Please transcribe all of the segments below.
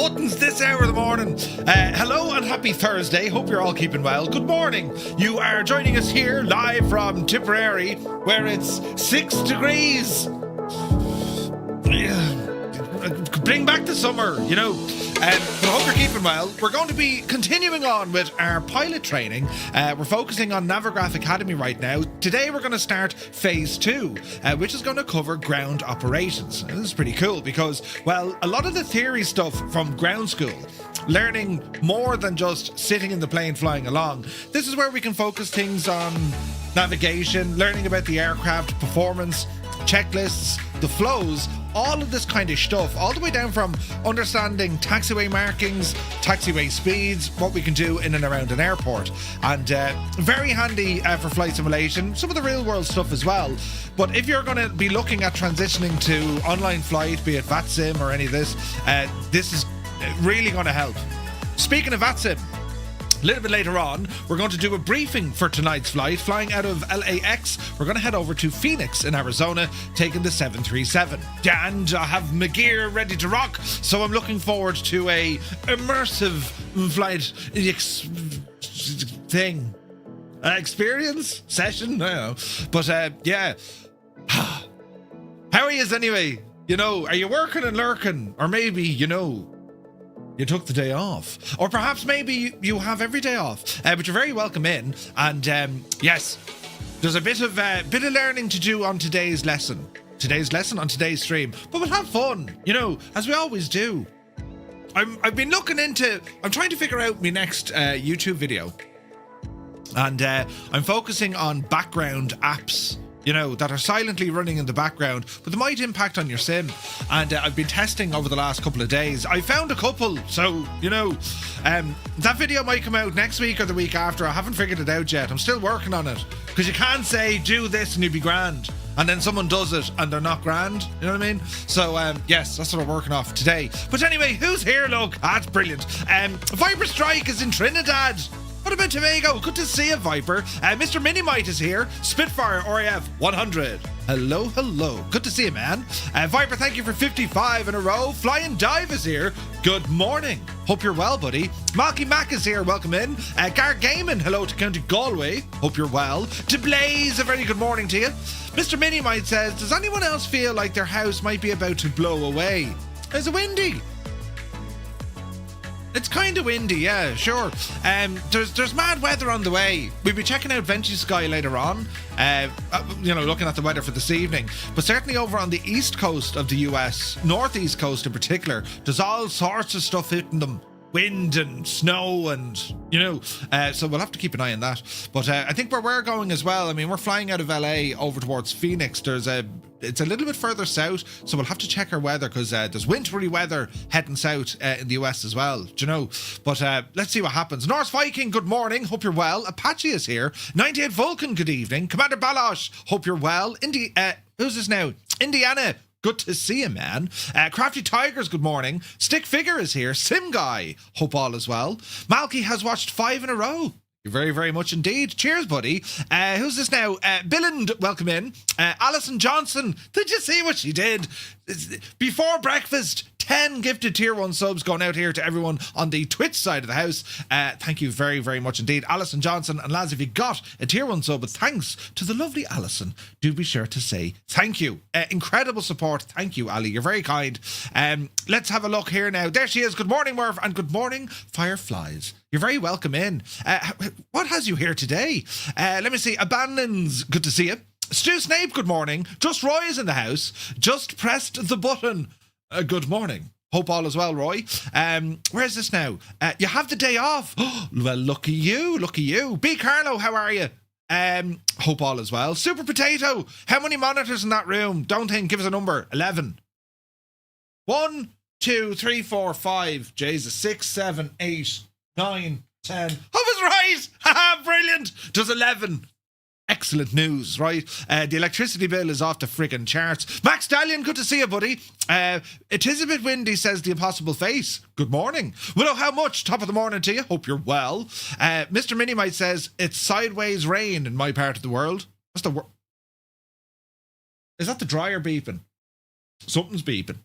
buttons this hour of the morning. Hello and happy Thursday. Hope you're all keeping well. Good morning. You are joining us here live from Tipperary, where it's 6 degrees. Bring back the summer, you know. But I hope you're keeping well. We're going to be continuing on with our pilot training. We're focusing on Navigraph Academy right now. Today we're going to start phase 2, which is going to cover ground operations. And this is pretty cool because, well, a lot of the theory stuff from ground school, learning more than just sitting in the plane flying along, this is where we can focus things on navigation, learning about the aircraft, performance, checklists, the flows, all of this kind of stuff, all the way down from understanding taxiway markings, taxiway speeds, what we can do in and around an airport. And very handy for flight simulation, some of the real world stuff as well. But if you're going to be looking at transitioning to online flight, be it VATSIM or any of this is really going to help. Speaking of VATSIM, a little bit later on, we're going to do a briefing for tonight's flight. Flying out of LAX, we're going to head over to Phoenix in Arizona, taking the 737. Yeah, and I have my gear ready to rock, so I'm looking forward to a immersive flight experience session. I don't know, but yeah. How are you anyway? You know, are you working and lurking, or maybe you took the day off, or perhaps maybe you have every day off, but you're very welcome in. And yes, there's a bit of learning to do on today's lesson on today's stream, but we'll have fun, as we always do. I've been looking into, I'm trying to figure out my next YouTube video, and I'm focusing on background apps, that are silently running in the background, but they might impact on your sim. And I've been testing over the last couple of days. I found a couple, so, that video might come out next week or the week after. I haven't figured it out yet. I'm still working on it. Because you can't say, do this and you'll be grand, and then someone does it and they're not grand. You know what I mean? So, yes, that's what I'm working off today. But anyway, who's here, look? That's brilliant. Viper Strike is in Trinidad. What about Tobago? Good to see you, Viper. Mr. Minimite is here. Spitfire RAF 100. Hello. Good to see you, man. Viper, thank you for 55 in a row. Flying Dive is here. Good morning. Hope you're well, buddy. Malky Mac is here. Welcome in. Gar Gaiman, hello to County Galway. Hope you're well. To Blaze, a very good morning to you. Mr. Minimite says, does anyone else feel like their house might be about to blow away? Is it windy? It's kind of windy, yeah, sure. There's mad weather on the way. We'll be checking out Venti Sky later on, looking at the weather for this evening. But certainly over on the east coast of the US, northeast coast in particular, there's all sorts of stuff hitting them. Wind and snow and, so we'll have to keep an eye on that. But I think where we're going as well, I mean, we're flying out of LA over towards Phoenix. It's a little bit further south, so we'll have to check our weather because there's wintry weather heading south in the US as well, But let's see what happens. Norse Viking, good morning. Hope you're well. Apache is here. 98 Vulcan, good evening. Commander Balosh, hope you're well. Who's this now? Indiana. Good to see you, man. Crafty Tigers, good morning. Stick Figure is here. Sim Guy, hope all is well. Malky has watched 5 in a row. Very, very much indeed. Cheers, buddy. Who's this now? Billand, welcome in. Alison Johnson, did you see what she did? Before breakfast, 10 gifted tier 1 subs going out here to everyone on the Twitch side of the house. Thank you very, very much indeed. Alison Johnson, and lads, if you got a tier 1 sub, with thanks to the lovely Alison, do be sure to say thank you. Incredible support. Thank you, Ali. You're very kind. Let's have a look here now. There she is. Good morning, Murph, and good morning, Fireflies. You're very welcome in. What has you here today? Let me see. Abandons, good to see you. Stu Snape, good morning. Just Roy is in the house. Just pressed the button. Good morning. Hope all is well, Roy. Where's this now? You have the day off. Well, lucky you. B. Carlo, how are you? Hope all is well. Super Potato, how many monitors in that room? Don't think, give us a number. 11. 1, 2, 3, 4, 5. Jesus, 6, 7, 8, 9, 10. I was right. Haha, brilliant. Does 11. Excellent news, right? The electricity bill is off the friggin' charts. Max Stallion, good to see you, buddy. It is a bit windy, says the Impossible Face. Good morning. Willow, how much? Top of the morning to you. Hope you're well. Mr. Minimite says, it's sideways rain in my part of the world. What's the Is that the dryer beeping? Something's beeping.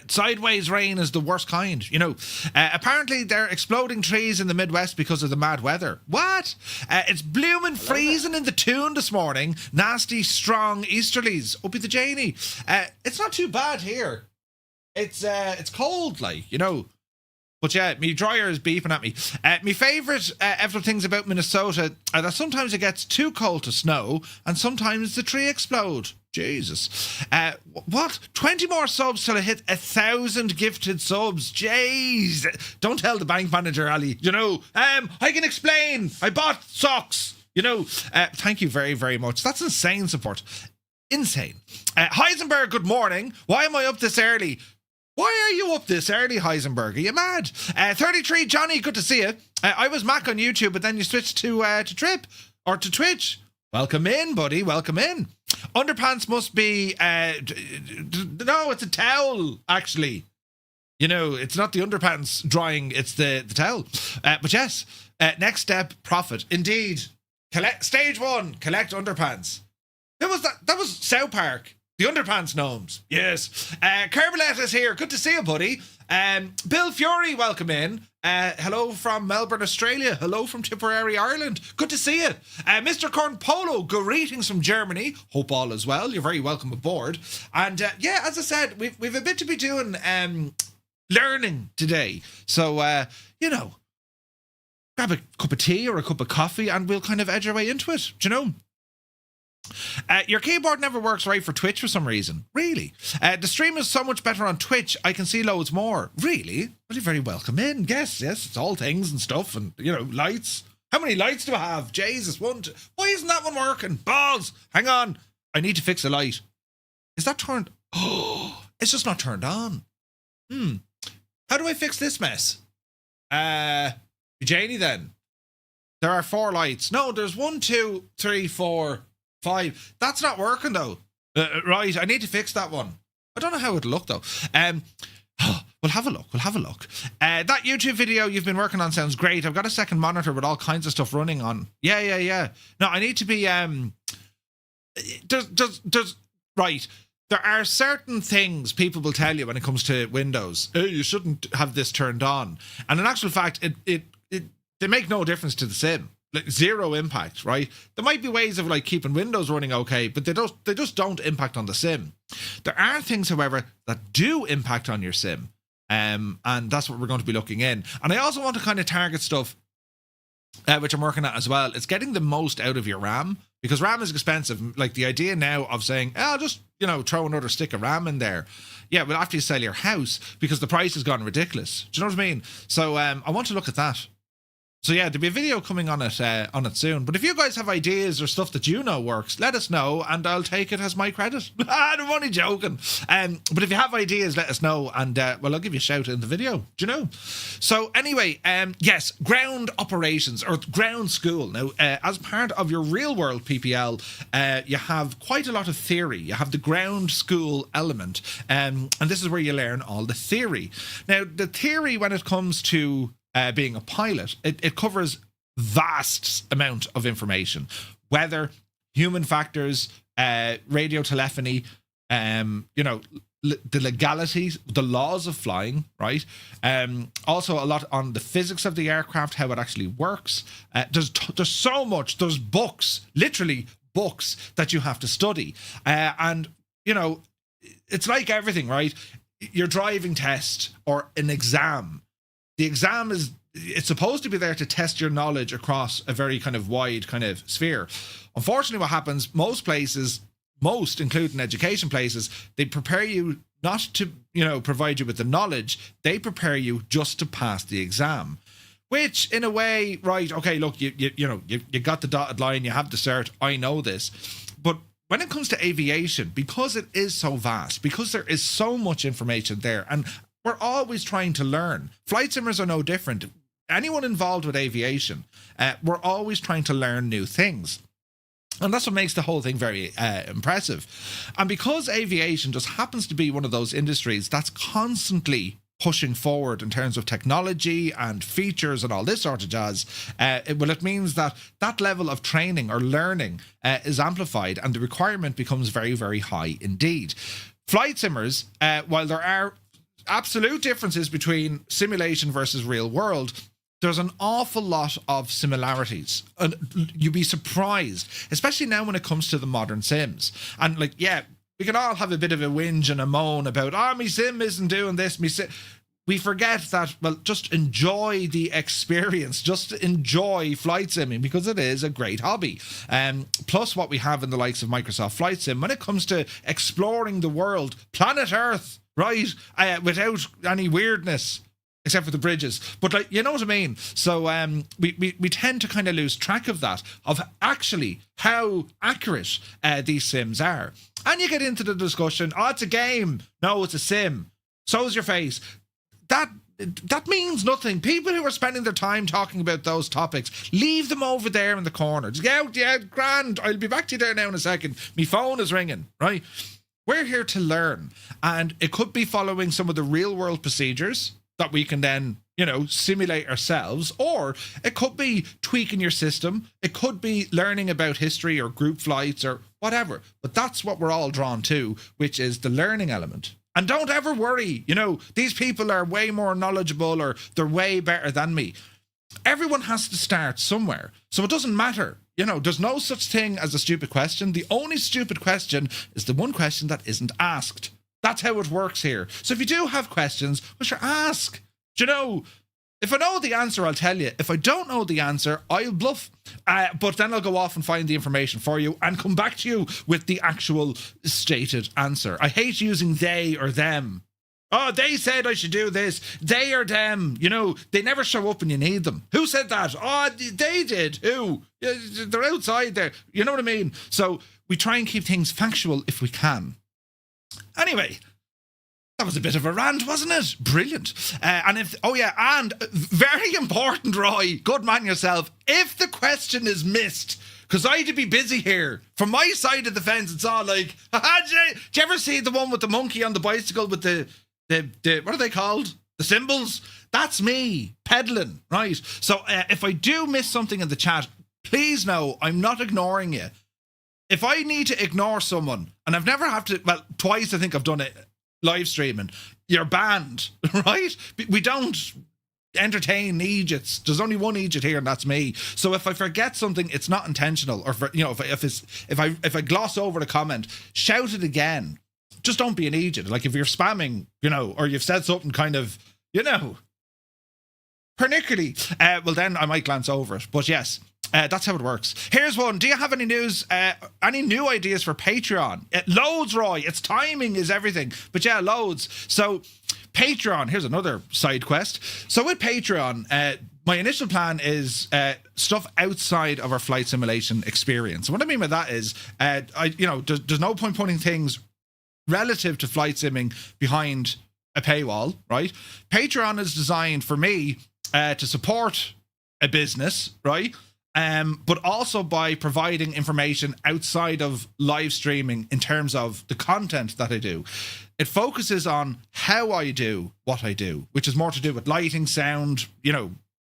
Sideways rain is the worst kind, you know. Apparently, they're exploding trees in the Midwest because of the mad weather. What? It's blooming freezing in the Toon this morning. Nasty, strong easterlies up at the Janie. It's not too bad here. It's cold, like, you know. But yeah, me dryer is beeping at me. My favourite ever things about Minnesota are that sometimes it gets too cold to snow, and sometimes the tree explode. Jesus. What? 20 more subs till I hit 1,000 gifted subs. Jeez. Don't tell the bank manager, Ali. You know, I can explain. I bought socks. You know, thank you very, very much. That's insane support. Insane. Heisenberg, good morning. Why am I up this early? Why are you up this early, Heisenberg? Are you mad? 33, Johnny, good to see you. I was Mac on YouTube, but then you switched to Trip or to Twitch. Welcome in, buddy. Welcome in. Underpants must be... no, it's a towel, actually. You know, it's not the underpants drying, it's the towel. But yes, next step, profit. Indeed. Stage 1, collect underpants. Who was that? That was South Park. The underpants gnomes. Yes. Kerbelet is here. Good to see you, buddy. Bill Fury, welcome in. Hello from Melbourne, Australia. Hello from Tipperary, Ireland. Good to see you. Mr. Corn Polo, greetings from Germany. Hope all is well. You're very welcome aboard. And yeah, as I said, we've a bit to be doing learning today. So, you know, grab a cup of tea or a cup of coffee and we'll kind of edge our way into it. Do you know? Your keyboard never works right for Twitch for some reason. Really? The stream is so much better on Twitch. I can see loads more. Really? Well, you're very welcome in. Yes, it's all things and stuff and, you know, lights. How many lights do I have? Jesus, one, two. Why isn't that one working? Balls! Hang on. I need to fix the light. Is that turned? Oh, it's just not turned on. How do I fix this mess? Janie then. There are 4 lights. No, there's 1, 2, 3, 4... 5. That's not working though. Right, I need to fix that one. I don't know how it'll look though. We'll have a look. That YouTube video you've been working on sounds great. I've got a second monitor with all kinds of stuff running on. Yeah. No, I need to be there's right. There are certain things people will tell you when it comes to Windows. Hey, you shouldn't have this turned on. And in actual fact, they make no difference to the sim. Like zero impact, right? There might be ways of like keeping Windows running okay, but they just don't impact on the sim. There are things, however, that do impact on your sim, and that's what we're going to be looking in. And I also want to kind of target stuff, which I'm working at as well. It's getting the most out of your RAM, because RAM is expensive. Like the idea now of saying, I'll just, you know, throw another stick of RAM in there. Yeah, well, after you sell your house, because the price has gone ridiculous. Do you know what I mean? So I want to look at that. So yeah, there'll be a video coming on it soon. But if you guys have ideas or stuff that you know works, let us know and I'll take it as my credit. I'm only joking. But if you have ideas, let us know and well, I'll give you a shout in the video. Do you know? So anyway, yes, ground operations or ground school. Now, as part of your real world PPL, you have quite a lot of theory. You have the ground school element, and this is where you learn all the theory. Now, the theory when it comes to being a pilot, it covers vast amount of information. Weather, human factors, radio telephony, you know, the legalities, the laws of flying, right? Also a lot on the physics of the aircraft, how it actually works. There's so much. There's books, literally books that you have to study. And, you know, it's like everything, right? Your driving test or an exam. The exam it's supposed to be there to test your knowledge across a very kind of wide kind of sphere. Unfortunately, what happens, most places, including education places, they prepare you not to, you know, provide you with the knowledge. They prepare you just to pass the exam, which in a way, right, okay, look, you got the dotted line, you have the cert, I know this. But when it comes to aviation, because it is so vast, because there is so much information there, and we're always trying to learn. Flight simmers are no different. Anyone involved with aviation, we're always trying to learn new things. And that's what makes the whole thing very impressive. And because aviation just happens to be one of those industries that's constantly pushing forward in terms of technology and features and all this sort of jazz, it means that that level of training or learning is amplified and the requirement becomes very, very high indeed. Flight simmers, while there are absolute differences between simulation versus real world, there's an awful lot of similarities. And you'd be surprised, especially now when it comes to the modern sims. And like, yeah, we can all have a bit of a whinge and a moan about, my sim isn't doing this, me sim. We forget that, well, just enjoy the experience. Just enjoy flight simming, because it is a great hobby. Plus what we have in the likes of Microsoft Flight Sim, when it comes to exploring the world, planet Earth, right? Without any weirdness, except for the bridges. But like, you know what I mean? So we tend to kind of lose track of that, of actually how accurate these sims are. And you get into the discussion, it's a game. No, it's a sim. So's your face. That means nothing. People who are spending their time talking about those topics, leave them over there in the corner. Just get out, yeah, grand. I'll be back to you there now in a second. My phone is ringing, right? We're here to learn. And it could be following some of the real world procedures that we can then, simulate ourselves, or it could be tweaking your system. It could be learning about history or group flights or whatever. But that's what we're all drawn to, which is the learning element. And don't ever worry, these people are way more knowledgeable or they're way better than me. Everyone has to start somewhere. So it doesn't matter. There's no such thing as a stupid question. The only stupid question is the one question that isn't asked. That's how it works here. So if you do have questions, well, sure, ask. If I know the answer, I'll tell you. If I don't know the answer, I'll bluff. But then I'll go off and find the information for you and come back to you with the actual stated answer. I hate using they or them. Oh, they said I should do this. They or them. They never show up when you need them. Who said that? Oh, they did. Who? They're outside there. You know what I mean? So we try and keep things factual if we can. Anyway, that was a bit of a rant, wasn't it? Brilliant. And very important, Roy, good man yourself, if the question is missed, because I had to be busy here, from my side of the fence, it's all like, did you ever see the one with the monkey on the bicycle with the what are they called? The symbols? That's me, peddling, right? So if I do miss something in the chat, please know I'm not ignoring you. If I need to ignore someone, and I've never had to, well, twice I think I've done it, live streaming, you're banned, right? We don't entertain idiots. There's only one idiot here, and that's me. So if I forget something, it's not intentional. Or if I gloss over the comment, shout it again. Just don't be an idiot. Like if you're spamming, or you've said something kind of, pernickety, well then I might glance over it. But yes. That's how it works. Here's one. Do you have any news, any new ideas for Patreon? Loads, Roy. It's timing is everything. But yeah, loads. So Patreon, here's another side quest. So with Patreon, my initial plan is stuff outside of our flight simulation experience. What I mean by that is, there's no point putting things relative to flight simming behind a paywall, right? Patreon is designed for me to support a business, right? But also by providing information outside of live streaming in terms of the content that I do. It focuses on how I do what I do, which is more to do with lighting, sound,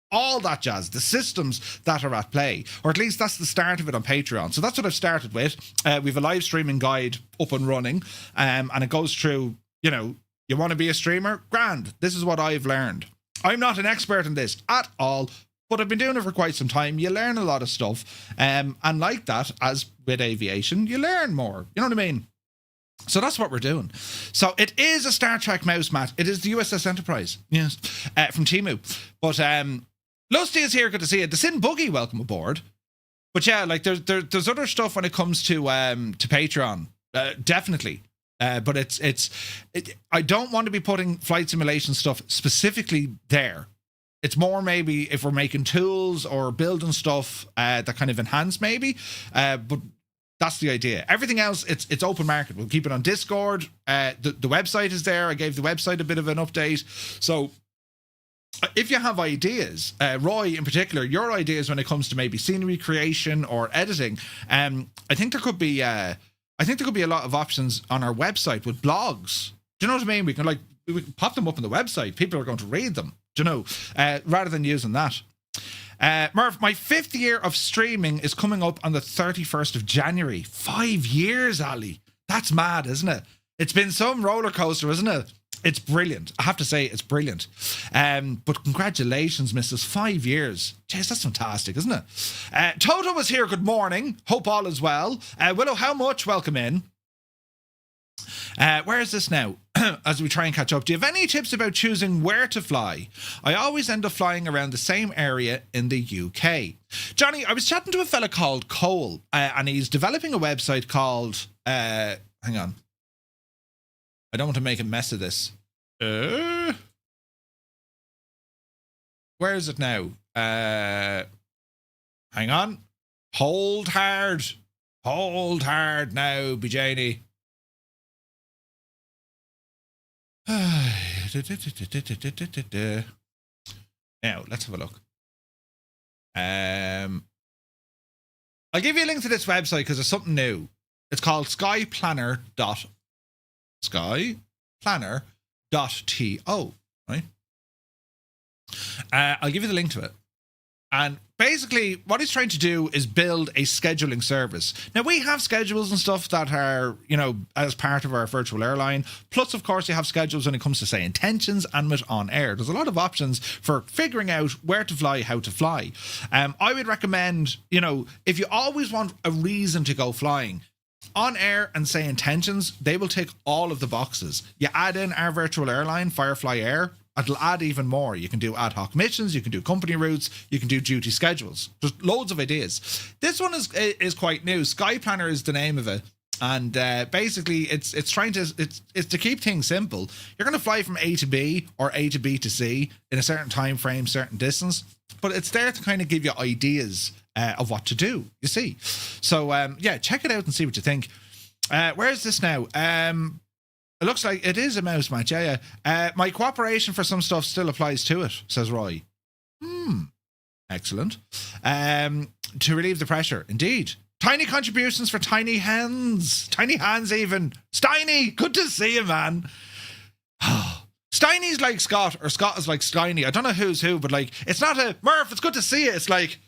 all that jazz, the systems that are at play, or at least that's the start of it on Patreon. So that's what I've started with. We have a live streaming guide up and running, and it goes through, you want to be a streamer? Grand. This is what I've learned. I'm not an expert in this at all, but I've been doing it for quite some time. You learn a lot of stuff. And like that, as with aviation, you learn more. You know what I mean? So that's what we're doing. So it is a Star Trek mouse mat. It is the USS Enterprise. Yes. From Timu. But Lusty is here. Good to see you. The Sin Buggy, welcome aboard. But yeah, like there's other stuff when it comes to Patreon. Definitely. But I don't want to be putting flight simulation stuff specifically there. It's more maybe if we're making tools or building stuff that kind of enhance maybe. But that's the idea. Everything else, it's open market. We'll keep it on Discord. The website is there. I gave the website a bit of an update. So if you have ideas, Roy in particular, your ideas when it comes to maybe scenery creation or editing, I think there could be a lot of options on our website with blogs. Do you know what I mean? We can pop them up on the website. People are going to read them. Rather than using that. Murph, my 5th year of streaming is coming up on the 31st of January. 5 years, Ali. That's mad, isn't it? It's been some roller coaster, isn't it? It's brilliant. I have to say, it's brilliant. But congratulations, Mrs. 5 years. Jeez, that's fantastic, isn't it? Toto is here. Good morning. Hope all is well. Willow, how much? Welcome in. Where is this now? As we try and catch up, do you have any tips about choosing where to fly? I always end up flying around the same area in the UK. Johnny, I was chatting to a fella called Cole, and he's developing a website called... hang on. I don't want to make a mess of this. Where is it now? Hang on. Hold hard. Hold hard now, Bijani. Now, let's have a look. I'll give you a link to this website because it's something new. It's called skyplanner.to, right? I'll give you the link to it. And basically, what he's trying to do is build a scheduling service. Now, we have schedules and stuff that are, you know, as part of our virtual airline. Plus, of course, you have schedules when it comes to, say, intentions and with on air. There's a lot of options for figuring out where to fly, how to fly. I would recommend, you know, if you always want a reason to go flying, on air and say intentions, they will tick all of the boxes. You add in our virtual airline, Firefly Air, it'll add even more. You can do ad hoc missions, you can do company routes, you can do duty schedules. There's loads of ideas. This one is quite new. Sky Planner is the name of it. And basically, it's to keep things simple. You're going to fly from A to B or A to B to C in a certain time frame, certain distance. But it's there to kind of give you ideas of what to do, you see. So, yeah, check it out and see what you think. Where is this now? It looks like it is a mouse match, yeah. My cooperation for some stuff still applies to it, says Roy. Excellent. To relieve the pressure, indeed. Tiny contributions for tiny hands. Tiny hands even. Steiny, good to see you, man. Steiny's like Scott, or Scott is like Steiny. I don't know who's who, but like, it's not a, Murph, it's good to see you. It's like,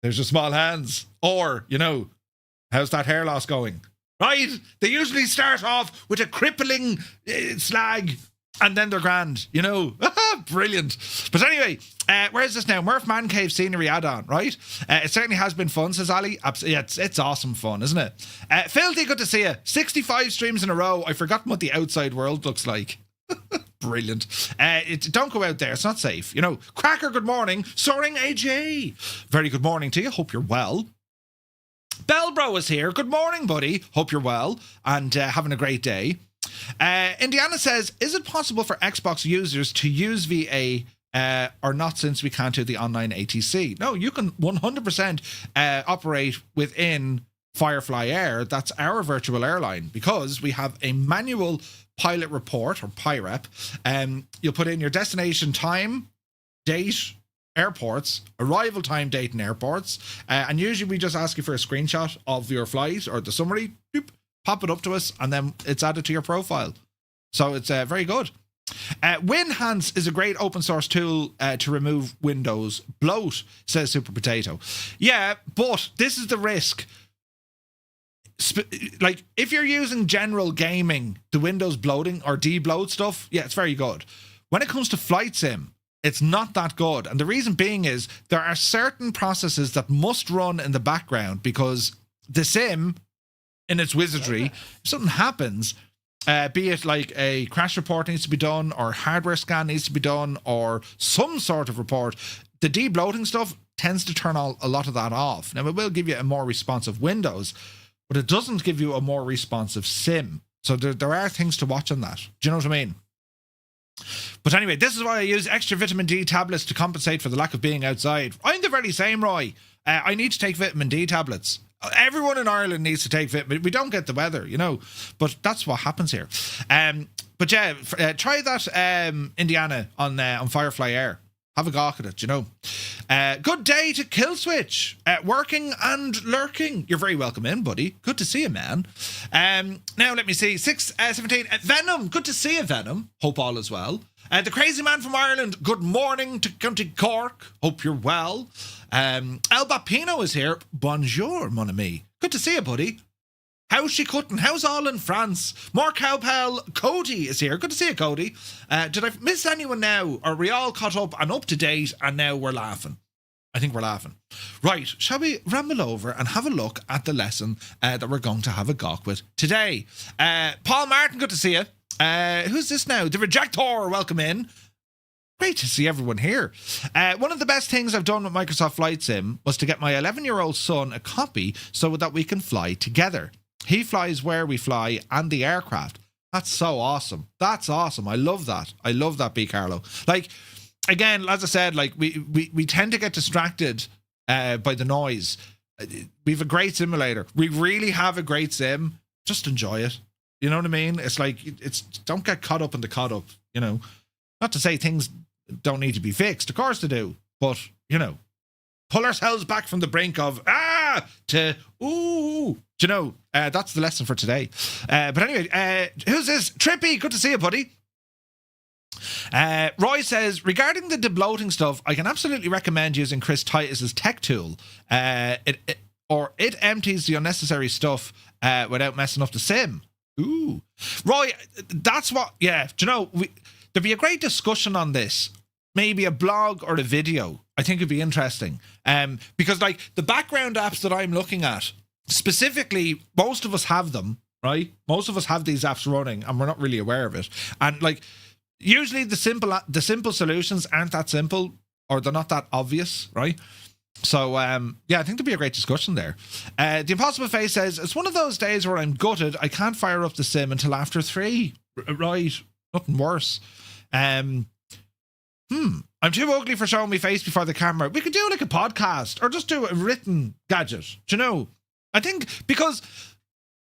there's your small hands. Or, you know, how's that hair loss going? Right? They usually start off with a crippling slag, and then they're grand, you know. Brilliant. But anyway, where is this now? Murph Man Cave Scenery add-on, right? It certainly has been fun, says Ali. Yeah, it's awesome fun, isn't it? Filthy, good to see you. 65 streams in a row. I've forgotten what the outside world looks like. Brilliant. Don't go out there. It's not safe. You know, Cracker, good morning. Soaring AJ. Very good morning to you. Hope you're well. Bellbro is here. Good morning, buddy. Hope you're well and having a great day. Indiana says, is it possible for Xbox users to use VA or not, since we can't do the online ATC? No, you can 100% operate within Firefly Air. That's our virtual airline, because we have a manual pilot report, or PIREP. You'll put in your destination time, date, airports, arrival time, date, and airports. And usually we just ask you for a screenshot of your flight or the summary. Boop, pop it up to us, and then it's added to your profile. So it's very good. WinHance is a great open source tool to remove Windows bloat, says Super Potato. Yeah, but this is the risk. Like, if you're using general gaming, the Windows bloating or debloat stuff, yeah, it's very good. When it comes to flight sim, it's not that good. And the reason being is there are certain processes that must run in the background, because the sim, in its wizardry, if something happens, be it like a crash report needs to be done, or hardware scan needs to be done, or some sort of report, the debloating stuff tends to turn a lot of that off. Now, it will give you a more responsive Windows, but it doesn't give you a more responsive sim. So there are things to watch on that. Do you know what I mean? But anyway, this is why I use extra vitamin D tablets to compensate for the lack of being outside. I'm the very same, Roy. I need to take vitamin D tablets. Everyone in Ireland needs to take vitamin. We don't get the weather, you know, but that's what happens here. But yeah, try that, Indiana, on Firefly Air. Have a gawk at it, you know. Good day to Killswitch. Working and lurking. You're very welcome in, buddy. Good to see you, man. Now, let me see. 617. Venom. Good to see you, Venom. Hope all is well. The Crazy Man from Ireland. Good morning to County Cork. Hope you're well. El Bapino is here. Bonjour, mon ami. Good to see you, buddy. How's she cutting? How's all in France? More cowpal. Cody is here. Good to see you, Cody. Did I miss anyone now? Are we all caught up and up to date and now we're laughing? I think we're laughing. Right, shall we ramble over and have a look at the lesson that we're going to have a gawk with today? Paul Martin, good to see you. Who's this now? The Rejector, welcome in. Great to see everyone here. One of the best things I've done with Microsoft Flight Sim was to get my 11-year-old son a copy so that we can fly together. He flies where we fly and the aircraft. That's so awesome. That's awesome. I love that. I love that, B. Carlo. Like, again, as I said, like we tend to get distracted by the noise. We've a great simulator. We really have a great sim. Just enjoy it. You know what I mean? It's like, don't get caught up in the caught up, you know. Not to say things don't need to be fixed. Of course they do. But, you know, pull ourselves back from the brink of to ooh. Do you know, that's the lesson for today. But anyway, who's this? Trippy, good to see you, buddy. Roy says, regarding the debloating stuff, I can absolutely recommend using Chris Titus's tech tool. It empties the unnecessary stuff without messing up the sim. Ooh. Roy, that's what, yeah, do you know, there'd be a great discussion on this. Maybe a blog or a video. I think it'd be interesting. Because like the background apps that I'm looking at, specifically, most of us have them, right? Most of us have these apps running and we're not really aware of it. And like, usually the simple solutions aren't that simple, or they're not that obvious, right? So, yeah, I think there'd be a great discussion there. The Impossible Face says, it's one of those days where I'm gutted. I can't fire up the sim until after 3. Right. Nothing worse. I'm too ugly for showing my face before the camera. We could do like a podcast or just do a written gadget. Do you know? I think because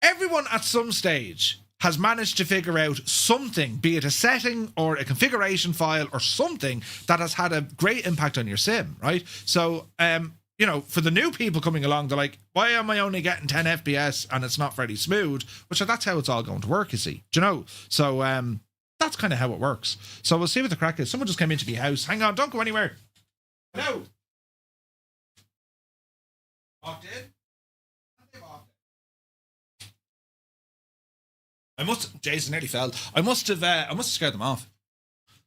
everyone at some stage has managed to figure out something, be it a setting or a configuration file or something that has had a great impact on your sim, right? So, you know, for the new people coming along, they're like, why am I only getting 10 FPS and it's not very smooth? Which that's how it's all going to work, you see. Do you know? So, that's kind of how it works. So we'll see what the crack is. Someone just came into the house. Hang on, don't go anywhere. Hello. Walked in. Jason nearly fell. I must have scared them off.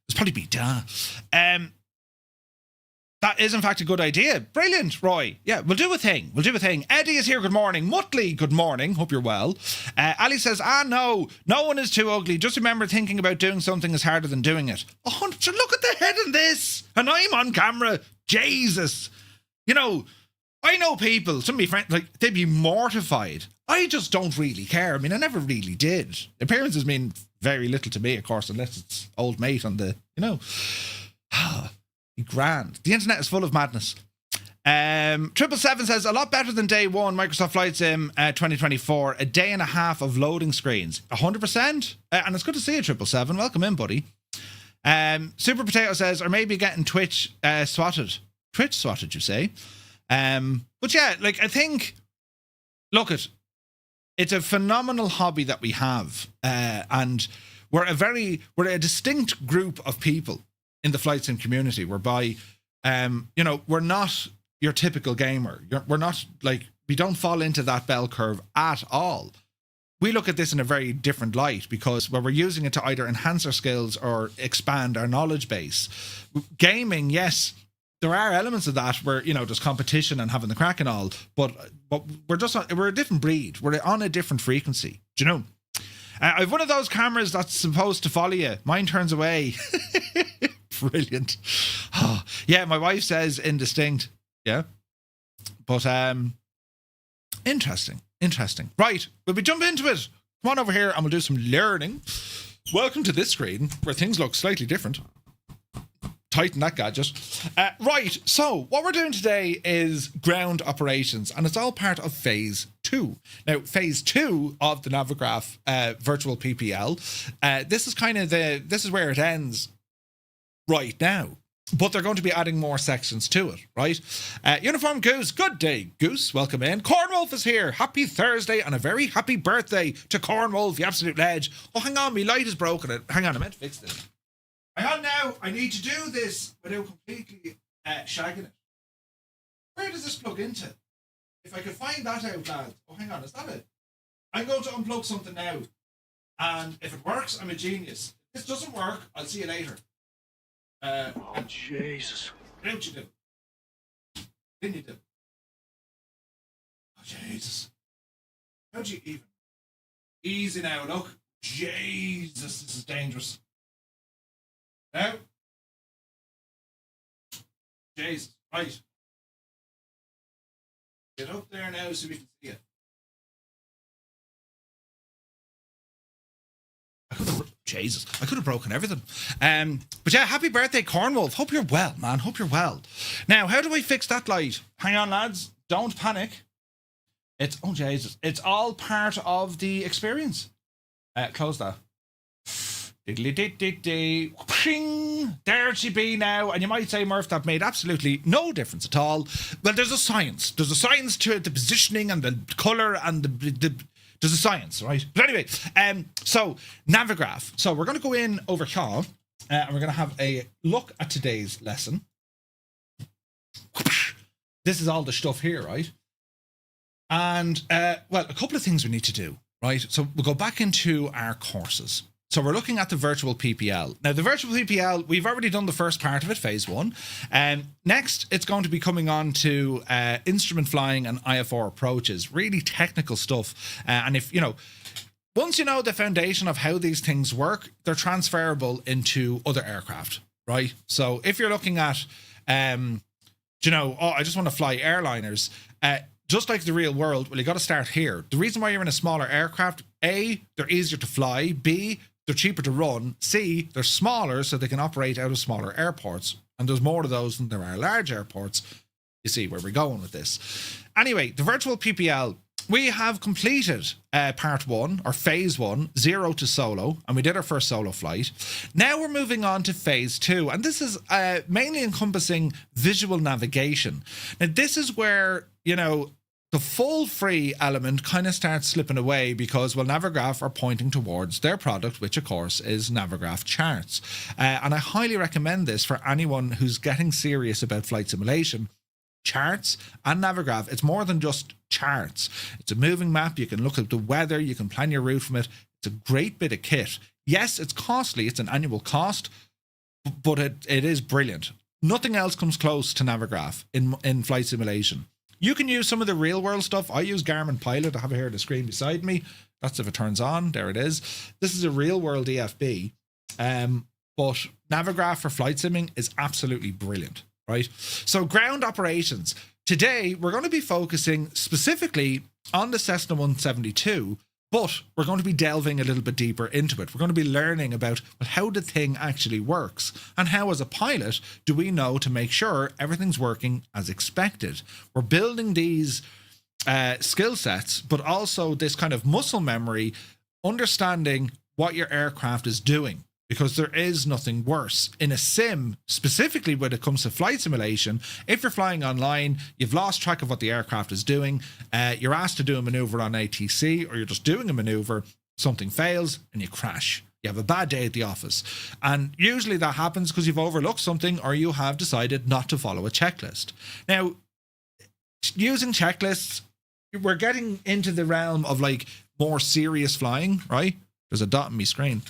It's probably be that is in fact a good idea. Brilliant, Roy. Yeah, we'll do a thing. Eddie is here. Good morning. Muttley, good morning. Hope you're well. Ali says, no one is too ugly. Just remember, thinking about doing something is harder than doing it. 100%. Look at the head in this. And I'm on camera. Jesus. You know, I know people, some of my friends, like, they'd be mortified. I just don't really care. I mean, I never really did. Appearances mean very little to me, of course, unless it's old mate on the, you know. Grand. The internet is full of madness. 777 says, a lot better than day one, Microsoft Flight Sim 2024. A day and a half of loading screens. 100%. And it's good to see you, 777. Welcome in, buddy. Super Potato says, or maybe getting Twitch swatted. Twitch swatted, you say? But yeah, like, I think, look, it's a phenomenal hobby that we have. And we're a distinct group of people in the flight sim community, whereby, you know, we're not your typical gamer. We're not like, we don't fall into that bell curve at all. We look at this in a very different light because we're using it to either enhance our skills or expand our knowledge base. Gaming, yes, there are elements of that where, you know, there's competition and having the crack and all, but we're a different breed. We're on a different frequency. Do you know? I've one of those cameras that's supposed to follow you. Mine turns away. Brilliant. Oh, yeah, my wife says indistinct. Yeah. But interesting. Right, will we jump into it? Come on over here and we'll do some learning. Welcome to this screen where things look slightly different. Tighten that gadget. Right, so what we're doing today is ground operations, and it's all part of phase 2. Now, phase 2 of the Navigraph virtual PPL, this is where it ends right now. But they're going to be adding more sections to it, right? Uniform Goose, good day, Goose. Welcome in. Cornwolf is here. Happy Thursday and a very happy birthday to Cornwolf, the absolute ledge. Oh, hang on, my light is broken. Hang on, I meant to fix this. Hang on now. I need to do this without completely shagging it. Where does this plug into? If I could find that out, lads. Oh, hang on, is that it? I'm going to unplug something now. And if it works, I'm a genius. If this doesn't work, I'll see you later. Oh, Jesus. What you do? Didn't you do? Oh, Jesus. How'd you even? Easy now, look. Jesus, this is dangerous. Now. Jesus, right. Get up there now so we can see it. I could have broken everything. But yeah, happy birthday, Cornwolf. Hope you're well, man. Hope you're well. Now, how do I fix that light? Hang on, lads. Don't panic. Oh, Jesus. It's all part of the experience. Close that. Diddly-did-did-dee. Ping! There she be now. And you might say, Murph, that made absolutely no difference at all. Well, there's a science. There's a science to the positioning and the colour and there's a science, right? But anyway, so Navigraph. So we're going to go in over here and we're going to have a look at today's lesson. This is all the stuff here, right? And, well, a couple of things we need to do, right? So we'll go back into our courses. So we're looking at the virtual PPL. Now, the virtual PPL, we've already done the first part of it, phase 1. Next, it's going to be coming on to instrument flying and IFR approaches, really technical stuff. And if, once you know the foundation of how these things work, they're transferable into other aircraft, right? So if you're looking at, I just want to fly airliners, just like the real world, well, you got to start here. The reason why you're in a smaller aircraft, A, they're easier to fly, B, they're cheaper to run, C, they're smaller so they can operate out of smaller airports. And there's more of those than there are large airports. You see where we're going with this. Anyway, the virtual PPL, we have completed part 1 or phase 1, 0 to solo, and we did our first solo flight. Now we're moving on to phase 2, and this is mainly encompassing visual navigation. Now this is where, the full free element kind of starts slipping away because, well, Navigraph are pointing towards their product, which of course is Navigraph Charts. And I highly recommend this for anyone who's getting serious about flight simulation. Charts and Navigraph, it's more than just charts. It's a moving map. You can look at the weather. You can plan your route from it. It's a great bit of kit. Yes, it's costly. It's an annual cost, but it is brilliant. Nothing else comes close to Navigraph in flight simulation. You can use some of the real world stuff. I use Garmin Pilot. I have it here on the screen beside me. That's if it turns on. There it is. This is a real world EFB. But Navigraph for flight simming is absolutely brilliant, right? So ground operations. Today, we're going to be focusing specifically on the Cessna 172, but we're going to be delving a little bit deeper into it. We're going to be learning about how the thing actually works and how, as a pilot, do we know to make sure everything's working as expected. We're building these skill sets, but also this kind of muscle memory, understanding what your aircraft is doing. Because there is nothing worse in a sim, specifically when it comes to flight simulation. If you're flying online, you've lost track of what the aircraft is doing, you're asked to do a maneuver on ATC, or you're just doing a maneuver, something fails and you crash. You have a bad day at the office. And usually that happens because you've overlooked something or you have decided not to follow a checklist. Now, using checklists, we're getting into the realm of like more serious flying, right? There's a dot on my screen.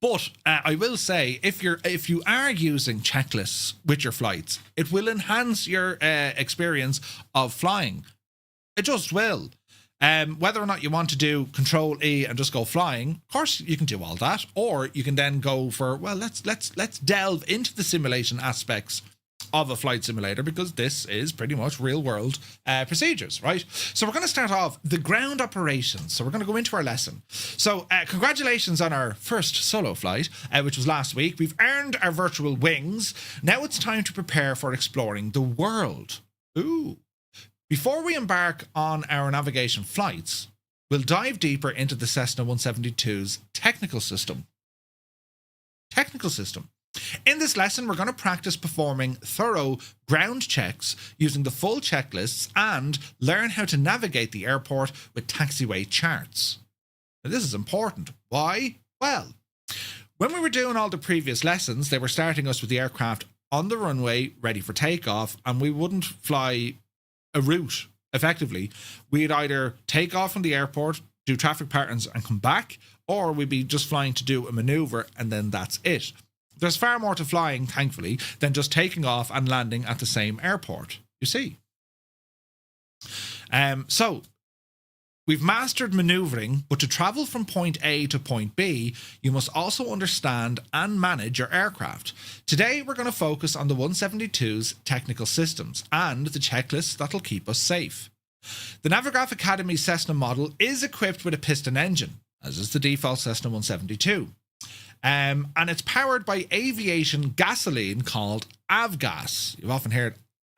But I will say, if you are using checklists with your flights, it will enhance your experience of flying. It just will. Whether or not you want to do Control E and just go flying, of course you can do all that, or you can then go for, well, let's delve into the simulation aspects of a flight simulator, because this is pretty much real world procedures, right? So we're going to start off the ground operations. So we're going to go into our lesson. So congratulations on our first solo flight, which was last week. We've earned our virtual wings. Now it's time to prepare for exploring the world. Ooh. Before we embark on our navigation flights, we'll dive deeper into the Cessna 172's technical system. In this lesson, we're going to practice performing thorough ground checks using the full checklists and learn how to navigate the airport with taxiway charts. Now, this is important. Why? Well, when we were doing all the previous lessons, they were starting us with the aircraft on the runway, ready for takeoff, and we wouldn't fly a route effectively, we'd either take off from the airport, do traffic patterns and come back, or we'd be just flying to do a maneuver and then that's it. There's far more to flying, thankfully, than just taking off and landing at the same airport, you see. So we've mastered maneuvering, but to travel from point A to point B, you must also understand and manage your aircraft. Today, we're going to focus on the 172's technical systems and the checklists that'll keep us safe. The Navigraph Academy Cessna model is equipped with a piston engine, as is the default Cessna 172. And it's powered by aviation gasoline called avgas. You've often heard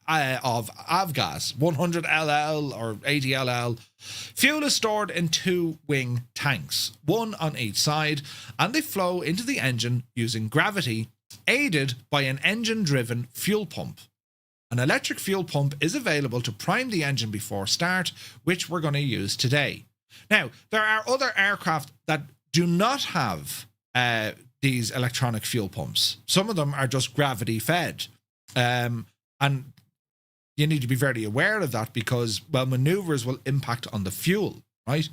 of avgas, 100LL or 80LL. Fuel is stored in 2 wing tanks, one on each side, and they flow into the engine using gravity, aided by an engine-driven fuel pump. An electric fuel pump is available to prime the engine before start, which we're going to use today. Now, there are other aircraft that do not have these electronic fuel pumps. Some of them are just gravity fed. And you need to be very aware of that because, well, maneuvers will impact on the fuel, right?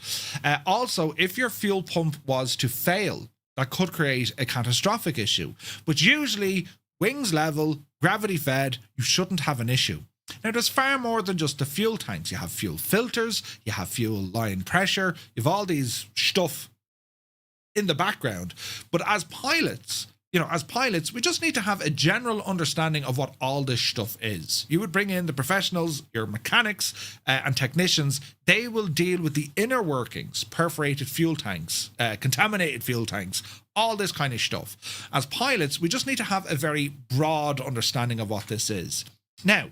Also, if your fuel pump was to fail, that could create a catastrophic issue. But usually, wings level, gravity fed, you shouldn't have an issue. Now, there's far more than just the fuel tanks. You have fuel filters, you have fuel line pressure, you have all these stuff in the background. But as pilots, we just need to have a general understanding of what all this stuff is. You would bring in the professionals, your mechanics and technicians. They will deal with the inner workings, perforated fuel tanks, contaminated fuel tanks, all this kind of stuff. As pilots, we just need to have a very broad understanding of what this is. Now,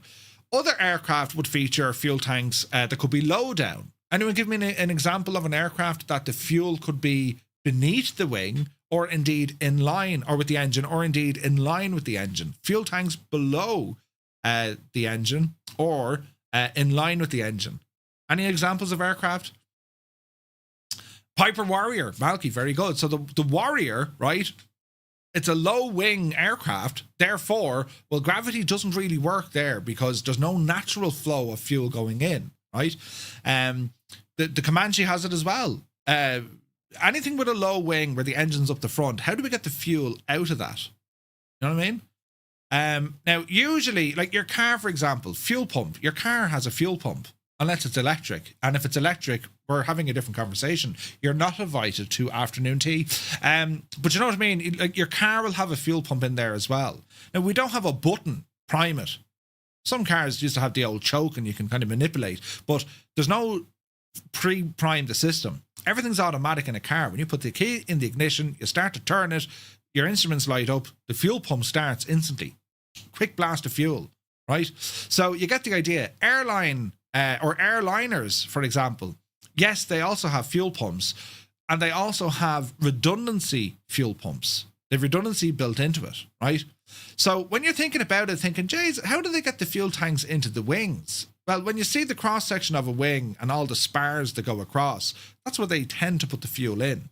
other aircraft would feature fuel tanks that could be low down. Anyone give me an example of an aircraft that the fuel could be beneath the wing, or indeed in line or with the engine, or indeed in line with the engine? Fuel tanks below the engine or in line with the engine. Any examples of aircraft? Piper Warrior, Malky, very good. So the Warrior, right? It's a low wing aircraft. Therefore, well, gravity doesn't really work there because there's no natural flow of fuel going in, right? The Comanche has it as well. Anything with a low wing where the engine's up the front, how do we get the fuel out of that? You know what I mean? Now, usually, like your car, for example, fuel pump. Your car has a fuel pump, unless it's electric. And if it's electric, we're having a different conversation. You're not invited to afternoon tea. But you know what I mean? Like your car will have a fuel pump in there as well. Now, we don't have a button, prime it. Some cars used to have the old choke and you can kind of manipulate, but there's no pre-prime the system. Everything's automatic in a car. When you put the key in the ignition, you start to turn it, your instruments light up, the fuel pump starts instantly. Quick blast of fuel, right? So you get the idea. Airline or airliners, for example, yes, they also have fuel pumps, and they also have redundancy fuel pumps. They've redundancy built into it, right? So when you're thinking about it, thinking, geez, how do they get the fuel tanks into the wings? Well, when you see the cross-section of a wing and all the spars that go across, that's where they tend to put the fuel in.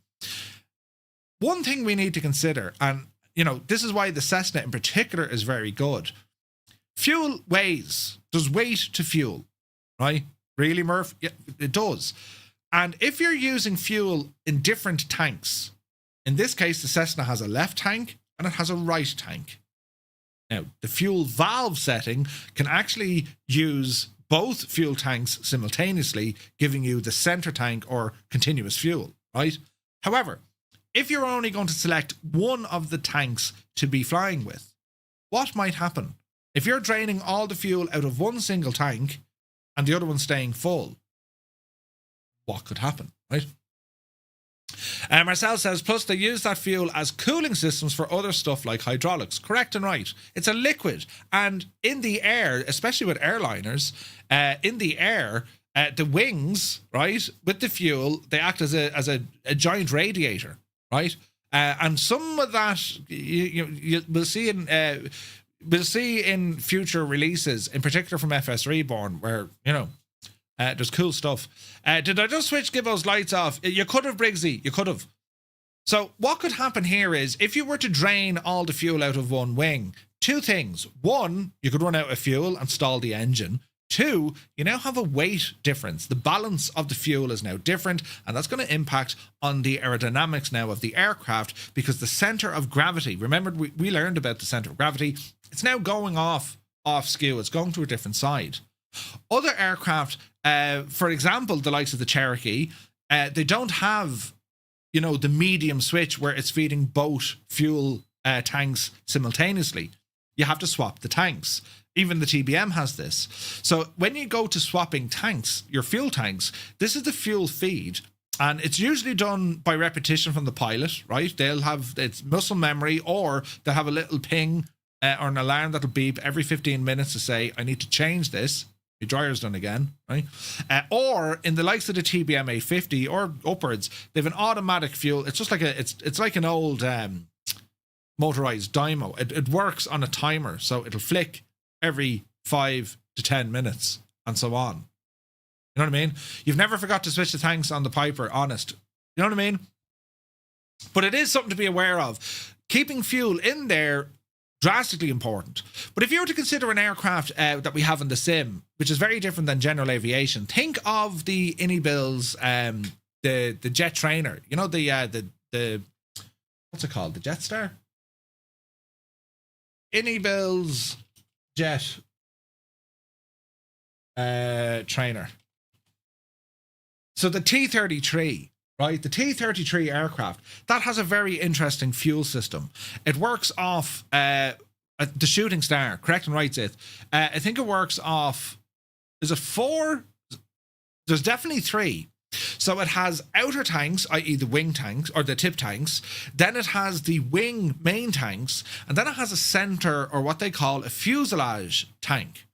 One thing we need to consider, and, you know, this is why the Cessna in particular is very good. Fuel weighs. There's weight to fuel, right? Really, Murph? Yeah, it does. And if you're using fuel in different tanks, in this case, the Cessna has a left tank and it has a right tank. Now, the fuel valve setting can actually use both fuel tanks simultaneously, giving you the center tank or continuous fuel, right? However, if you're only going to select one of the tanks to be flying with, what might happen? If you're draining all the fuel out of one single tank and the other one staying full, what could happen, right? Marcel says, plus they use that fuel as cooling systems for other stuff like hydraulics. Correct and right. It's a liquid. And in the air, especially with airliners, in the air, the wings, right, with the fuel, they act as a giant radiator, right? And some of that we'll see in future releases, in particular from FS Reborn, where, you know, there's cool stuff. Did I just switch Gibbo's lights off? You could have, Briggsy. You could have. So what could happen here is if you were to drain all the fuel out of one wing, two things. One, you could run out of fuel and stall the engine. Two, you now have a weight difference. The balance of the fuel is now different, and that's going to impact on the aerodynamics now of the aircraft, because the center of gravity, remember we learned about the center of gravity, it's now going off skew. It's going to a different side. Other aircraft, for example, the likes of the Cherokee, they don't have, the medium switch where it's feeding both fuel tanks simultaneously. You have to swap the tanks. Even the TBM has this. So when you go to swapping tanks, your fuel tanks, this is the fuel feed. And it's usually done by repetition from the pilot, right? They'll have it's muscle memory, or they'll have a little ping or an alarm that'll beep every 15 minutes to say, I need to change this. Your dryer's done again, right? Or in the likes of the TBM 850 or upwards, they have an automatic fuel. It's just like it's like an old motorized dyno. It works on a timer, so it'll flick every 5 to 10 minutes and so on. You know what I mean? You've never forgot to switch the tanks on the Piper, honest. You know what I mean? But it is something to be aware of. Keeping fuel in there, drastically important. But if you were to consider an aircraft that we have in the sim, which is very different than general aviation, think of the Inibils, the jet trainer. You know, the what's it called? The Jetstar? Inibils jet trainer. So the T-33, right? The T-33 aircraft, that has a very interesting fuel system. It works off the Shooting Star, correct and right, Zith? I think it works off, is it 4? There's definitely 3. So it has outer tanks, i.e. the wing tanks or the tip tanks. Then it has the wing main tanks. And then it has a center, or what they call a fuselage tank.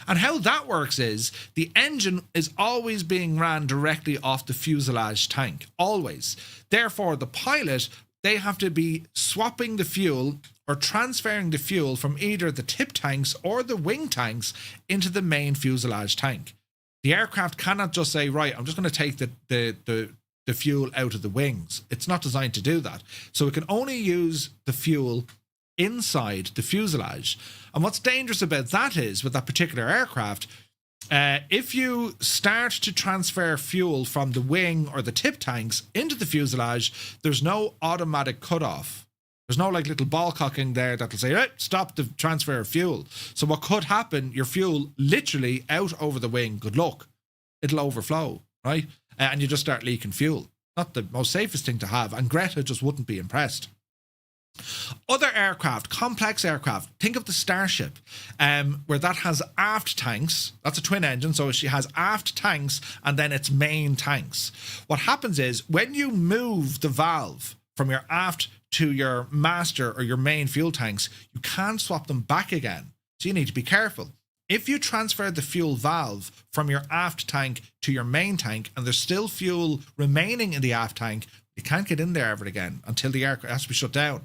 And how that works is the engine is always being ran directly off the fuselage tank. Always. Therefore, the pilot, they have to be swapping the fuel or transferring the fuel from either the tip tanks or the wing tanks into the main fuselage tank. The aircraft cannot just say, right, I'm just going to take the fuel out of the wings. It's not designed to do that. So it can only use the fuel inside the fuselage. And what's dangerous about that is, with that particular aircraft, if you start to transfer fuel from the wing or the tip tanks into the fuselage, there's no automatic cutoff. There's no like little ball cocking there that'll say, hey, stop the transfer of fuel. So what could happen, your fuel literally out over the wing, good luck. It'll overflow, right? And you just start leaking fuel. Not the most safest thing to have. And Greta just wouldn't be impressed. Other aircraft, complex aircraft, think of the Starship, where that has aft tanks. That's a twin engine, so she has aft tanks and then its main tanks. What happens is when you move the valve from your aft to your master or your main fuel tanks, you can't swap them back again. So you need to be careful. If you transfer the fuel valve from your aft tank to your main tank and there's still fuel remaining in the aft tank, you can't get in there ever again until the aircraft has to be shut down.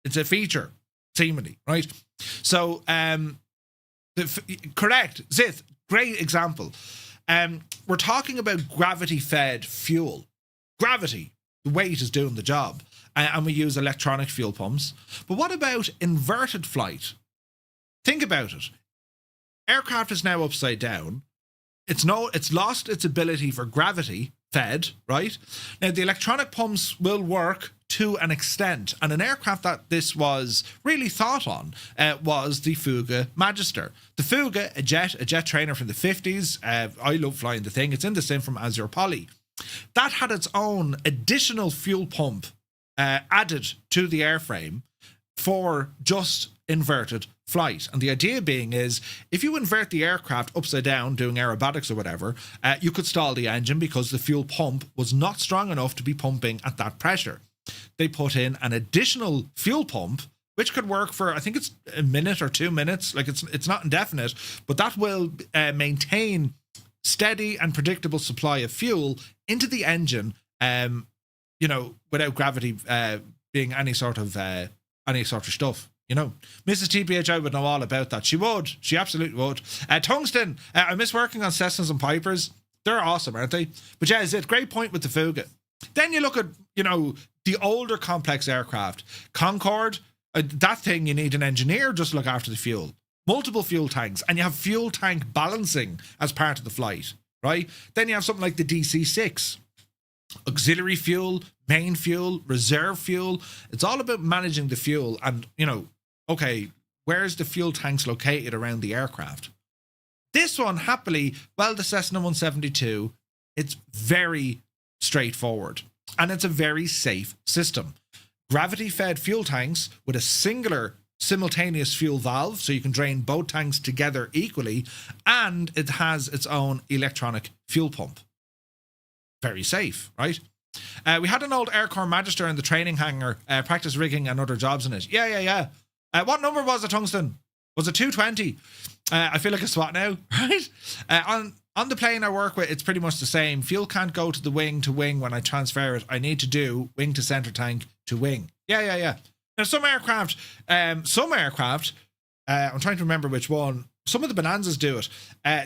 It's a feature, seemingly, right? So, correct, Zith, great example. We're talking about gravity-fed fuel. Gravity, the weight is doing the job. And we use electronic fuel pumps. But what about inverted flight? Think about it. Aircraft is now upside down. It's lost its ability for gravity fed, right? Now, the electronic pumps will work to an extent. And an aircraft that this was really thought on was the Fuga Magister. The Fuga, a jet trainer from the 50s. I love flying the thing. It's in the sim from Azure Poly. That had its own additional fuel pump added to the airframe for just inverted flight. And the idea being is, if you invert the aircraft upside down doing aerobatics or whatever, you could stall the engine because the fuel pump was not strong enough to be pumping at that pressure. They put in an additional fuel pump which could work for, I think it's a minute or 2 minutes. Like it's not indefinite, but that will maintain steady and predictable supply of fuel into the engine, without gravity being any sort of stuff. Mrs. TPHI would know all about that. She would. She absolutely would. Tungsten. I miss working on Cessnas and Pipers. They're awesome, aren't they? But yeah, it's a great point with the Fuga. Then you look at, the older complex aircraft. Concorde, that thing, you need an engineer just to look after the fuel. multiple fuel tanks, and you have fuel tank balancing as part of the flight, right? Then you have something like the DC-6. Auxiliary fuel, main fuel, reserve fuel. It's all about managing the fuel and, okay, where's the fuel tanks located around the aircraft? This one, happily, well, the Cessna 172, it's very straightforward and it's a very safe system. Gravity-fed fuel tanks with a singular simultaneous fuel valve, so you can drain both tanks together equally, and it has its own electronic fuel pump. Very safe, right? We had an old Air Corps Magister in the training hangar, practice rigging and other jobs in it. Yeah. What number was it, Tungsten? Was it 220? I feel like a SWAT now, right? On the plane I work with, it's pretty much the same. Fuel can't go to the wing to wing when I transfer it. I need to do wing to center tank to wing. Yeah. Now, some aircraft, I'm trying to remember which one. Some of the Bonanzas do it.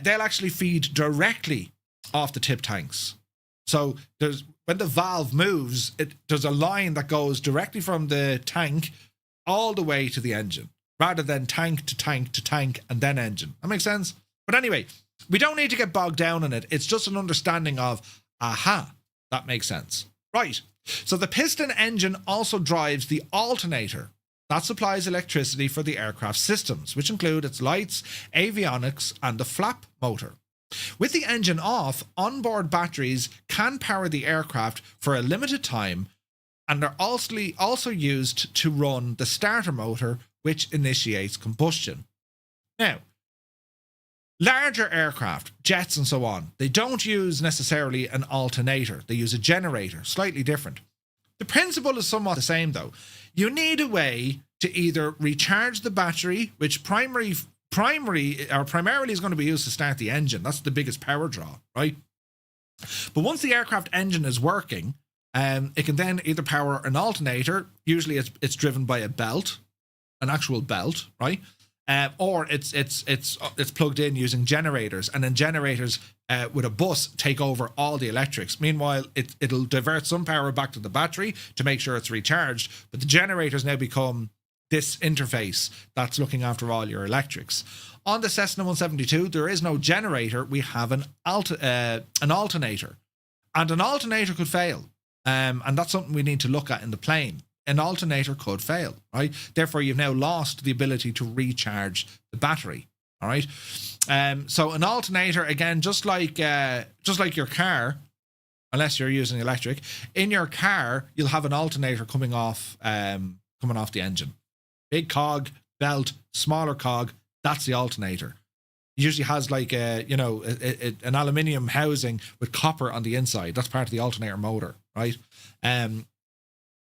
They'll actually feed directly off the tip tanks. So when the valve moves, there's a line that goes directly from the tank all the way to the engine, rather than tank to tank to tank and then engine. That makes sense? But anyway, we don't need to get bogged down in it. It's just an understanding of, that makes sense. Right. So the piston engine also drives the alternator that supplies electricity for the aircraft systems, which include its lights, avionics, and the flap motor. With the engine off, onboard batteries can power the aircraft for a limited time, and are also used to run the starter motor, which initiates combustion. Now, larger aircraft, jets and so on, they don't use necessarily an alternator. They use a generator, slightly different. The principle is somewhat the same though. You need a way to either recharge the battery, which primarily is going to be used to start the engine. That's the biggest power draw, right? But once the aircraft engine is working, it can then either power an alternator. Usually it's driven by a belt, an actual belt, right? Or it's plugged in using generators, and then generators with a bus take over all the electrics. Meanwhile, it'll divert some power back to the battery to make sure it's recharged, but the generators now become this interface that's looking after all your electrics. On the Cessna 172, there is no generator. We have an alternator, and an alternator could fail, and that's something we need to look at in the plane. An alternator could fail, right? Therefore, you've now lost the ability to recharge the battery. All right. So an alternator, again, just like your car, unless you're using electric, in your car you'll have an alternator coming off the engine. Big cog, belt, smaller cog. That's the alternator. It usually has like an aluminium housing with copper on the inside. That's part of the alternator motor, right? And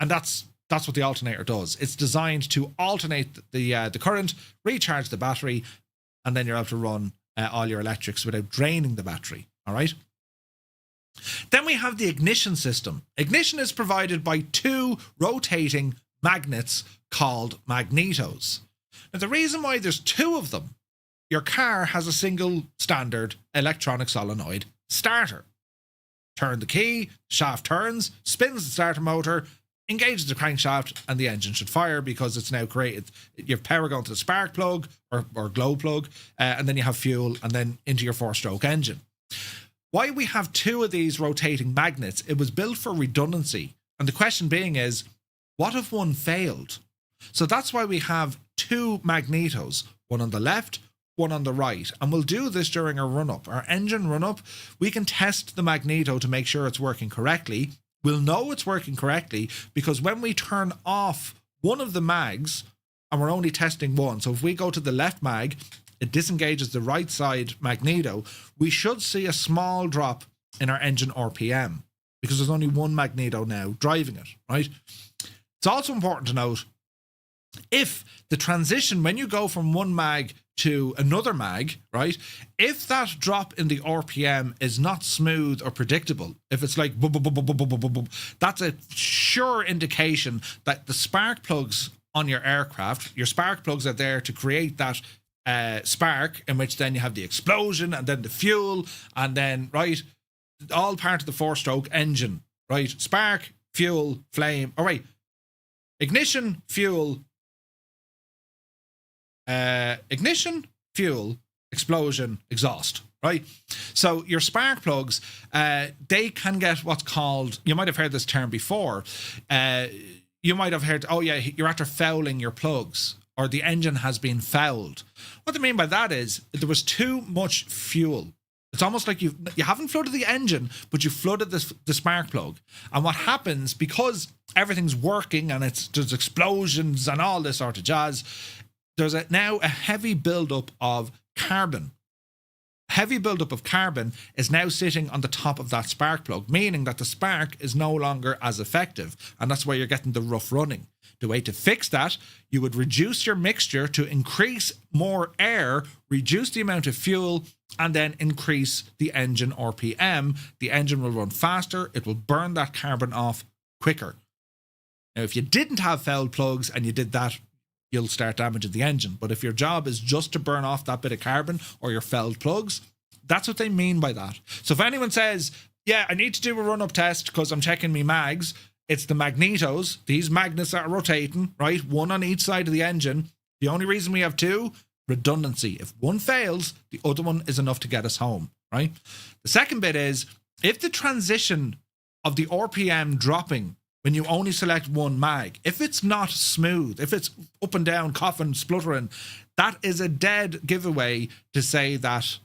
that's what the alternator does. It's designed to alternate the current, recharge the battery, and then you're able to run all your electrics without draining the battery. All right. Then we have the ignition system. Ignition is provided by two rotating magnets called magnetos. Now, the reason why there's two of them, your car has a single standard electronic solenoid starter. Turn the key, shaft turns, spins the starter motor, engages the crankshaft, and the engine should fire because it's now created. You have power going to the spark plug or glow plug, and then you have fuel, and then into your four-stroke engine. Why we have two of these rotating magnets, it was built for redundancy. And the question being is, what if one failed? So that's why we have two magnetos, one on the left, one on the right. And we'll do this during our run-up. Our engine run-up, we can test the magneto to make sure it's working correctly. We'll know it's working correctly because when we turn off one of the mags, and we're only testing one, so if we go to the left mag, it disengages the right side magneto, we should see a small drop in our engine RPM because there's only one magneto now driving it, right? It's also important to note, if the transition, when you go from one mag to another mag, right, if that drop in the RPM is not smooth or predictable, if it's like boom, boom, boom, boom, boom, boom, boom, boom, that's a sure indication that the spark plugs on your aircraft, your spark plugs are there to create that spark, in which then you have the explosion and then the fuel, and then, right, all part of the four-stroke engine, right? Spark, fuel, flame, ignition, fuel, ignition, fuel, explosion, exhaust, right? So your spark plugs, they can get what's called, you might have heard this term before, you might have heard, oh yeah, you're after fouling your plugs, or the engine has been fouled. What they mean by that is there was too much fuel. It's almost like you haven't flooded the engine, but you flooded the spark plug. And what happens, because everything's working and there's explosions and all this sort of jazz, there's now a heavy buildup of carbon. Heavy buildup of carbon is now sitting on the top of that spark plug, meaning that the spark is no longer as effective, and that's why you're getting the rough running. The way to fix that, you would reduce your mixture to increase more air, reduce the amount of fuel, and then increase the engine RPM. The engine will run faster, it will burn that carbon off quicker. Now, if you didn't have fouled plugs and you did that, you'll start damaging the engine. But if your job is just to burn off that bit of carbon or your fouled plugs, that's what they mean by that. So if anyone says, yeah, I need to do a run-up test because I'm checking me mags, it's the magnetos, these magnets that are rotating, right? One on each side of the engine. The only reason we have two, redundancy. If one fails, the other one is enough to get us home, right? The second bit is, if the transition of the RPM dropping when you only select one mag, if it's not smooth, if it's up and down, coughing, spluttering, that is a dead giveaway to say that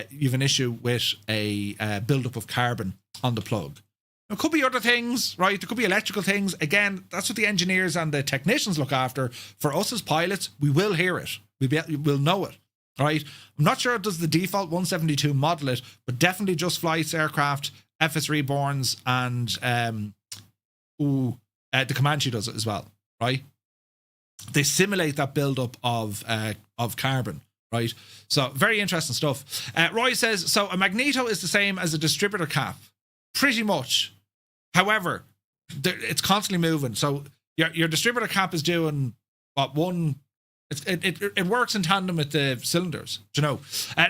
you've an issue with a buildup of carbon on the plug. It could be other things, right? There could be electrical things. Again, that's what the engineers and the technicians look after. For us as pilots, we will hear it. We'll know it, right? I'm not sure it does the default 172 model it, but definitely Just Flight's aircraft, FS Reborn's, and the Comanche does it as well, right? They simulate that buildup of carbon, right? So very interesting stuff. Roy says, so a magneto is the same as a distributor cap, pretty much. However, it's constantly moving. So your distributor cap is doing what one. It works in tandem with the cylinders. Do you know?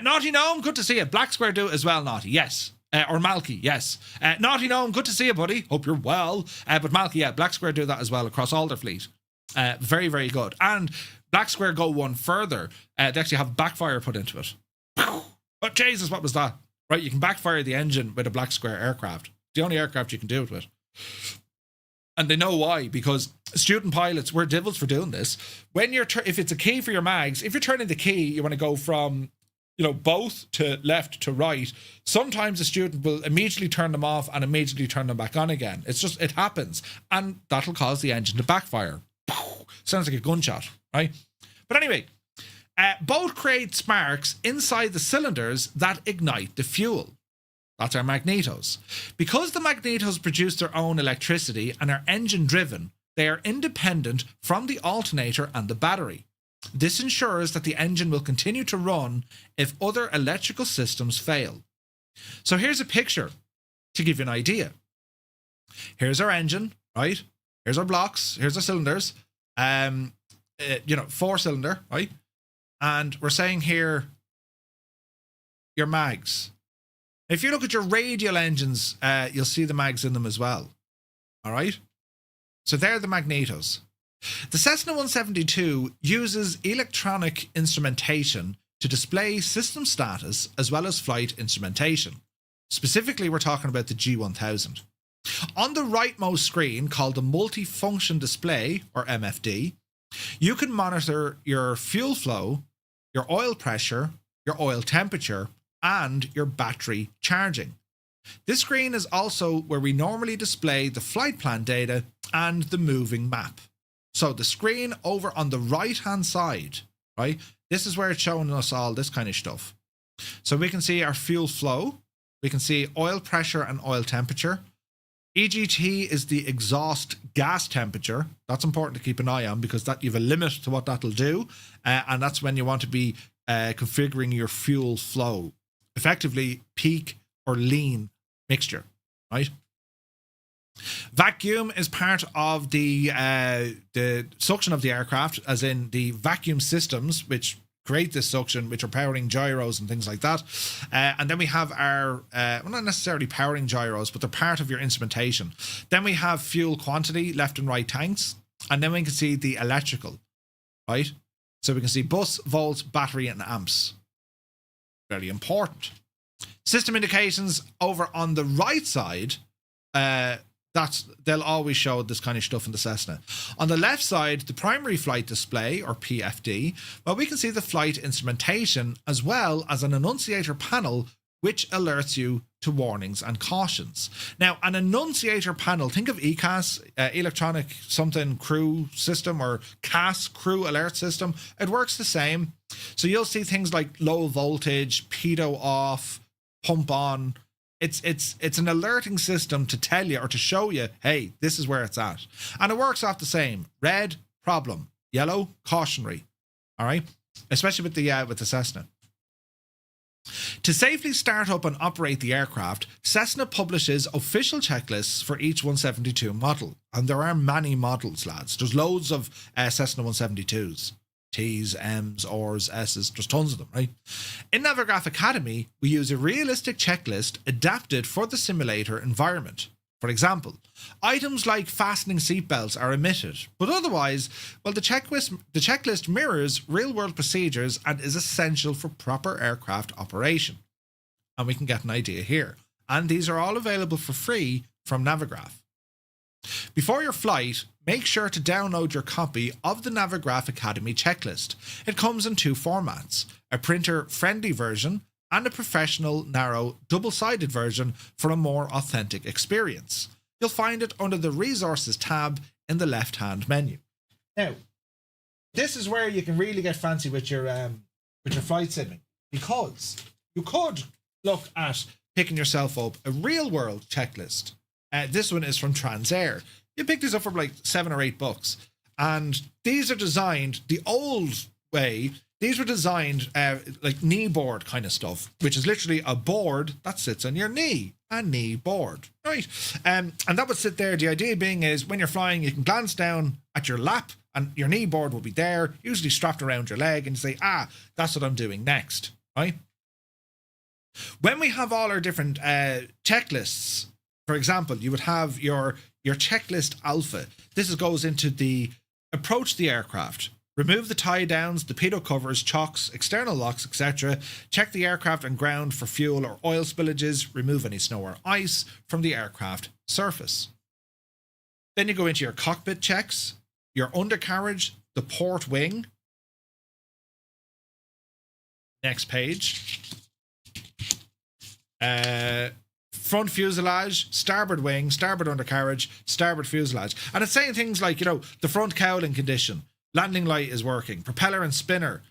Naughty Gnome, good to see you. Black Square do it as well, Naughty. Yes. Or Malky, yes. Naughty Gnome, good to see you, buddy. Hope you're well. But Malky, yeah, Black Square do that as well across all their fleet. Very, very good. And Black Square go one further. They actually have backfire put into it. Oh, Jesus, what was that? Right, you can backfire the engine with a Black Square aircraft. The only aircraft you can do it with. And they know why, because student pilots, we're devils for doing this. When you're, if it's a key for your mags, if you're turning the key, you want to go from, both to left to right. Sometimes the student will immediately turn them off and immediately turn them back on again. It happens. And that'll cause the engine to backfire. Sounds like a gunshot, right? But anyway, both create sparks inside the cylinders that ignite the fuel. That's our magnetos. Because the magnetos produce their own electricity and are engine driven, they are independent from the alternator and the battery. This ensures that the engine will continue to run if other electrical systems fail. So here's a picture to give you an idea. Here's our engine, right? Here's our blocks, here's our cylinders. 4-cylinder, right? And we're saying here, your mags. If you look at your radial engines, you'll see the mags in them as well. All right? So they're the magnetos. The Cessna 172 uses electronic instrumentation to display system status as well as flight instrumentation. Specifically, we're talking about the G1000. On the rightmost screen, called the multifunction display, or MFD, you can monitor your fuel flow, your oil pressure, your oil temperature, and your battery charging. This screen is also where we normally display the flight plan data and the moving map. So the screen over on the right hand side, right? This is where it's showing us all this kind of stuff. So we can see our fuel flow, we can see oil pressure and oil temperature. EGT is the exhaust gas temperature. That's important to keep an eye on because that you have a limit to what that'll do. And that's when you want to be configuring your fuel flow. Effectively peak or lean mixture, right? Vacuum is part of the suction of the aircraft, as in the vacuum systems which create this suction, which are powering gyros and things like that. And then we have our, well, not necessarily powering gyros, but they're part of your instrumentation. Then we have fuel quantity, left and right tanks. And then we can see the electrical, right? So we can see bus, volt, battery, and amps. Very important. System indications over on the right side, they'll always show this kind of stuff in the Cessna. On the left side, the primary flight display, or PFD, well, we can see the flight instrumentation as well as an annunciator panel which alerts you to warnings and cautions. Now, an annunciator panel, think of ECAS, electronic something crew system, or CAS, crew alert system. It works the same. So you'll see things like low voltage, pitot off, pump on. It's an alerting system to tell you or to show you, hey, this is where it's at. And it works off the same. Red, problem. Yellow, cautionary. All right? Especially with the Cessna. To safely start up and operate the aircraft, Cessna publishes official checklists for each 172 model. And there are many models, lads. There's loads of Cessna 172s. T's, M's, R's, S's, there's tons of them, right? In Navigraph Academy, we use a realistic checklist adapted for the simulator environment. For example, items like fastening seatbelts are omitted, but otherwise, well, the checklist mirrors real-world procedures and is essential for proper aircraft operation. And we can get an idea here. And these are all available for free from Navigraph. Before your flight, make sure to download your copy of the Navigraph Academy checklist. It comes in two formats, a printer-friendly version and a professional, narrow, double-sided version for a more authentic experience. You'll find it under the Resources tab in the left-hand menu. Now, this is where you can really get fancy with your flight simming, because you could look at picking yourself up a real-world checklist. This one is from Transair. You pick these up for like $7 or $8, and these are designed the old way. These were designed like knee board kind of stuff, which is literally a board that sits on your knee, a knee board, right? And that would sit there. The idea being is when you're flying, you can glance down at your lap and your knee board will be there, usually strapped around your leg, and you say, that's what I'm doing next, right? When we have all our different checklists, for example, you would have your checklist alpha. This goes into the approach the aircraft. Remove the tie downs, the pitot covers, chocks, external locks, etc. Check the aircraft and ground for fuel or oil spillages. Remove any snow or ice from the aircraft surface. Then you go into your cockpit checks, your undercarriage, the port wing. Next page. Front fuselage, starboard wing, starboard undercarriage, starboard fuselage. And it's saying things like, the front cowling condition. Landing light is working. Propeller and spinner.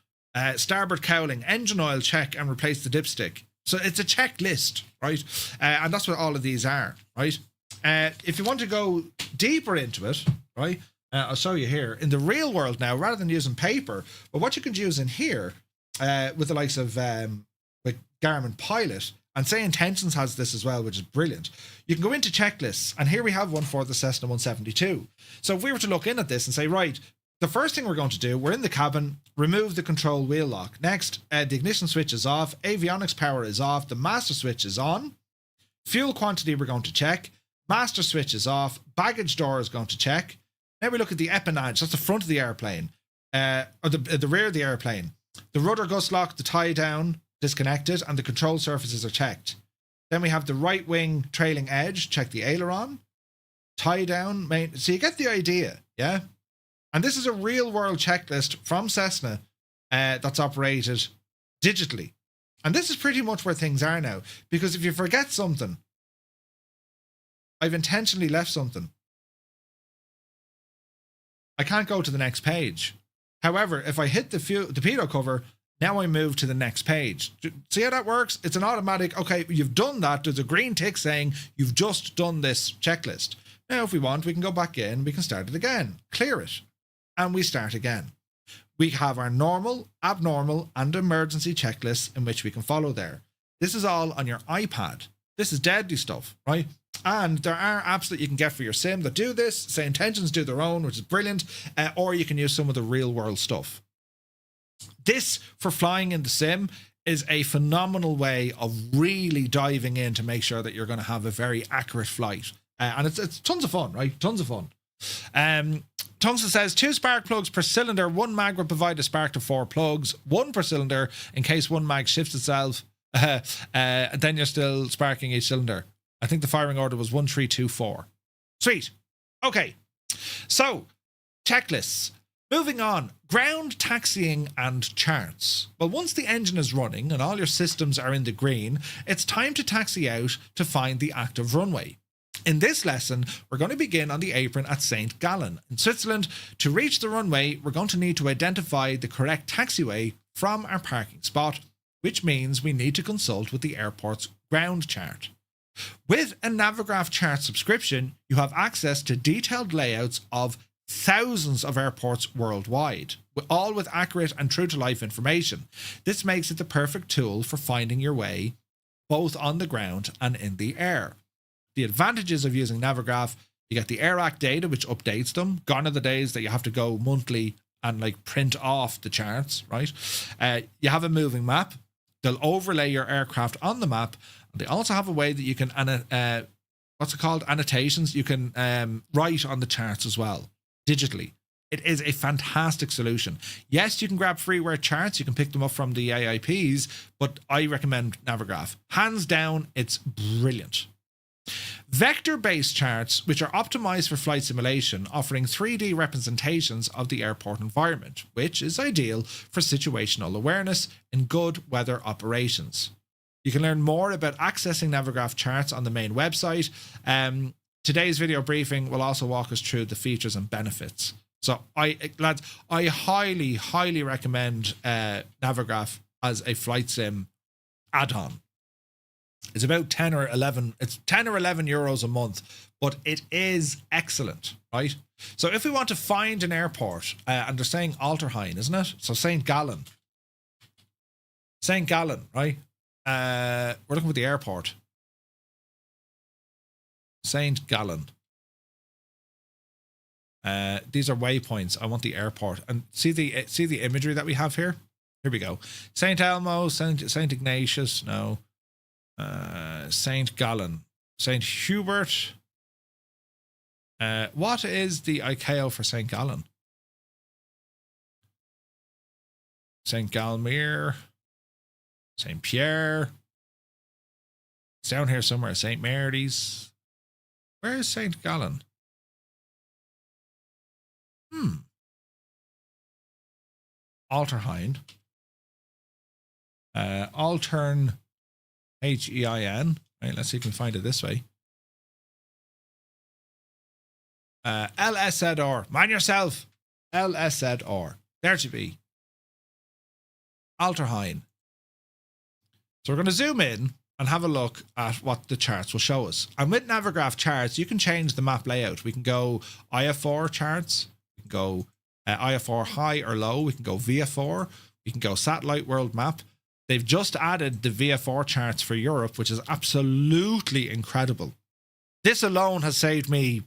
Starboard cowling. Engine oil check and replace the dipstick. So it's a checklist, right? And that's what all of these are, right? If you want to go deeper into it, right? I'll show you here. In the real world now, rather than using paper, but what you can use in here with the likes of like Garmin Pilot, and Say Intentions has this as well, which is brilliant. You can go into checklists, and here we have one for the Cessna 172. So if we were to look in at this and say, right, the first thing we're going to do, we're in the cabin, remove the control wheel lock. Next, the ignition switch is off, avionics power is off, the master switch is on, fuel quantity we're going to check, master switch is off, baggage door is going to check. Now we look at the empennage, that's the front of the airplane, or the rear of the airplane. The rudder gust lock, the tie down, disconnected, and the control surfaces are checked. Then we have the right wing trailing edge, check the aileron, tie down, main. So you get the idea, yeah? And this is a real world checklist from Cessna that's operated digitally. And this is pretty much where things are now, because if you forget something, I've intentionally left something, I can't go to the next page. However, if I hit the pitot cover, now I move to the next page. See how that works? It's an automatic, okay, you've done that. There's a green tick saying you've just done this checklist. Now, if we want, we can go back in, we can start it again, clear it, and we start again. We have our normal, abnormal, and emergency checklists in which we can follow there. This is all on your iPad. This is deadly stuff, right? And there are apps that you can get for your sim that do this. Say Intentions do their own, which is brilliant, or you can use some of the real world stuff. This, for flying in the sim, is a phenomenal way of really diving in to make sure that you're going to have a very accurate flight. And it's tons of fun, right? Tons of fun. Tungsten says 2 spark plugs per cylinder, 1 mag will provide a spark to 4 plugs, 1 per cylinder in case one mag shifts itself. Then you're still sparking each cylinder. I think the firing order was 1324. Sweet. Okay. So, checklists. Moving on, ground taxiing and charts. Well, once the engine is running and all your systems are in the green, it's time to taxi out to find the active runway. In this lesson, we're going to begin on the apron at St. Gallen in Switzerland. To reach the runway, we're going to need to identify the correct taxiway from our parking spot, which means we need to consult with the airport's ground chart. With a Navigraph chart subscription, you have access to detailed layouts of thousands of airports worldwide, all with accurate and true-to-life information. This makes it the perfect tool for finding your way, both on the ground and in the air. The advantages of using Navigraph: you get the AirAct data, which updates them. Gone are the days that you have to go monthly and like print off the charts, right? You have a moving map. They'll overlay your aircraft on the map. They also have a way that you can, what's it called? Annotations. You can write on the charts as well, digitally. It is a fantastic solution. Yes, you can grab freeware charts. You can pick them up from the AIPs, but I recommend Navigraph. Hands down, it's brilliant. Vector-based charts, which are optimized for flight simulation, offering 3D representations of the airport environment, which is ideal for situational awareness in good weather operations. You can learn more about accessing Navigraph charts on the main website. Today's video briefing will also walk us through the features and benefits. So, lads, I highly, highly recommend Navigraph as a flight sim add-on. It's about 10 or 11 euros a month, but it is excellent, right? So if we want to find an airport, and they're saying Alterheim, isn't it? So St. Gallen, right? We're looking for the airport. St. Gallen. These are waypoints. I want the airport. And see the imagery that we have here? Here we go. St. Elmo, St. Ignatius, no. St. Gallen, St. Hubert. What is the ICAO for St. Gallen? St. Galmire, St. Pierre. It's down here somewhere. St. Mary's. Where is St. Gallen? Alterheim. Altern. H-E-I-N. Right, let's see if we can find it this way. LSZR. Man yourself. LSZR. There to be. Alterheim. So we're going to zoom in and have a look at what the charts will show us. And with Navigraph charts, you can change the map layout. We can go IF4 charts. We can go IF4 high or low. We can go VF4. We can go satellite world map. They've just added the VF4 charts for Europe, which is absolutely incredible. This alone has saved me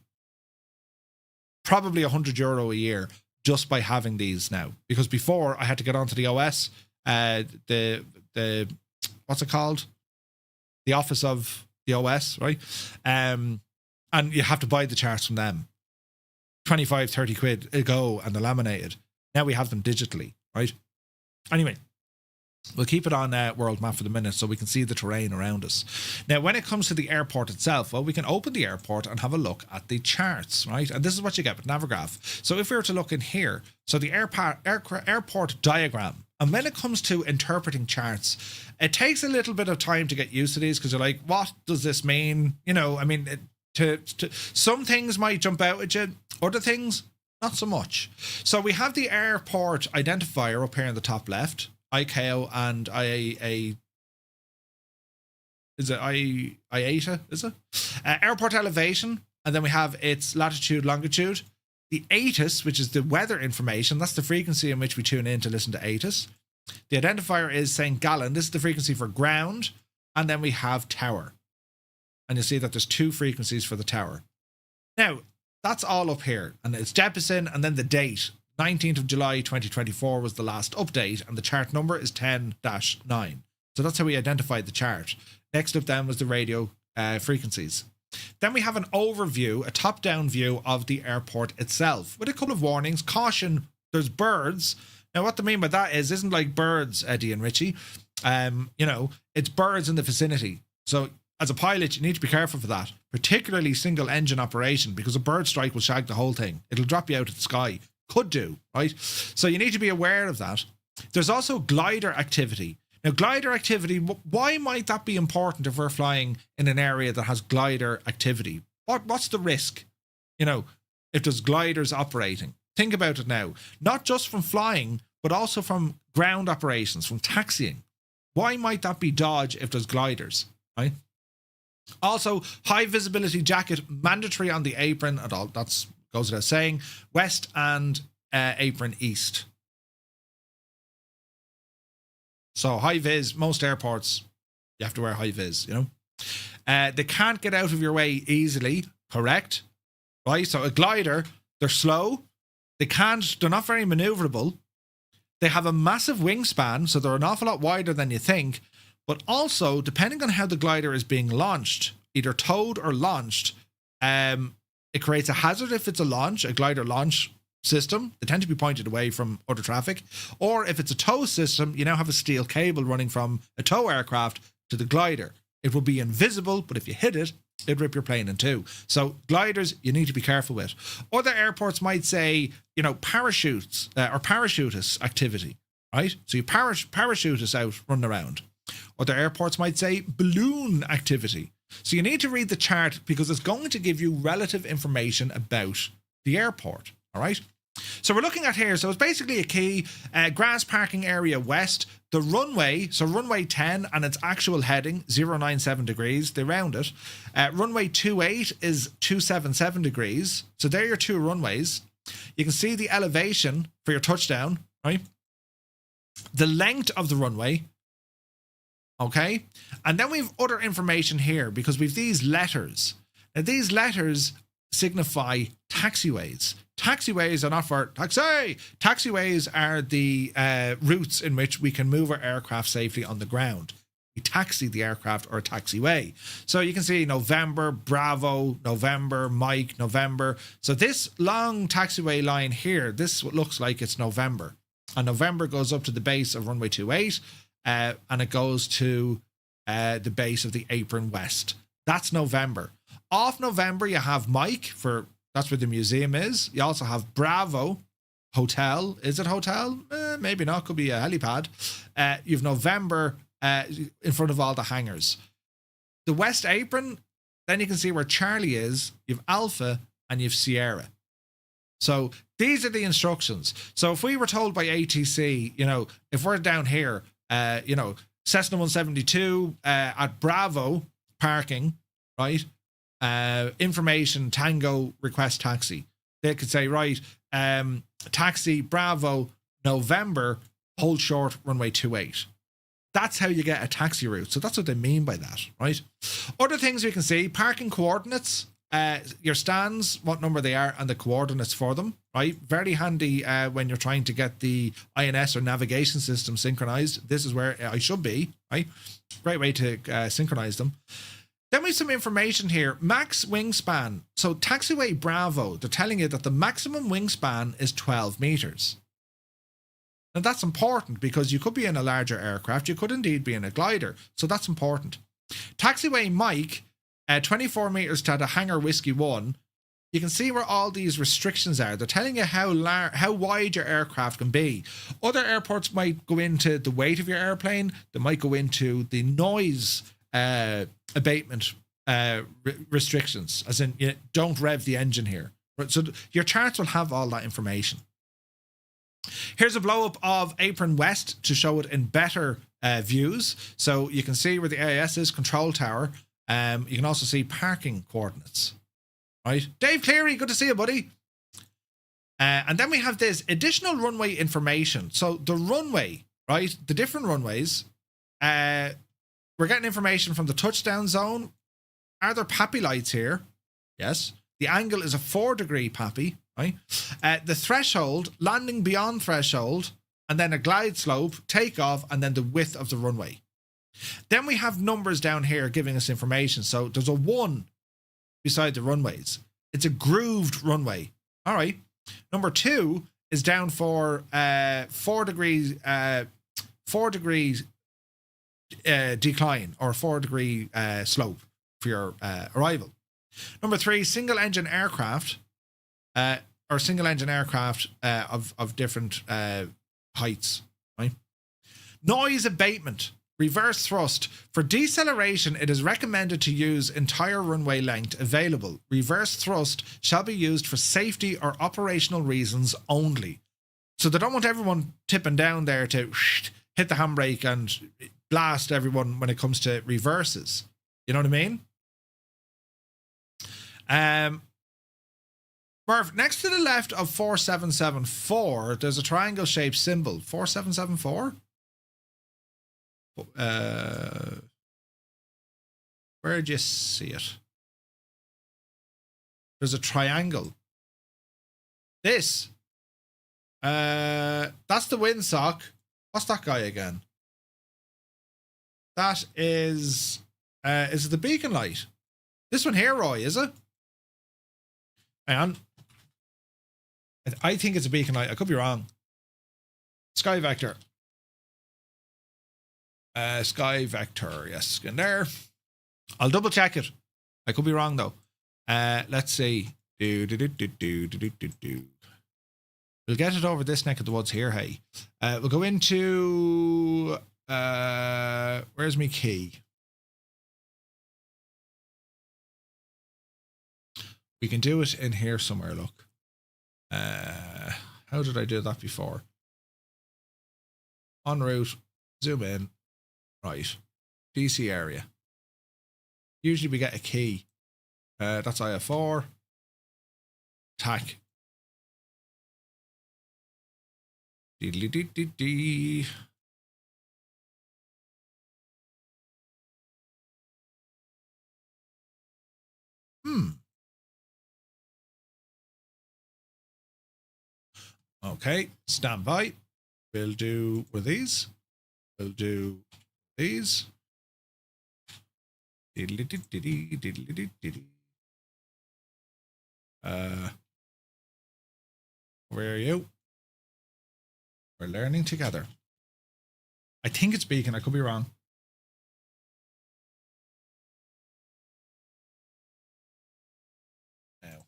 probably €100 a year just by having these now. Because before I had to get onto the OS, the what's it called? The office of the OS, right? And you have to buy the charts from them. 25, 30 quid a go, and they're laminated. Now we have them digitally, right? Anyway. We'll keep it on world map for the minute so we can see the terrain around us. Now, when it comes to the airport itself, well, we can open the airport and have a look at the charts, right? And this is what you get with Navigraph. So if we were to look in here, so the airport diagram, and when it comes to interpreting charts, it takes a little bit of time to get used to these because you're like, what does this mean? You know, I mean, some things might jump out at you, other things, not so much. So we have the airport identifier up here in the top left. ICAO and IATA, is it? Airport elevation, and then we have its latitude, longitude. The ATIS, which is the weather information, that's the frequency in which we tune in to listen to ATIS. The identifier is St. Gallen, this is the frequency for ground, and then we have tower. And you'll see that there's 2 frequencies for the tower. Now, that's all up here, and it's Jeppesen, and then the date. 19th of July 2024 was the last update, and the chart number is 10-9. So that's how we identified the chart. Next up then was the radio frequencies. Then we have an overview, a top-down view of the airport itself with a couple of warnings. Caution, there's birds. Now, what they mean by that isn't like birds, Eddie and Richie. It's birds in the vicinity. So as a pilot, you need to be careful for that, particularly single engine operation, because a bird strike will shag the whole thing. It'll drop you out of the sky. Could do, right? So you need to be aware of that. There's also glider activity. Now, glider activity, why might that be important if we're flying in an area that has glider activity? What's the risk, if there's gliders operating? Think about it now. Not just from flying, but also from ground operations, from taxiing. Why might that be dodge if there's gliders, right? Also, high visibility jacket mandatory on the apron and all. That goes without saying. West and apron east. So high vis, most airports, you have to wear high vis, They can't get out of your way easily, correct? Right? So a glider, they're slow. They're not very maneuverable. They have a massive wingspan, so they're an awful lot wider than you think. But also, depending on how the glider is being launched, either towed or launched, it creates a hazard if it's a glider launch system. They tend to be pointed away from other traffic. Or if it's a tow system, you now have a steel cable running from a tow aircraft to the glider. It will be invisible, but if you hit it, it'd rip your plane in two. So gliders, you need to be careful with. Other airports might say, parachutes or parachutist activity, right? So you parachutists out running around. Other airports might say balloon activity. So you need to read the chart because it's going to give you relative information about the airport, all right? So we're looking at here, so it's basically a key, grass parking area west, the runway, so runway 10 and its actual heading, 097 degrees, they round it. Runway 28 is 277 degrees, so they're your two runways. You can see the elevation for your touchdown, right? The length of the runway, okay? And then we've other information here because we've these letters. Now these letters signify taxiways. Taxiways are not for taxi. Taxiways are the routes in which we can move our aircraft safely on the ground. We taxi the aircraft or a taxiway. So you can see November, Bravo, November, Mike, November. So this long taxiway line here, this looks like it's November. And November goes up to the base of runway 28 and it goes to the base of the apron west. That's November. Off November, you have Mike that's where the museum is. You also have Bravo Hotel. Is it hotel? Maybe not. Could be a helipad. You've November in front of all the hangars. The West Apron, then you can see where Charlie is. You've Alpha and you've Sierra. So these are the instructions. So if we were told by ATC, if we're down here, Cessna 172 at Bravo parking, right? Information Tango request taxi. They could say, right, taxi Bravo November, hold short runway 28. That's how you get a taxi route. So that's what they mean by that, right? Other things we can see, parking coordinates, your stands, what number they are, and the coordinates for them, right? Very handy when you're trying to get the INS or navigation system synchronized. This is where I should be, right? Great way to synchronize them. Then we have some information here. Max wingspan. So taxiway Bravo, they're telling you that the maximum wingspan is 12 meters. Now that's important because you could be in a larger aircraft. You could indeed be in a glider. So that's important. Taxiway Mike, 24 meters to the hangar Whiskey 1. You can see where all these restrictions are. They're telling you how wide your aircraft can be. Other airports might go into the weight of your airplane. They might go into the noise abatement restrictions, as in don't rev the engine here. So your charts will have all that information. Here's a blow up of Apron West to show it in better views. So you can see where the AIS is, control tower. You can also see parking coordinates. Right, Dave Cleary, good to see you, buddy. And then we have this additional runway information. So the runway, right, the different runways. We're getting information from the touchdown zone. Are there PAPI lights here? Yes. The angle is a 4-degree PAPI, right? The threshold, landing beyond threshold, and then a glide slope, takeoff, and then the width of the runway. Then we have numbers down here giving us information. So there's a 1 beside the runways. It's a grooved runway. All right. Number 2 is down for 4 degrees decline or 4-degree slope for your arrival. Number 3, single engine aircraft of different heights. Right. Noise abatement. Reverse thrust. For deceleration, it is recommended to use entire runway length available. Reverse thrust shall be used for safety or operational reasons only. So they don't want everyone tipping down there to hit the handbrake and blast everyone when it comes to reverses. You know what I mean? Murph, next to the left of 4774, there's a triangle shaped symbol. 4774? Where'd you see it? There's a triangle. This. That's the windsock. What's that guy again? That is it the beacon light? This one here, Roy, is it? Hang on. I think it's a beacon light. I could be wrong. Sky Vector. Sky Vector, yes, in there. I'll double check it. I could be wrong though. Let's see. We'll get it over this neck of the woods here. Hey, we'll go into. Where's my key? We can do it in here somewhere. Look. How did I do that before? En route. Zoom in. Right. DC area. Usually we get a key. That's IF4. Tack. Dee. Okay, stand by. We'll do with these. We'll do these. Where are you? We're learning together. I think it's beacon. I could be wrong. Now.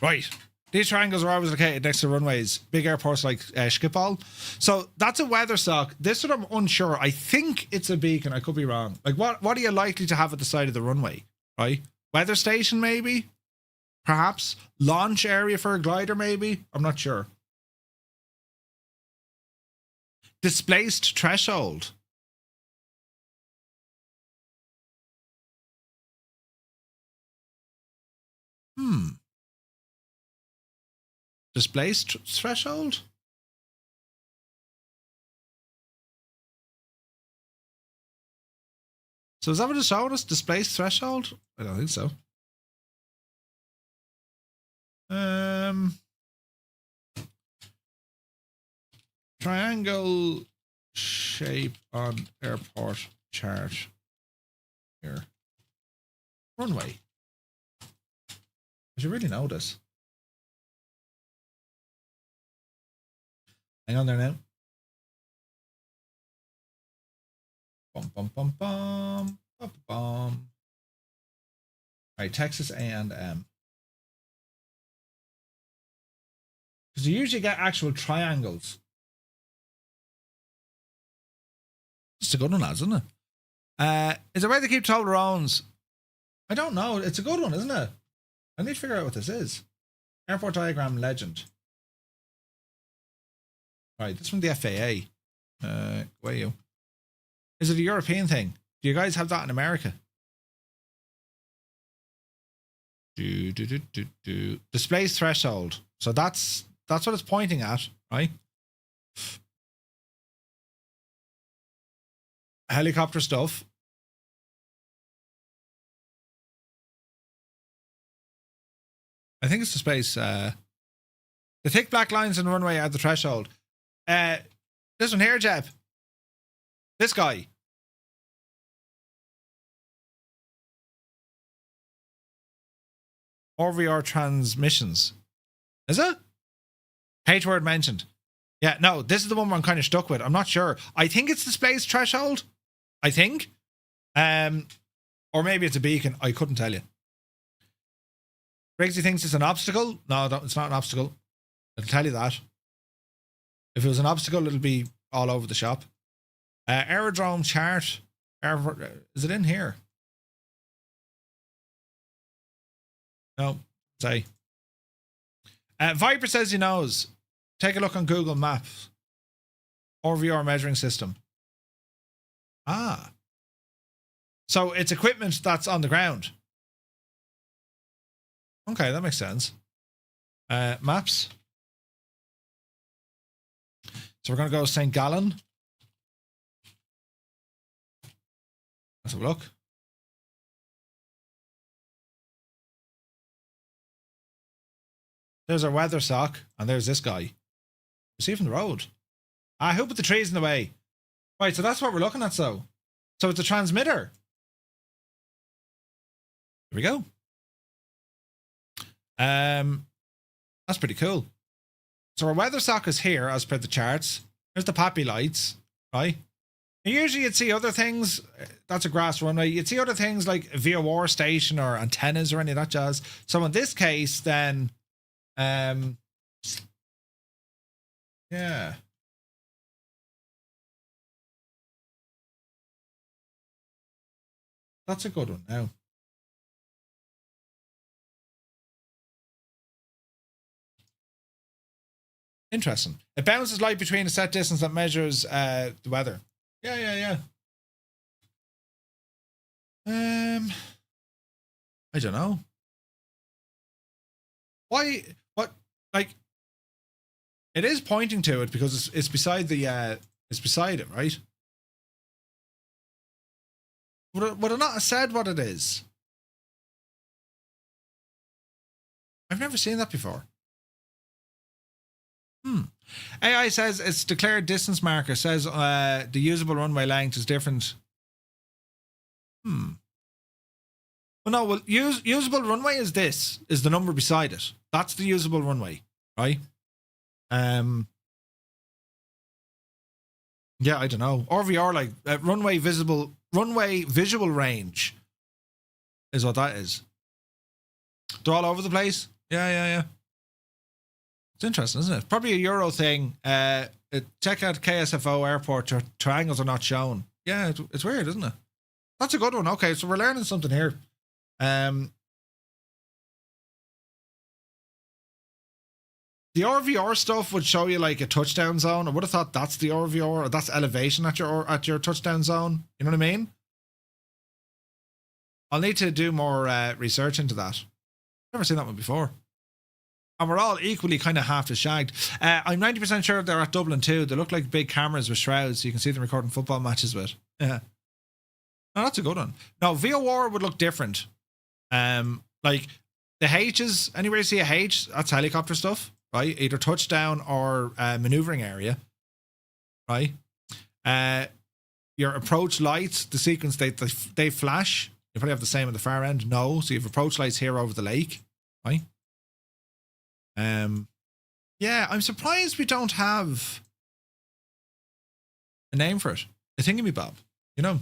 Right. These triangles are always located next to runways, big airports like Schiphol. So that's a weather sock. This one I'm unsure. I think it's a beacon. I could be wrong. Like what are you likely to have at the side of the runway? Right? Weather station maybe? Perhaps? Launch area for a glider maybe? I'm not sure. Displaced threshold. Displaced threshold? So is that what it's showing us? Displaced threshold? I don't think so. Triangle shape on airport chart. Here. Runway. I should really know this. Hang on there now. Bum, bum, bum, bum, bum, bum. All right, Texas A&M. Because you usually get actual triangles. It's a good one, isn't it? Is there a way to keep Toblerones? I don't know. It's a good one, isn't it? I need to figure out what this is. Airport diagram legend. Right, this from the FAA. Where are you? Is it a European thing? Do you guys have that in America? Displays threshold. So that's what it's pointing at, right? Helicopter stuff. I think it's the space. The thick black lines in the runway are the threshold. This one here, Jeb. This guy. RVR transmissions. Is it? H word mentioned. Yeah, no, this is the one where I'm kind of stuck with. I'm not sure. I think it's the space threshold. I think. Or maybe it's a beacon. I couldn't tell you. Briggsy thinks it's an obstacle. No, it's not an obstacle. I'll tell you that. If it was an obstacle, it'll be all over the shop. Aerodrome chart. Is it in here? No. Say. Viper says he knows. Take a look on Google Maps. RVR measuring system. Ah. So it's equipment that's on the ground. Okay, that makes sense. Maps. So we're going to go St. Gallen. Let's have a look. There's our weather sock, and there's this guy. You see from the road. Who put the trees in the way? Right, so that's what we're looking at, so. So it's a transmitter. There we go. That's pretty cool. So our weather sock is here, as per the charts. There's the poppy lights, right? And usually you'd see other things. That's a grass runway. You'd see other things like a VOR station or antennas or any of that jazz. So in this case, then... yeah. That's a good one now. Interesting. It bounces light between a set distance that measures the weather. Yeah. I don't know. Why? What? Like, it is pointing to it because it's beside the it's beside it, right? Would it not have said what it is? I've never seen that before. AI says its declared distance marker says the usable runway length is different. Well, no. Well, usable runway is this. Is the number beside it? That's the usable runway, right? Yeah, I don't know. RVR, like runway visual range is what that is. They're all over the place. Yeah. It's interesting, isn't it? Probably a Euro thing. Check out KSFO airport. Triangles are not shown. Yeah, it's weird, isn't it? That's a good one. Okay, so we're learning something here. The RVR stuff would show you like a touchdown zone. I would have thought that's the RVR, or that's elevation at your touchdown zone. You know what I mean? I'll need to do more research into that. Never seen that one before. And we're all equally kind of half shagged. I'm 90% sure they're at Dublin too. They look like big cameras with shrouds, so you can see them recording football matches with. Yeah. No, that's a good one. No, VOR would look different. Like the H's, anywhere you see a H, that's helicopter stuff, right? Either touchdown or maneuvering area, right? Your approach lights, the sequence they flash. You probably have the same at the far end. No, so you have approach lights here over the lake, right? Yeah, I'm surprised we don't have a name for it. A thingamabob, you know.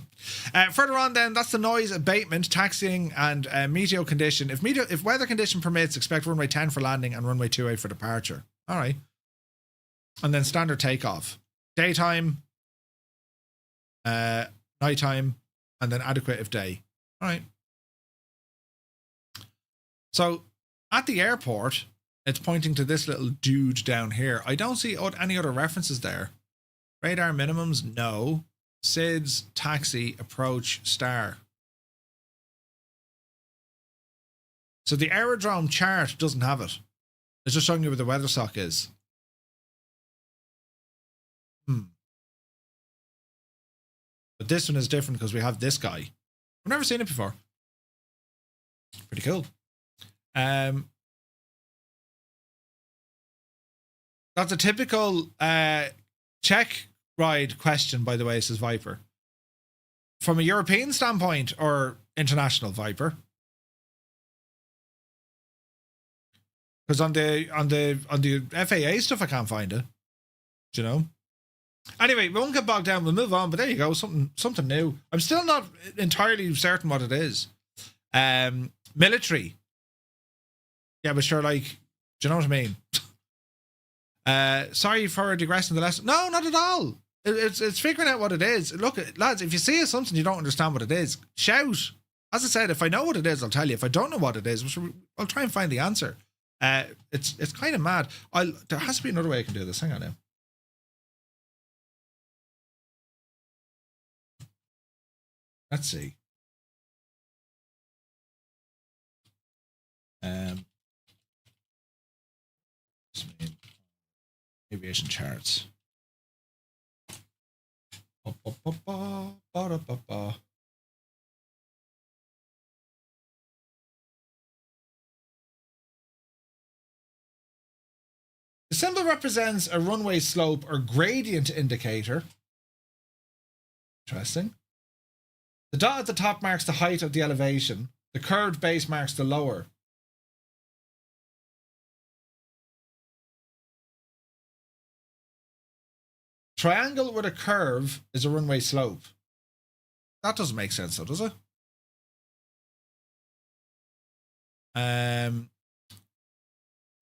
Further on, then, that's the noise abatement, taxiing, and meteo condition. If weather condition permits, expect runway 10 for landing and runway 28 for departure. All right. And then standard takeoff, daytime, nighttime, and then adequate if day. All right. So at the airport, it's pointing to this little dude down here. I don't see any other references there. Radar minimums, no. SIDS, taxi, approach, star. So the aerodrome chart doesn't have it. It's just showing you where the weather sock is. But this one is different because we have this guy. I've never seen it before. Pretty cool. That's a typical check ride question, by the way, says Viper. From a European standpoint or international, Viper? Because on the FAA stuff, I can't find it. Do you know? Anyway, we won't get bogged down. We'll move on. But there you go, something new. I'm still not entirely certain what it is. Military. Yeah, but sure, like, do you know what I mean? Sorry for digressing the lesson. No, not at all. It's figuring out what it is. Look, lads, if you see something you don't understand what it is, shout. As I said, if I know what it is, I'll tell you. If I don't know what it is, I'll try and find the answer. It's kind of mad. There has to be another way I can do this. Hang on now. Let's see. Aviation charts. The symbol represents a runway slope or gradient indicator. Interesting. The dot at the top marks the height of the elevation. The curved base marks the lower. Triangle with a curve is a runway slope. That doesn't make sense though, does it?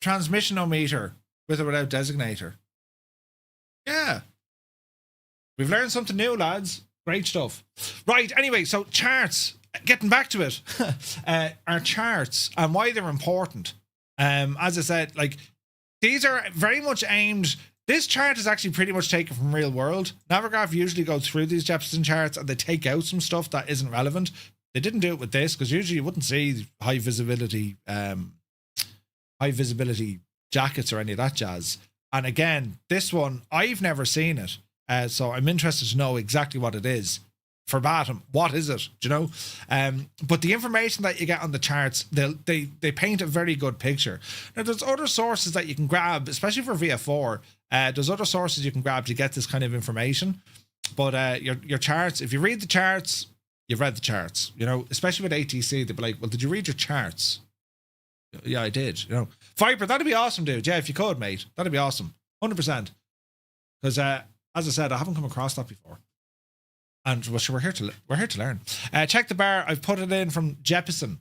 Transmissionometer with or without designator. Yeah. We've learned something new, lads. Great stuff. Right, anyway, so charts. Getting back to it. Our charts and why they're important. As I said, like, these are very much aimed... This chart is actually pretty much taken from real world. Navigraph usually goes through these Jefferson charts and they take out some stuff that isn't relevant. They didn't do it with this because usually you wouldn't see high visibility jackets or any of that jazz. And again, this one, I've never seen it. So I'm interested to know exactly what it is. For BATM, what is it? Do you know? But the information that you get on the charts, they paint a very good picture. Now, there's other sources that you can grab, especially for VF4. There's other sources you can grab to get this kind of information. But your charts, if you read the charts, you've read the charts. You know, especially with ATC, they'd be like, "Well, did you read your charts?" Yeah, I did. You know, Viper, that'd be awesome, dude. Yeah, if you could, mate, that'd be awesome, 100%. Because as I said, I haven't come across that before. And well, sure, we're here to learn. Check the bar. I've put it in from Jeppesen.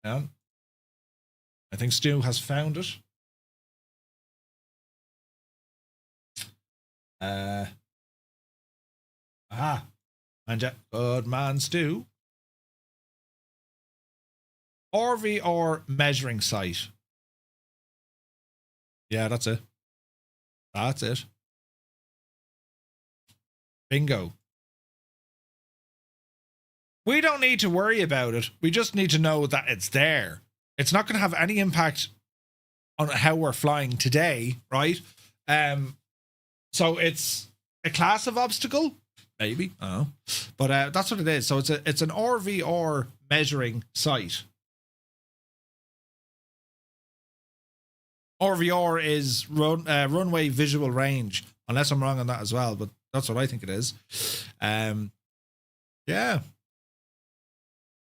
Yeah. I think Stu has found it. And good man, Stu. RVR measuring site. Yeah, that's it. That's it. Bingo. We don't need to worry about it. We just need to know that it's there. It's not going to have any impact on how we're flying today, right? So it's a class of obstacle, maybe. I don't know. But that's what it is. So it's an RVR measuring site. RVR is runway visual range, unless I'm wrong on that as well. But that's what I think it is. Yeah.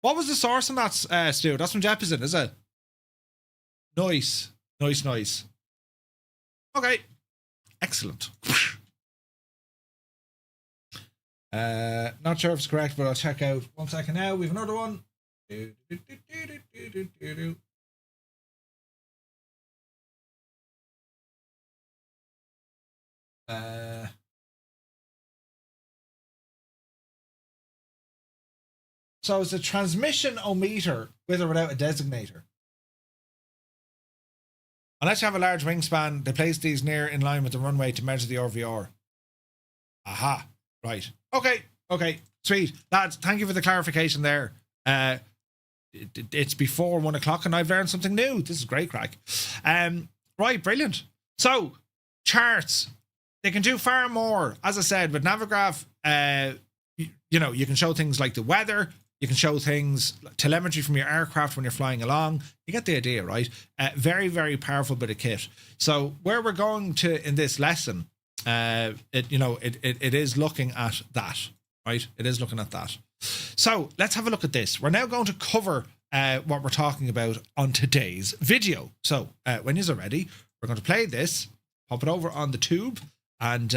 What was the source on that, Stu? That's from Jeppesen, is it? Nice. Okay. Excellent. Not sure if it's correct, but I'll check out. 1 second now. We have another one. So it's a transmission-o-meter with or without a designator. Unless you have a large wingspan, they place these near in line with the runway to measure the RVR. Aha. Right. Okay. Sweet. Lads, thank you for the clarification there. It's before 1 o'clock and I've learned something new. This is great crack. Right, brilliant. So, charts. They can do far more. As I said, with Navigraph, you can show things like the weather. You can show things, telemetry from your aircraft when you're flying along. You get the idea, right? Very, very powerful bit of kit. So where we're going to in this lesson, it is looking at that, right? It is looking at that. So let's have a look at this. We're now going to cover what we're talking about on today's video. So when you're ready, we're going to play this, pop it over on the tube, and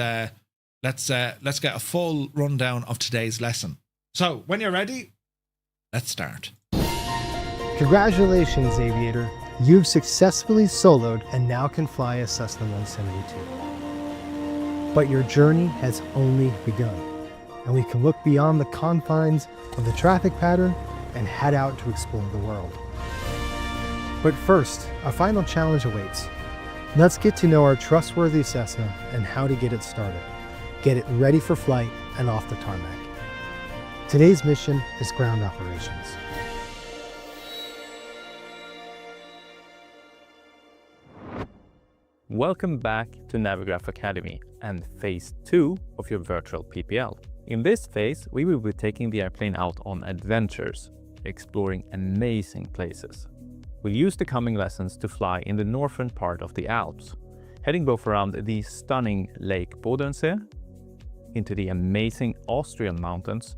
let's get a full rundown of today's lesson. So when you're ready, let's start. Congratulations, aviator. You've successfully soloed and now can fly a Cessna 172. But your journey has only begun, and we can look beyond the confines of the traffic pattern and head out to explore the world. But first, a final challenge awaits. Let's get to know our trustworthy Cessna and how to get it started. Get it ready for flight and off the tarmac. Today's mission is ground operations. Welcome back to Navigraph Academy and phase 2 of your virtual PPL. In this phase, we will be taking the airplane out on adventures, exploring amazing places. We'll use the coming lessons to fly in the northern part of the Alps, heading both around the stunning Lake Bodensee, into the amazing Austrian mountains,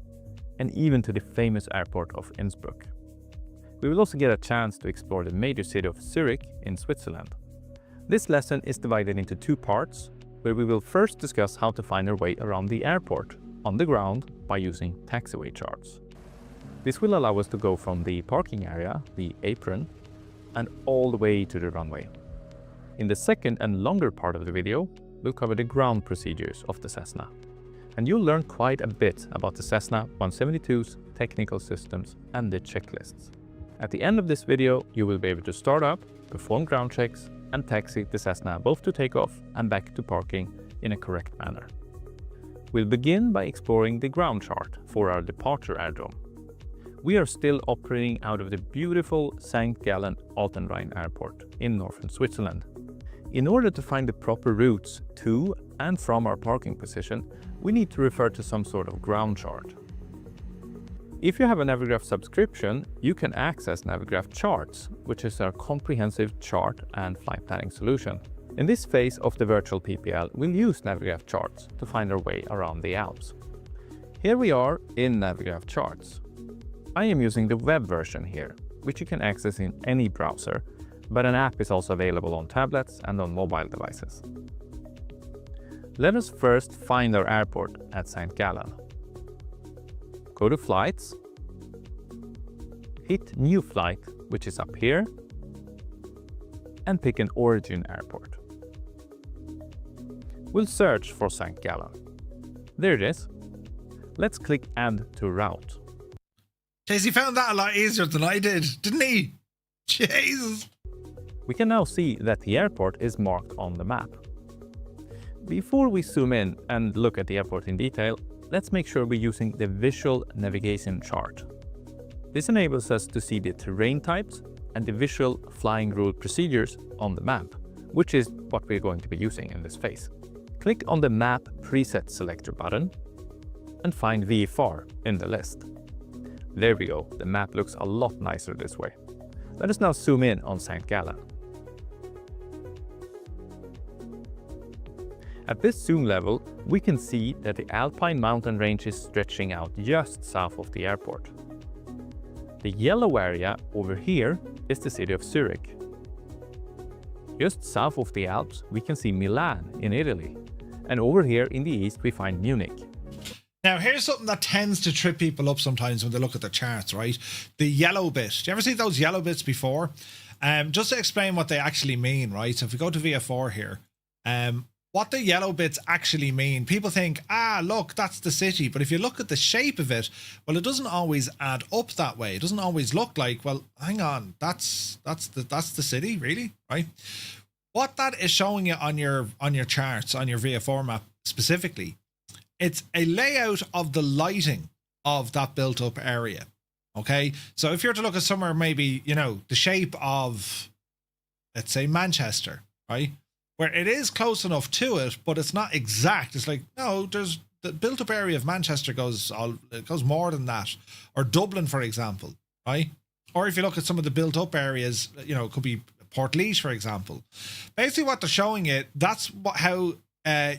and even to the famous airport of Innsbruck. We will also get a chance to explore the major city of Zurich in Switzerland. This lesson is divided into 2 parts, where we will first discuss how to find our way around the airport on the ground by using taxiway charts. This will allow us to go from the parking area, the apron, and all the way to the runway. In the second and longer part of the video, we'll cover the ground procedures of the Cessna. And you'll learn quite a bit about the Cessna 172's technical systems and the checklists. At the end of this video, you will be able to start up, perform ground checks, and taxi the Cessna both to takeoff and back to parking in a correct manner. We'll begin by exploring the ground chart for our departure airdrome. We are still operating out of the beautiful St. Gallen Altenrhein Airport in northern Switzerland. In order to find the proper routes to and from our parking position, we need to refer to some sort of ground chart. If you have a Navigraph subscription, you can access Navigraph Charts, which is our comprehensive chart and flight planning solution. In this phase of the virtual PPL, we'll use Navigraph Charts to find our way around the Alps. Here we are in Navigraph Charts. I am using the web version here, which you can access in any browser, but an app is also available on tablets and on mobile devices. Let us first find our airport at St. Gallen. Go to Flights, hit New Flight, which is up here, and pick an origin airport. We'll search for St. Gallen. There it is. Let's click Add to Route. Casey found that a lot easier than I did, didn't he? Jesus. We can now see that the airport is marked on the map. Before we zoom in and look at the airport in detail, let's make sure we're using the visual navigation chart. This enables us to see the terrain types and the visual flying rule procedures on the map, which is what we're going to be using in this phase. Click on the Map Preset Selector button and find VFR in the list. There we go, the map looks a lot nicer this way. Let us now zoom in on St. Gallen. At this zoom level, we can see that the Alpine mountain range is stretching out just south of the airport. The yellow area over here is the city of Zurich. Just south of the Alps, we can see Milan in Italy. And over here in the east, we find Munich. Now, here's something that tends to trip people up sometimes when they look at the charts, right? The yellow bit. Do you ever see those yellow bits before? Just to explain what they actually mean, right? So if we go to VFR here, what the yellow bits actually mean, people think, look, that's the city. But if you look at the shape of it, well, it doesn't always add up that way. It doesn't always look like, well, hang on, that's the city, really, right? What that is showing you on your charts, on your VFR map specifically, it's a layout of the lighting of that built up area. Okay, so if you're to look at somewhere, maybe, you know, the shape of, let's say, Manchester, right, where it is close enough to it, but it's not exact. It's like, no, there's the built-up area of Manchester goes more than that, or Dublin, for example, right? Or if you look at some of the built-up areas, you know, it could be Portlaoise, for example. Basically, what they're showing it, that's how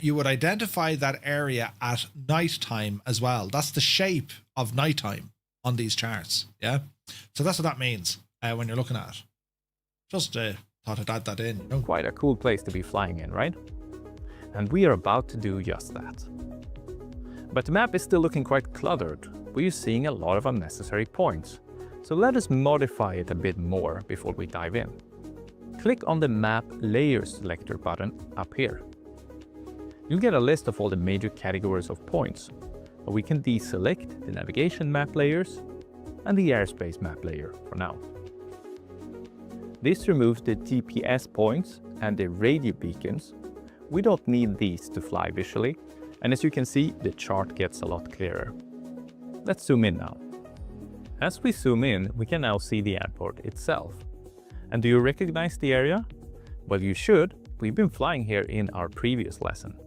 you would identify that area at night time as well. That's the shape of nighttime on these charts. Yeah, so that's what that means when you're looking at it. Just thought I'd add that in. You know? Quite a cool place to be flying in, right? And we are about to do just that. But the map is still looking quite cluttered. We're seeing a lot of unnecessary points. So let us modify it a bit more before we dive in. Click on the Map Layers selector button up here. You'll get a list of all the major categories of points, but we can deselect the navigation map layers and the airspace map layer for now. This removes the GPS points and the radio beacons. We don't need these to fly visually, and as you can see, the chart gets a lot clearer. Let's zoom in now. As we zoom in, we can now see the airport itself. And do you recognize the area? Well, you should. We've been flying here in our previous lesson.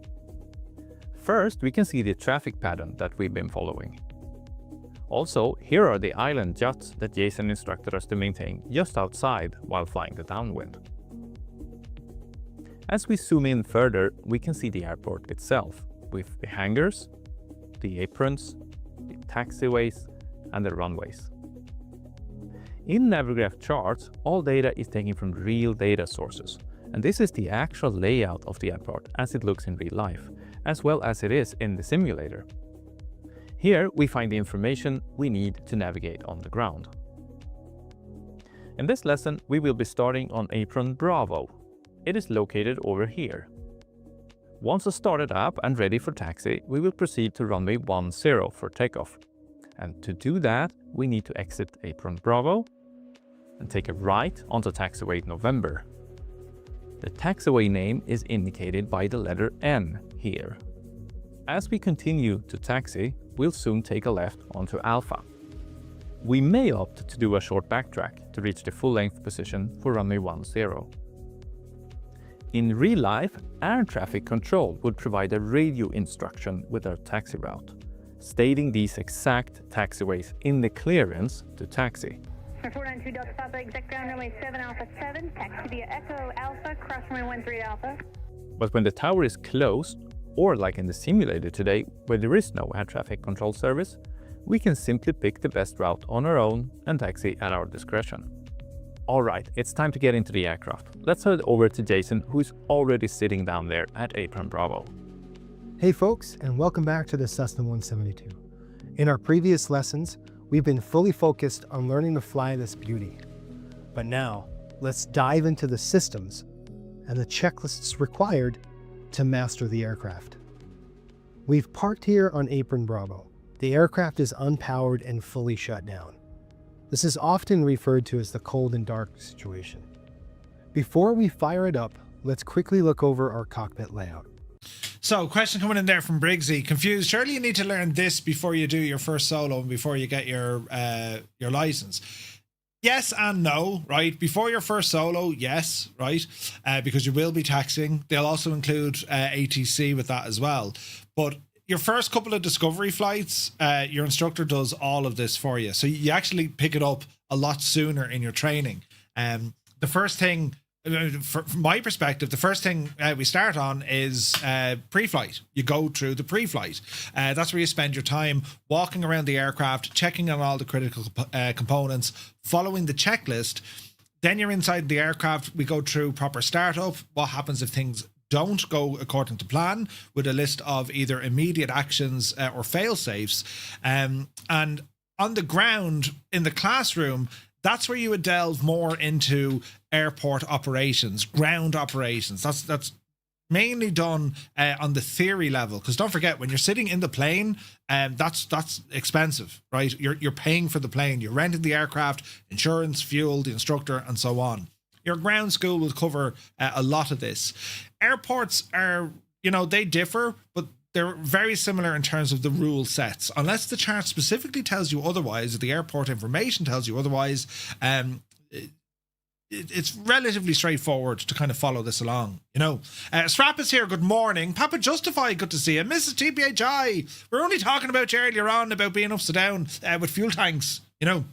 First, we can see the traffic pattern that we've been following. Also, here are the island juts that Jason instructed us to maintain just outside while flying the downwind. As we zoom in further, we can see the airport itself, with the hangars, the aprons, the taxiways, and the runways. In Navigraph charts, all data is taken from real data sources, and this is the actual layout of the airport as it looks in real life, as well as it is in the simulator. Here we find the information we need to navigate on the ground. In this lesson, we will be starting on apron Bravo. It is located over here. Once started up and ready for taxi, we will proceed to runway 10 for takeoff. And to do that, we need to exit apron Bravo and take a right onto Taxiway November. The taxiway name is indicated by the letter N here. As we continue to taxi, we'll soon take a left onto Alpha. We may opt to do a short backtrack to reach the full-length position for runway 10. In real life, air traffic control would provide a radio instruction with our taxi route, stating these exact taxiways in the clearance to taxi. 492 Delta Papa, exact ground runway 7 Alpha 7, taxi via Echo Alpha, cross runway 13 Alpha. But when the tower is closed, or like in the simulator today, where there is no air traffic control service, we can simply pick the best route on our own and taxi at our discretion. Alright, it's time to get into the aircraft. Let's head over to Jason, who is already sitting down there at apron Bravo. Hey folks, and welcome back to the Cessna 172. In our previous lessons, we've been fully focused on learning to fly this beauty. But now, let's dive into the systems and the checklists required to master the aircraft. We've parked here on apron Bravo. The aircraft is unpowered and fully shut down. This is often referred to as the cold and dark situation. Before we fire it up, let's quickly look over our cockpit layout. So, question coming in there from Briggsy. Confused. Surely you need to learn this before you do your first solo and before you get your license. Yes and no, right? Before your first solo, yes, right? Because you will be taxiing. They'll also include ATC with that as well. But your first couple of discovery flights, your instructor does all of this for you. So you actually pick it up a lot sooner in your training. The first thing, from my perspective, the first thing we start on is pre-flight. You go through the pre-flight. That's where you spend your time walking around the aircraft, checking on all the critical components, following the checklist. Then you're inside the aircraft. We go through proper startup. What happens if things don't go according to plan, with a list of either immediate actions or fail-safes. And on the ground, in the classroom, that's where you would delve more into airport operations, ground operations. That's mainly done on the theory level, because don't forget, when you're sitting in the plane, that's expensive, right? You're paying for the plane, you're renting the aircraft, insurance, fuel, the instructor, and so on. Your ground school will cover a lot of this. Airports are, they differ, but they're very similar in terms of the rule sets. Unless the chart specifically tells you otherwise, or the airport information tells you otherwise, it's relatively straightforward to kind of follow this along, you know. Strap is here. Good morning. Papa Justify, good to see you. Mrs. TPHI, we're only talking about you earlier on about being upside down with fuel tanks, you know.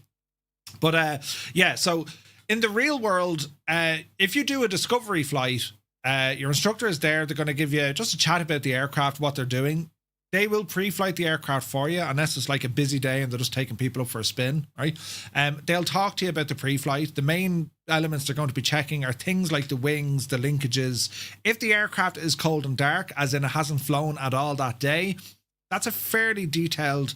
But yeah, so in the real world, if you do a discovery flight, your instructor is there. They're going to give you just a chat about the aircraft, what they're doing. They will pre-flight the aircraft for you, unless it's like a busy day and they're just taking people up for a spin, right? They'll talk to you about the pre-flight. The main elements they're going to be checking are things like the wings, the linkages. If the aircraft is cold and dark, as in it hasn't flown at all that day, that's a fairly detailed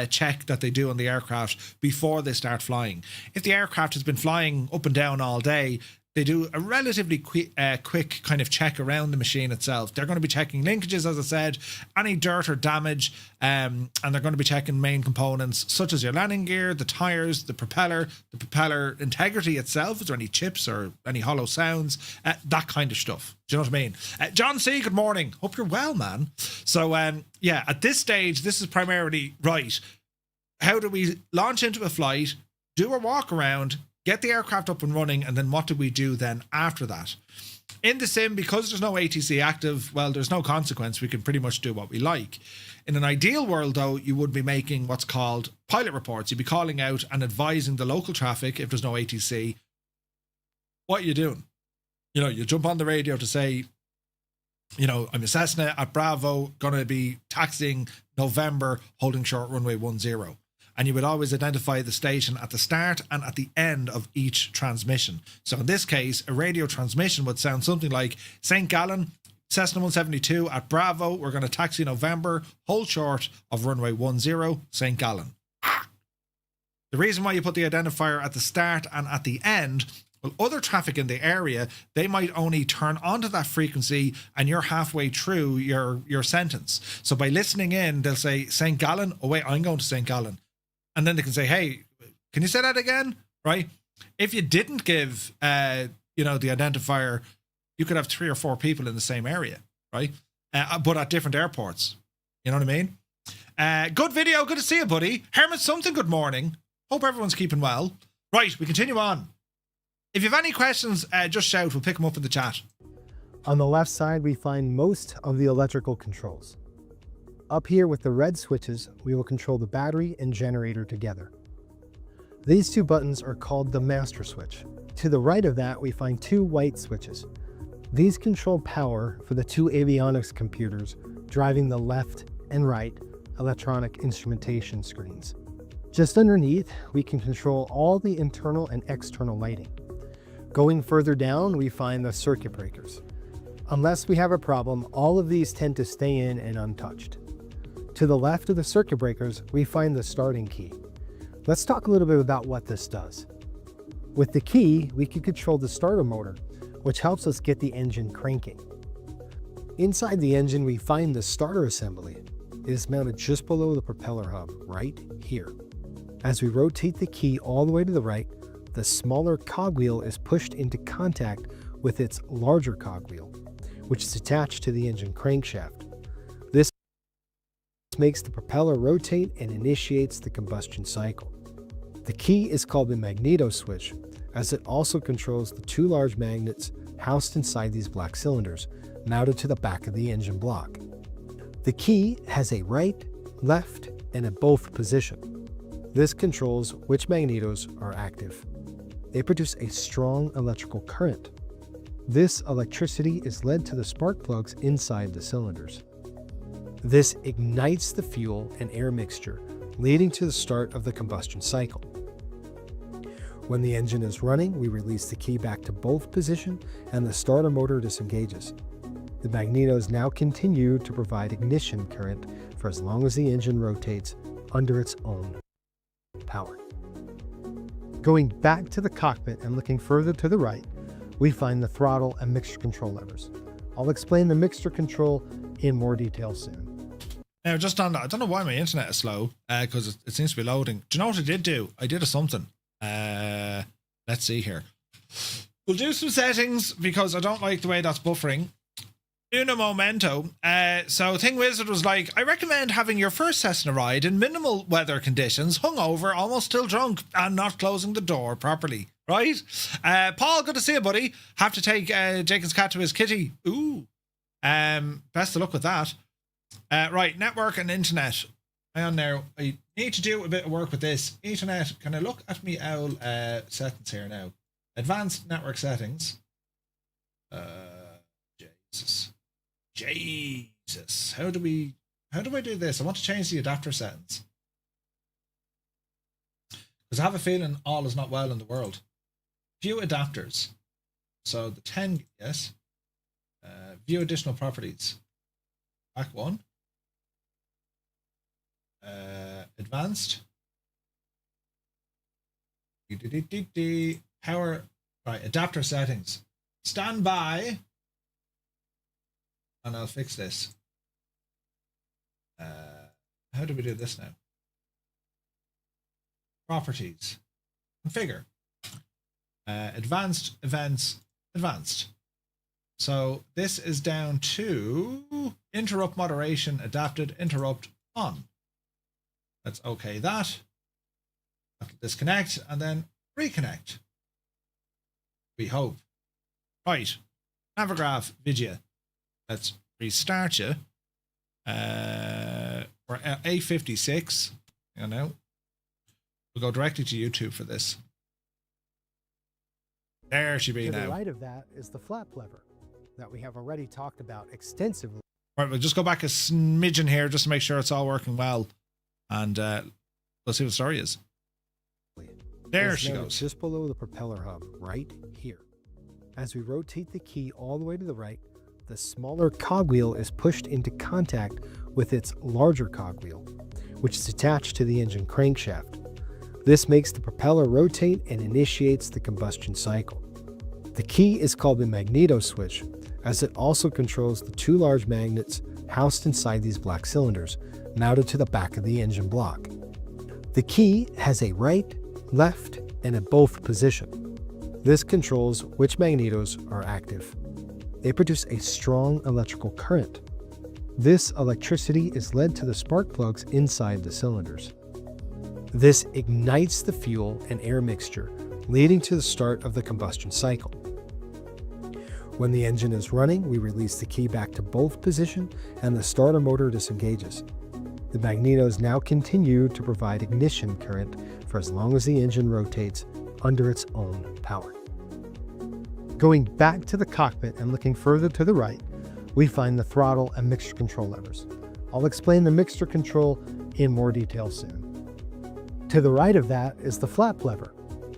check that they do on the aircraft before they start flying. If the aircraft has been flying up and down all day, they do a relatively quick kind of check around the machine itself. They're going to be checking linkages, as I said, any dirt or damage, and they're going to be checking main components such as your landing gear, the tires, the propeller integrity itself. Is there any chips or any hollow sounds? That kind of stuff. Do you know what I mean? John C., good morning. Hope you're well, man. So, yeah, at this stage, this is primarily, right, how do we launch into a flight, do a walk around, get the aircraft up and running, and then what do we do then after that? In the sim, because there's no ATC active, well, there's no consequence. We can pretty much do what we like. In an ideal world, though, you would be making what's called pilot reports. You'd be calling out and advising the local traffic, if there's no ATC, what you're doing. You know, you jump on the radio to say, you know, I'm a Cessna at Bravo, going to be taxiing November, holding short runway 10. And you would always identify the station at the start and at the end of each transmission. So in this case, a radio transmission would sound something like St. Gallen, Cessna 172 at Bravo. We're going to taxi November, hold short of runway 10, St. Gallen. The reason why you put the identifier at the start and at the end, well, other traffic in the area, they might only turn onto that frequency and you're halfway through your sentence. So by listening in, they'll say St. Gallen. Oh, wait, I'm going to St. Gallen. And then they can say, hey, can you say that again? Right? If you didn't give, you know, the identifier, you could have 3 or 4 people in the same area, right? But at different airports. You know what I mean? Good video. Good to see you, buddy. Hermit something, good morning. Hope everyone's keeping well. Right, we continue on. If you have any questions, just shout. We'll pick them up in the chat. On the left side, we find most of the electrical controls. Up here with the red switches, we will control the battery and generator together. These 2 buttons are called the master switch. To the right of that, we find 2 white switches. These control power for the 2 avionics computers driving the left and right electronic instrumentation screens. Just underneath, we can control all the internal and external lighting. Going further down, we find the circuit breakers. Unless we have a problem, all of these tend to stay in and untouched. To the left of the circuit breakers, we find the starting key. Let's talk a little bit about what this does. With the key, we can control the starter motor, which helps us get the engine cranking. Inside the engine, we find the starter assembly. It is mounted just below the propeller hub, right here. As we rotate the key all the way to the right, the smaller cogwheel is pushed into contact with its larger cogwheel, which is attached to the engine crankshaft. This makes the propeller rotate and initiates the combustion cycle. The key is called the Magnetos switch, as it also controls the 2 large magnets housed inside these black cylinders, mounted to the back of the engine block. The key has a right, left, and a both position. This controls which magnetos are active. They produce a strong electrical current. This electricity is led to the spark plugs inside the cylinders. This ignites the fuel and air mixture, leading to the start of the combustion cycle. When the engine is running, we release the key back to both position and the starter motor disengages. The magnetos now continue to provide ignition current for as long as the engine rotates under its own power. Going back to the cockpit and looking further to the right, we find the throttle and mixture control levers. I'll explain the mixture control in more detail soon. Now, just on that, I don't know why my internet is slow, because it seems to be loading. Do you know what I did do? I did something. Let's see here. We'll do some settings, because I don't like the way that's buffering. Uno momento. So Thing Wizard was like, I recommend having your first Cessna ride in minimal weather conditions, hungover, almost still drunk, and not closing the door properly. Right? Paul, good to see you, buddy. Have to take Jacob's cat to his kitty. Ooh. Best of luck with that. Right, network and internet. Hang on now. I need to do a bit of work with this. Internet, can I look at me owl settings here now? Advanced network settings. Jesus. How do I do this? I want to change the adapter settings. Because I have a feeling all is not well in the world. View adapters. So the 10, yes. View additional properties. Back one. Advanced. Power. Right, adapter settings. Stand by. And I'll fix this. How do we do this now? Properties. Configure. Advanced events. Advanced. So this is down to interrupt moderation, adapted, interrupt on. Let's OK that. Disconnect and then reconnect. We hope. Right. Navigraph video. Let's restart you. We're at A56. You know. We'll go directly to YouTube for this. There she be To now. the right of that is the flap lever that we have already talked about extensively. Right, we'll just go back a smidgen here just to make sure it's all working well. And we'll see what the story is. There she goes. Just below the propeller hub, right here. As we rotate the key all the way to the right, the smaller cogwheel is pushed into contact with its larger cogwheel, which is attached to the engine crankshaft. This makes the propeller rotate and initiates the combustion cycle. The key is called the Magnetos switch, as it also controls the two large magnets housed inside these black cylinders, mounted to the back of the engine block. The key has a right, left, and a both position. This controls which magnetos are active. They produce a strong electrical current. This electricity is led to the spark plugs inside the cylinders. This ignites the fuel and air mixture, leading to the start of the combustion cycle. When the engine is running, we release the key back to both position and the starter motor disengages. The magnetos now continue to provide ignition current for as long as the engine rotates under its own power. Going back to the cockpit and looking further to the right, we find the throttle and mixture control levers. I'll explain the mixture control in more detail soon. To the right of that is the flap lever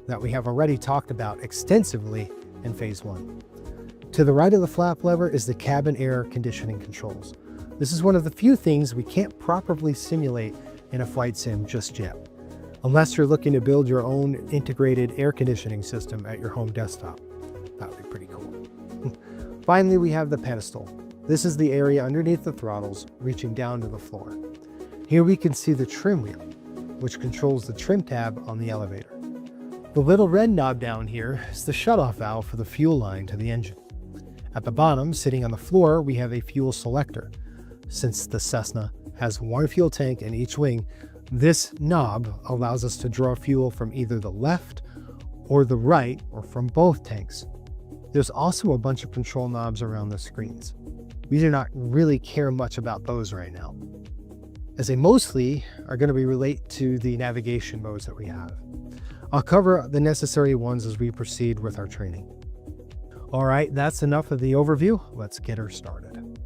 that we have already talked about extensively in Phase 1. To the right of the flap lever is the cabin air conditioning controls. This is one of the few things we can't properly simulate in a flight sim just yet, unless you're looking to build your own integrated air conditioning system at your home desktop. That would be pretty cool. Finally, we have the pedestal. This is the area underneath the throttles, reaching down to the floor. Here we can see the trim wheel, which controls the trim tab on the elevator. The little red knob down here is the shutoff valve for the fuel line to the engine. At the bottom, sitting on the floor, we have a fuel selector. Since the Cessna has one fuel tank in each wing, this knob allows us to draw fuel from either the left or the right, or from both tanks. There's also a bunch of control knobs around the screens. We do not really care much about those right now, as they mostly are going to be related to the navigation modes that we have. I'll cover the necessary ones as we proceed with our training. All right, that's enough of the overview. Let's get her started.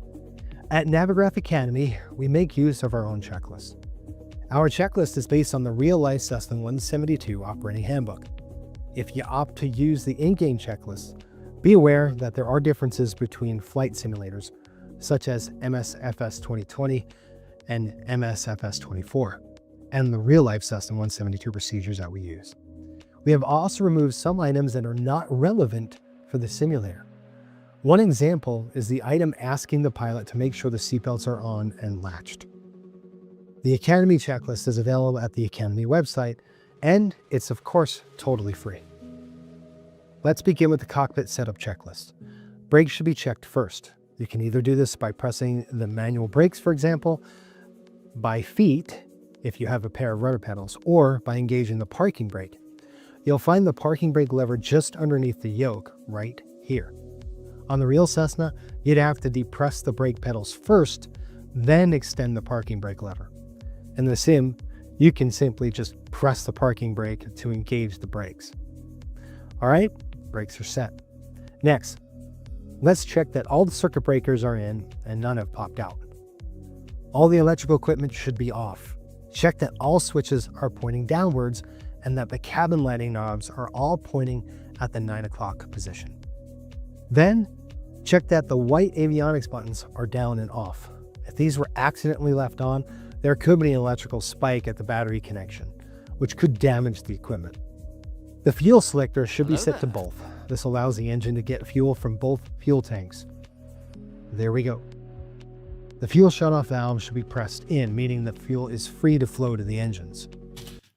At Navigraph Academy, we make use of our own checklist. Our checklist is based on the real-life Cessna 172 operating handbook. If you opt to use the in-game checklist, be aware that there are differences between flight simulators, such as MSFS 2020 and MSFS 24, and the real-life Cessna 172 procedures that we use. We have also removed some items that are not relevant for the simulator. One example is the item asking the pilot to make sure the seatbelts are on and latched. The Academy checklist is available at the Academy website, and it's of course totally free. Let's begin with the cockpit setup checklist. Brakes should be checked first. You can either do this by pressing the manual brakes, for example, by feet if you have a pair of rudder pedals, or by engaging the parking brake. you'll find the parking brake lever just underneath the yoke, right here. On the real Cessna, you'd have to depress the brake pedals first, then extend the parking brake lever. In the sim, you can simply just press the parking brake to engage the brakes. All right, brakes are set. Next, let's check that all the circuit breakers are in and none have popped out. All the electrical equipment should be off. Check that all switches are pointing downwards and that the cabin lighting knobs are all pointing at the 9 o'clock position. Then, check that the white avionics buttons are down and off. If these were accidentally left on, there could be an electrical spike at the battery connection, which could damage the equipment. The fuel selector should be set to both. This allows the engine to get fuel from both fuel tanks. There we go. The fuel shutoff valve should be pressed in, meaning that fuel is free to flow to the engines.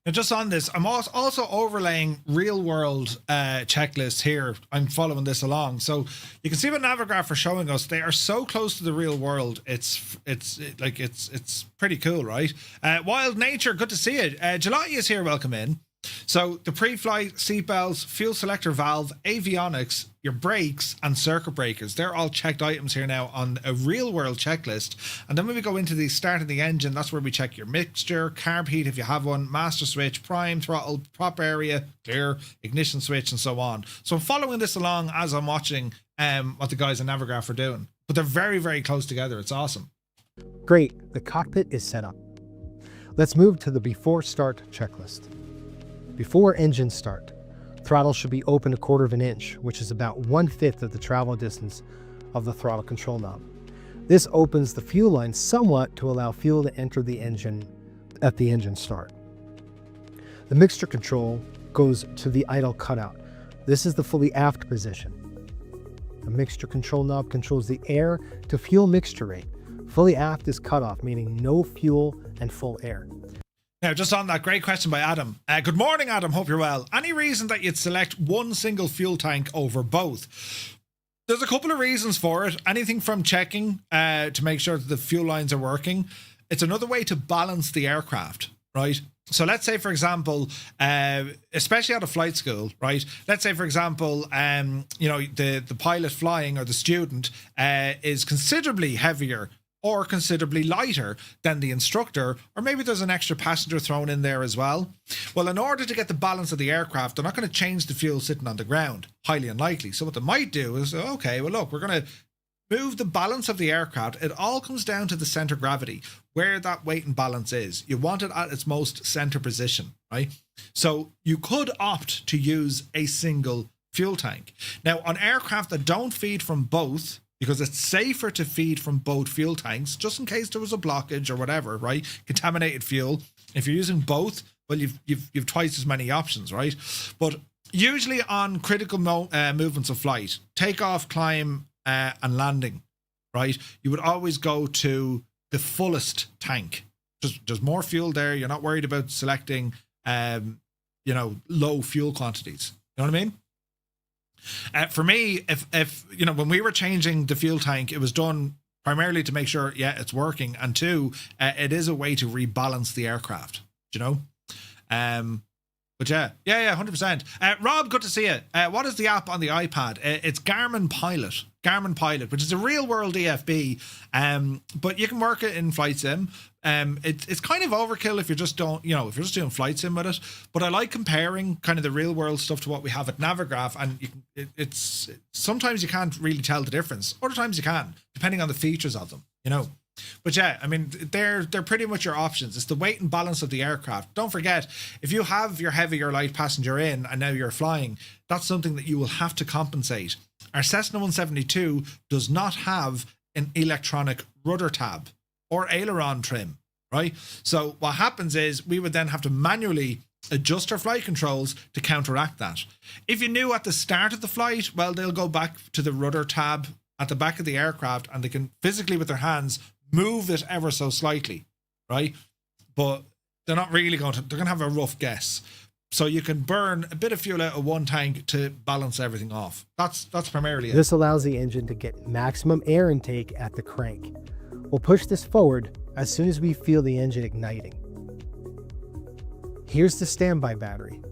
Now, just on this, I'm also overlaying real-world checklists here. I'm following this along, so you can see what Navigraph are showing us. They are so close to the real world. It's pretty cool, right? Wild Nature, good to see you. Gelati is here. Welcome in. So the pre-flight, seatbelts, fuel selector valve, avionics, your brakes and circuit breakers, they're all checked items here now on a real world checklist. And then when we go into the start of the engine, that's where we check your mixture, carb heat if you have one, master switch, prime, throttle, prop area, clear, ignition switch, and so on. So I'm following this along as I'm watching what the guys in Navigraph are doing. But they're very, very close together. It's awesome. Great, the cockpit is set up. Let's move to the before start checklist. Before engine start, throttle should be open 1/4 of an inch, which is about 1/5 of the travel distance of the throttle control knob. This opens the fuel line somewhat to allow fuel to enter the engine at the engine start. The mixture control goes to the idle cutout. This is the fully aft position. The mixture control knob controls the air to fuel mixture rate. Fully aft is cut off, meaning no fuel and full air. Now, just on that, great question by Adam. Good morning, Adam. Hope you're well. Any reason that you'd select one single fuel tank over both? There's a couple of reasons for it. Anything from checking to make sure that the fuel lines are working. It's another way to balance the aircraft, right? So let's say, for example, especially out of flight school, right? Let's say, for example, the pilot flying or the student is considerably heavier or considerably lighter than the instructor, or maybe there's an extra passenger thrown in there as well. Well, in order to get the balance of the aircraft, they're not going to change the fuel sitting on the ground. Highly unlikely. So what they might do is, okay, well, look, we're going to move the balance of the aircraft. It all comes down to the center of gravity, where that weight and balance is. You want it at its most center position, right? So you could opt to use a single fuel tank. Now, on aircraft that don't feed from both, because it's safer to feed from both fuel tanks, just in case there was a blockage or whatever, right? Contaminated fuel. If you're using both, well, you've twice as many options, right? But usually on critical movements of flight, takeoff, climb, and landing, right? You would always go to the fullest tank. There's more fuel there. You're not worried about selecting, low fuel quantities. You know what I mean? For me, if when we were changing the fuel tank, it was done primarily to make sure, it's working, and two, it is a way to rebalance the aircraft, But 100%. Rob, good to see you. What is the app on the iPad? It's Garmin Pilot, which is a real world EFB, but you can work it in Flight Sim. It's kind of overkill if you're just doing Flight Sim with it. But I like comparing kind of the real world stuff to what we have at Navigraph, and it's sometimes you can't really tell the difference. Other times you can, depending on the features of them, But they're pretty much your options. It's the weight and balance of the aircraft. Don't forget, if you have your heavy or light passenger in and now you're flying, that's something that you will have to compensate. Our Cessna 172 does not have an electronic rudder tab or aileron trim, right? So what happens is we would then have to manually adjust our flight controls to counteract that. If you knew at the start of the flight, well, they'll go back to the rudder tab at the back of the aircraft and they can physically with their hands move it ever so slightly, right? But they're not really they're going to have a rough guess. So you can burn a bit of fuel out of one tank to balance everything off. That's primarily it. This allows the engine to get maximum air intake at the crank. We'll push this forward as soon as we feel the engine igniting. Here's the standby battery.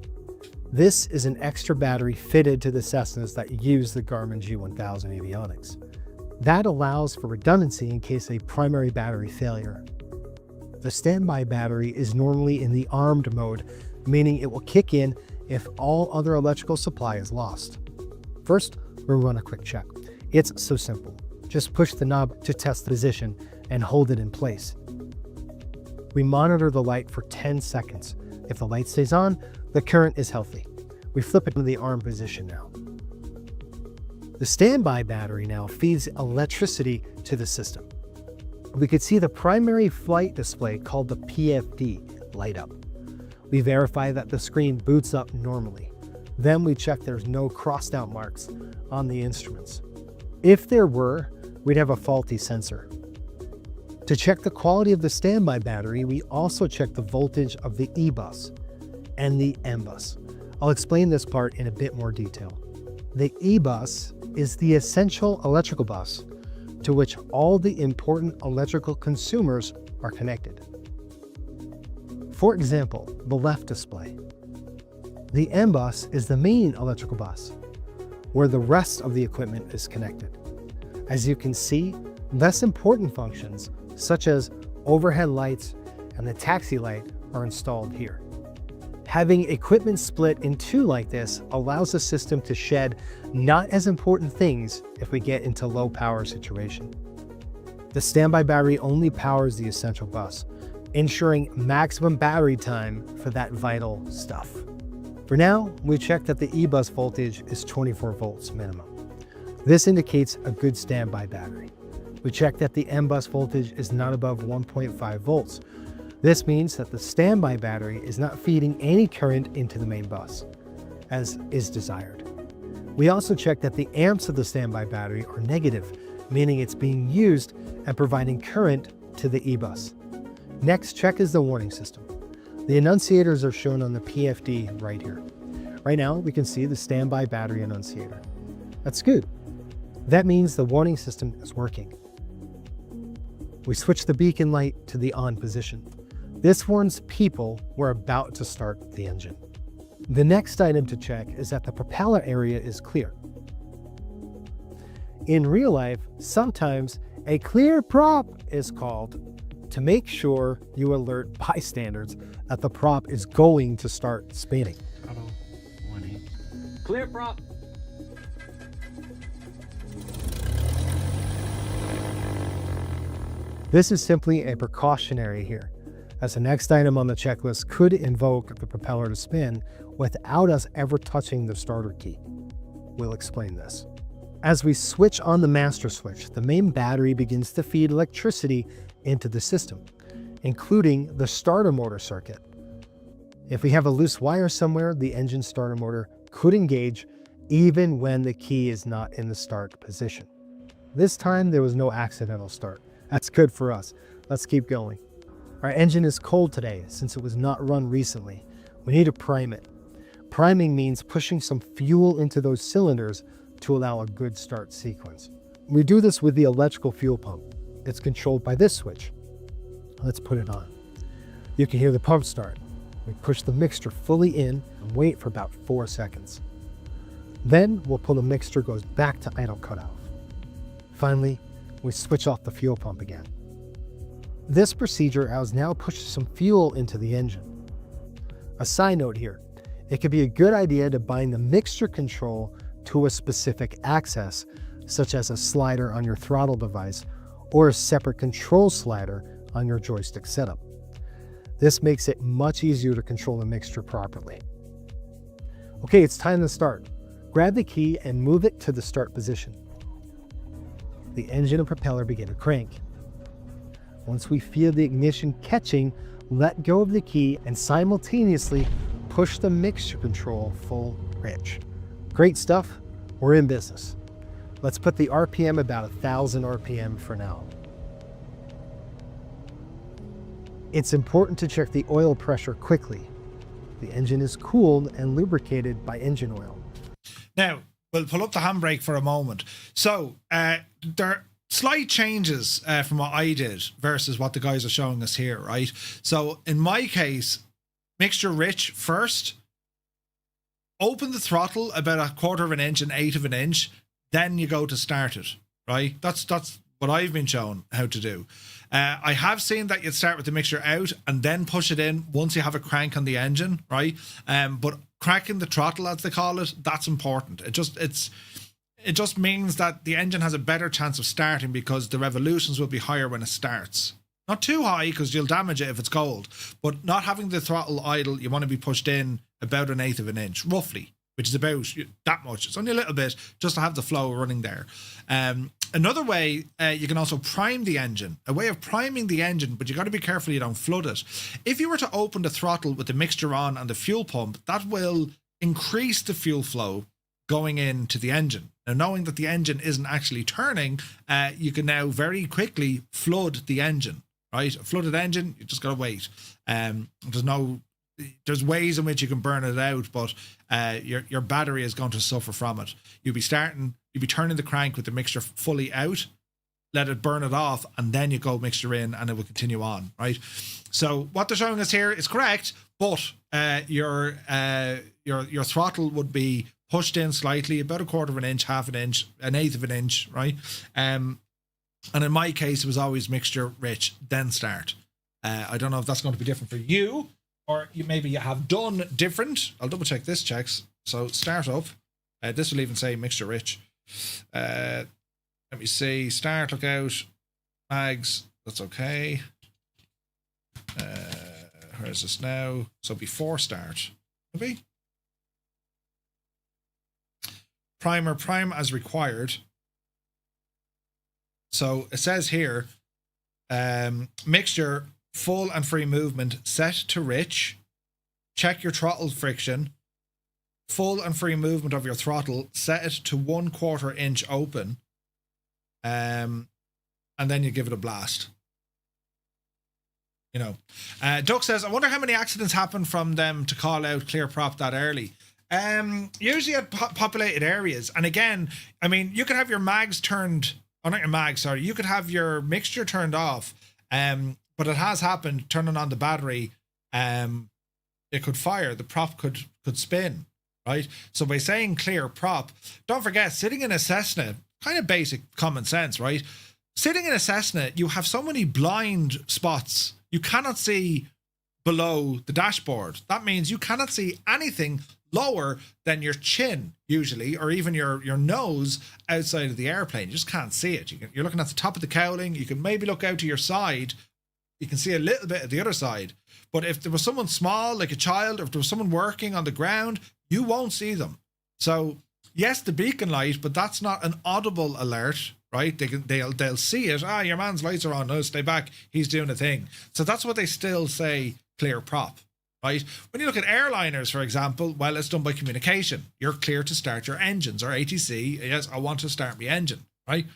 This is an extra battery fitted to the Cessnas that use the Garmin G1000 avionics. That allows for redundancy in case a primary battery failure. The standby battery is normally in the armed mode, meaning it will kick in if all other electrical supply is lost. First, we'll run a quick check. It's so simple. Just push the knob to test the position and hold it in place. We monitor the light for 10 seconds. If the light stays on, the current is healthy. We flip it to the arm position now. The standby battery now feeds electricity to the system. We could see the primary flight display called the PFD light up. We verify that the screen boots up normally. Then we check there's no crossed out marks on the instruments. If there were, we'd have a faulty sensor. To check the quality of the standby battery, we also check the voltage of the E-bus and the M-bus. I'll explain this part in a bit more detail. The E-bus is the essential electrical bus to which all the important electrical consumers are connected. For example, the left display. The M-bus is the main electrical bus, where the rest of the equipment is connected. As you can see, less important functions, such as overhead lights and the taxi light, are installed here. Having equipment split in two like this allows the system to shed not as important things if we get into low power situation. The standby battery only powers the essential bus, ensuring maximum battery time for that vital stuff. For now, we check that the E-bus voltage is 24 volts minimum. This indicates a good standby battery. We check that the M-bus voltage is not above 1.5 volts. This means that the standby battery is not feeding any current into the main bus, as is desired. We also check that the amps of the standby battery are negative, meaning it's being used and providing current to the E-bus. Next, check is the warning system. The annunciators are shown on the PFD right here. Right now, we can see the standby battery annunciator. That's good. That means the warning system is working. We switch the beacon light to the on position. This warns people we're about to start the engine. The next item to check is that the propeller area is clear. In real life, sometimes a clear prop is called to make sure you alert bystanders that the prop is going to start spinning. Clear prop. This is simply a precautionary here, as the next item on the checklist could invoke the propeller to spin without us ever touching the starter key. We'll explain this. As we switch on the master switch, the main battery begins to feed electricity into the system, including the starter motor circuit. If we have a loose wire somewhere, the engine starter motor could engage even when the key is not in the start position. This time there was no accidental start. That's good for us. Let's keep going. Our engine is cold today since it was not run recently. We need to prime it. Priming means pushing some fuel into those cylinders to allow a good start sequence. We do this with the electrical fuel pump. It's controlled by this switch. Let's put it on. You can hear the pump start. We push the mixture fully in and wait for about 4 seconds. Then we'll pull the mixture goes back to idle cutoff. Finally, we switch off the fuel pump again. This procedure has now pushed some fuel into the engine. A side note here, it could be a good idea to bind the mixture control to a specific access, such as a slider on your throttle device or a separate control slider on your joystick setup. This makes it much easier to control the mixture properly. Okay, it's time to start. Grab the key and move it to the start position. The engine and propeller begin to crank. Once we feel the ignition catching, let go of the key and simultaneously push the mixture control full pitch. Great stuff, we're in business. Let's put the RPM about 1,000 RPM for now. It's important to check the oil pressure quickly. The engine is cooled and lubricated by engine oil. Now, we'll pull up the handbrake for a moment. So, there are slight changes from what I did versus what the guys are showing us here, right? So, in my case, mixture rich first, open the throttle about 1/4 of an inch, 1/8 of an inch, then you go to start it, right? That's what I've been shown how to do. I have seen that you'd start with the mixture out and then push it in once you have a crank on the engine, right? But cracking the throttle, as they call it, that's important. It just means that the engine has a better chance of starting because the revolutions will be higher when it starts. Not too high because you'll damage it if it's cold, but not having the throttle idle, you want to be pushed in about 1/8 of an inch, roughly, which is about that much. It's only a little bit just to have the flow running there. Another way, you can also prime the engine. A way of priming the engine, but you got to be careful you don't flood it. If you were to open the throttle with the mixture on and the fuel pump, that will increase the fuel flow going into the engine. Now, knowing that the engine isn't actually turning, you can now very quickly flood the engine, right? A flooded engine, you just got to wait. There's ways in which you can burn it out, but your battery is going to suffer from it. You'll be turning the crank with the mixture fully out, let it burn it off, and then you go mixture in and it will continue on, right? So what they're showing us here is correct, but your throttle would be pushed in slightly, about 1/4 of an inch, 1/2 an inch, 1/8 of an inch, right? And in my case, it was always mixture rich, then start. I don't know if that's going to be different for you, or maybe you have done different. I'll double check this checks. So start up. This will even say mixture rich. Let me see. Start, look out. Mags. That's okay. Where is this now? So before start. Maybe. Primer, prime as required. So it says here, mixture, full and free movement, set to rich. Check your throttle friction. Full and free movement of your throttle, set it to 1/4 inch open. And then you give it a blast. You know, Duck says, I wonder how many accidents happen from them to call out clear prop that early. Usually at populated areas. And again, I mean, you could have your mags turned, or not your mags, sorry, you could have your mixture turned off. But it has happened, turning on the battery, it could fire, the prop could spin, right? So by saying clear prop, don't forget, sitting in a Cessna, kind of basic common sense, right? Sitting in a Cessna, you have so many blind spots. You cannot see below the dashboard. That means you cannot see anything lower than your chin, usually, or even your nose outside of the airplane. You just can't see it. You're looking at the top of the cowling. You can maybe look out to your side. You can see a little bit of the other side. But if there was someone small, like a child, or if there was someone working on the ground, you won't see them. So yes, the beacon light, but that's not an audible alert, right? They'll see it. Your man's lights are on. No, stay back. He's doing a thing. So that's what they still say, clear prop, right? When you look at airliners, for example, well, it's done by communication. You're clear to start your engines, or ATC. Yes, I want to start my engine, right?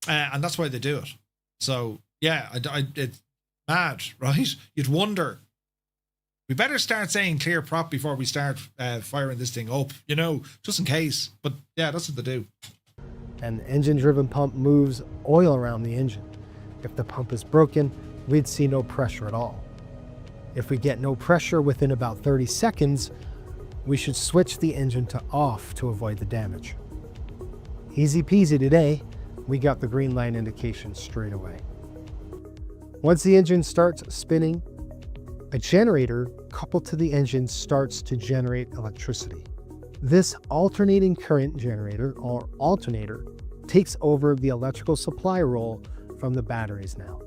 And that's why they do it. So yeah, it's mad, right? You'd wonder. We better start saying clear prop before we start firing this thing up, you know, just in case. But yeah, that's what they do. An engine-driven pump moves oil around the engine. If the pump is broken, we'd see no pressure at all. If we get no pressure within about 30 seconds, we should switch the engine to off to avoid the damage. Easy peasy today, we got the green light indication straight away. Once the engine starts spinning, a generator coupled to the engine starts to generate electricity. This alternating current generator, or alternator, takes over the electrical supply role from the batteries now.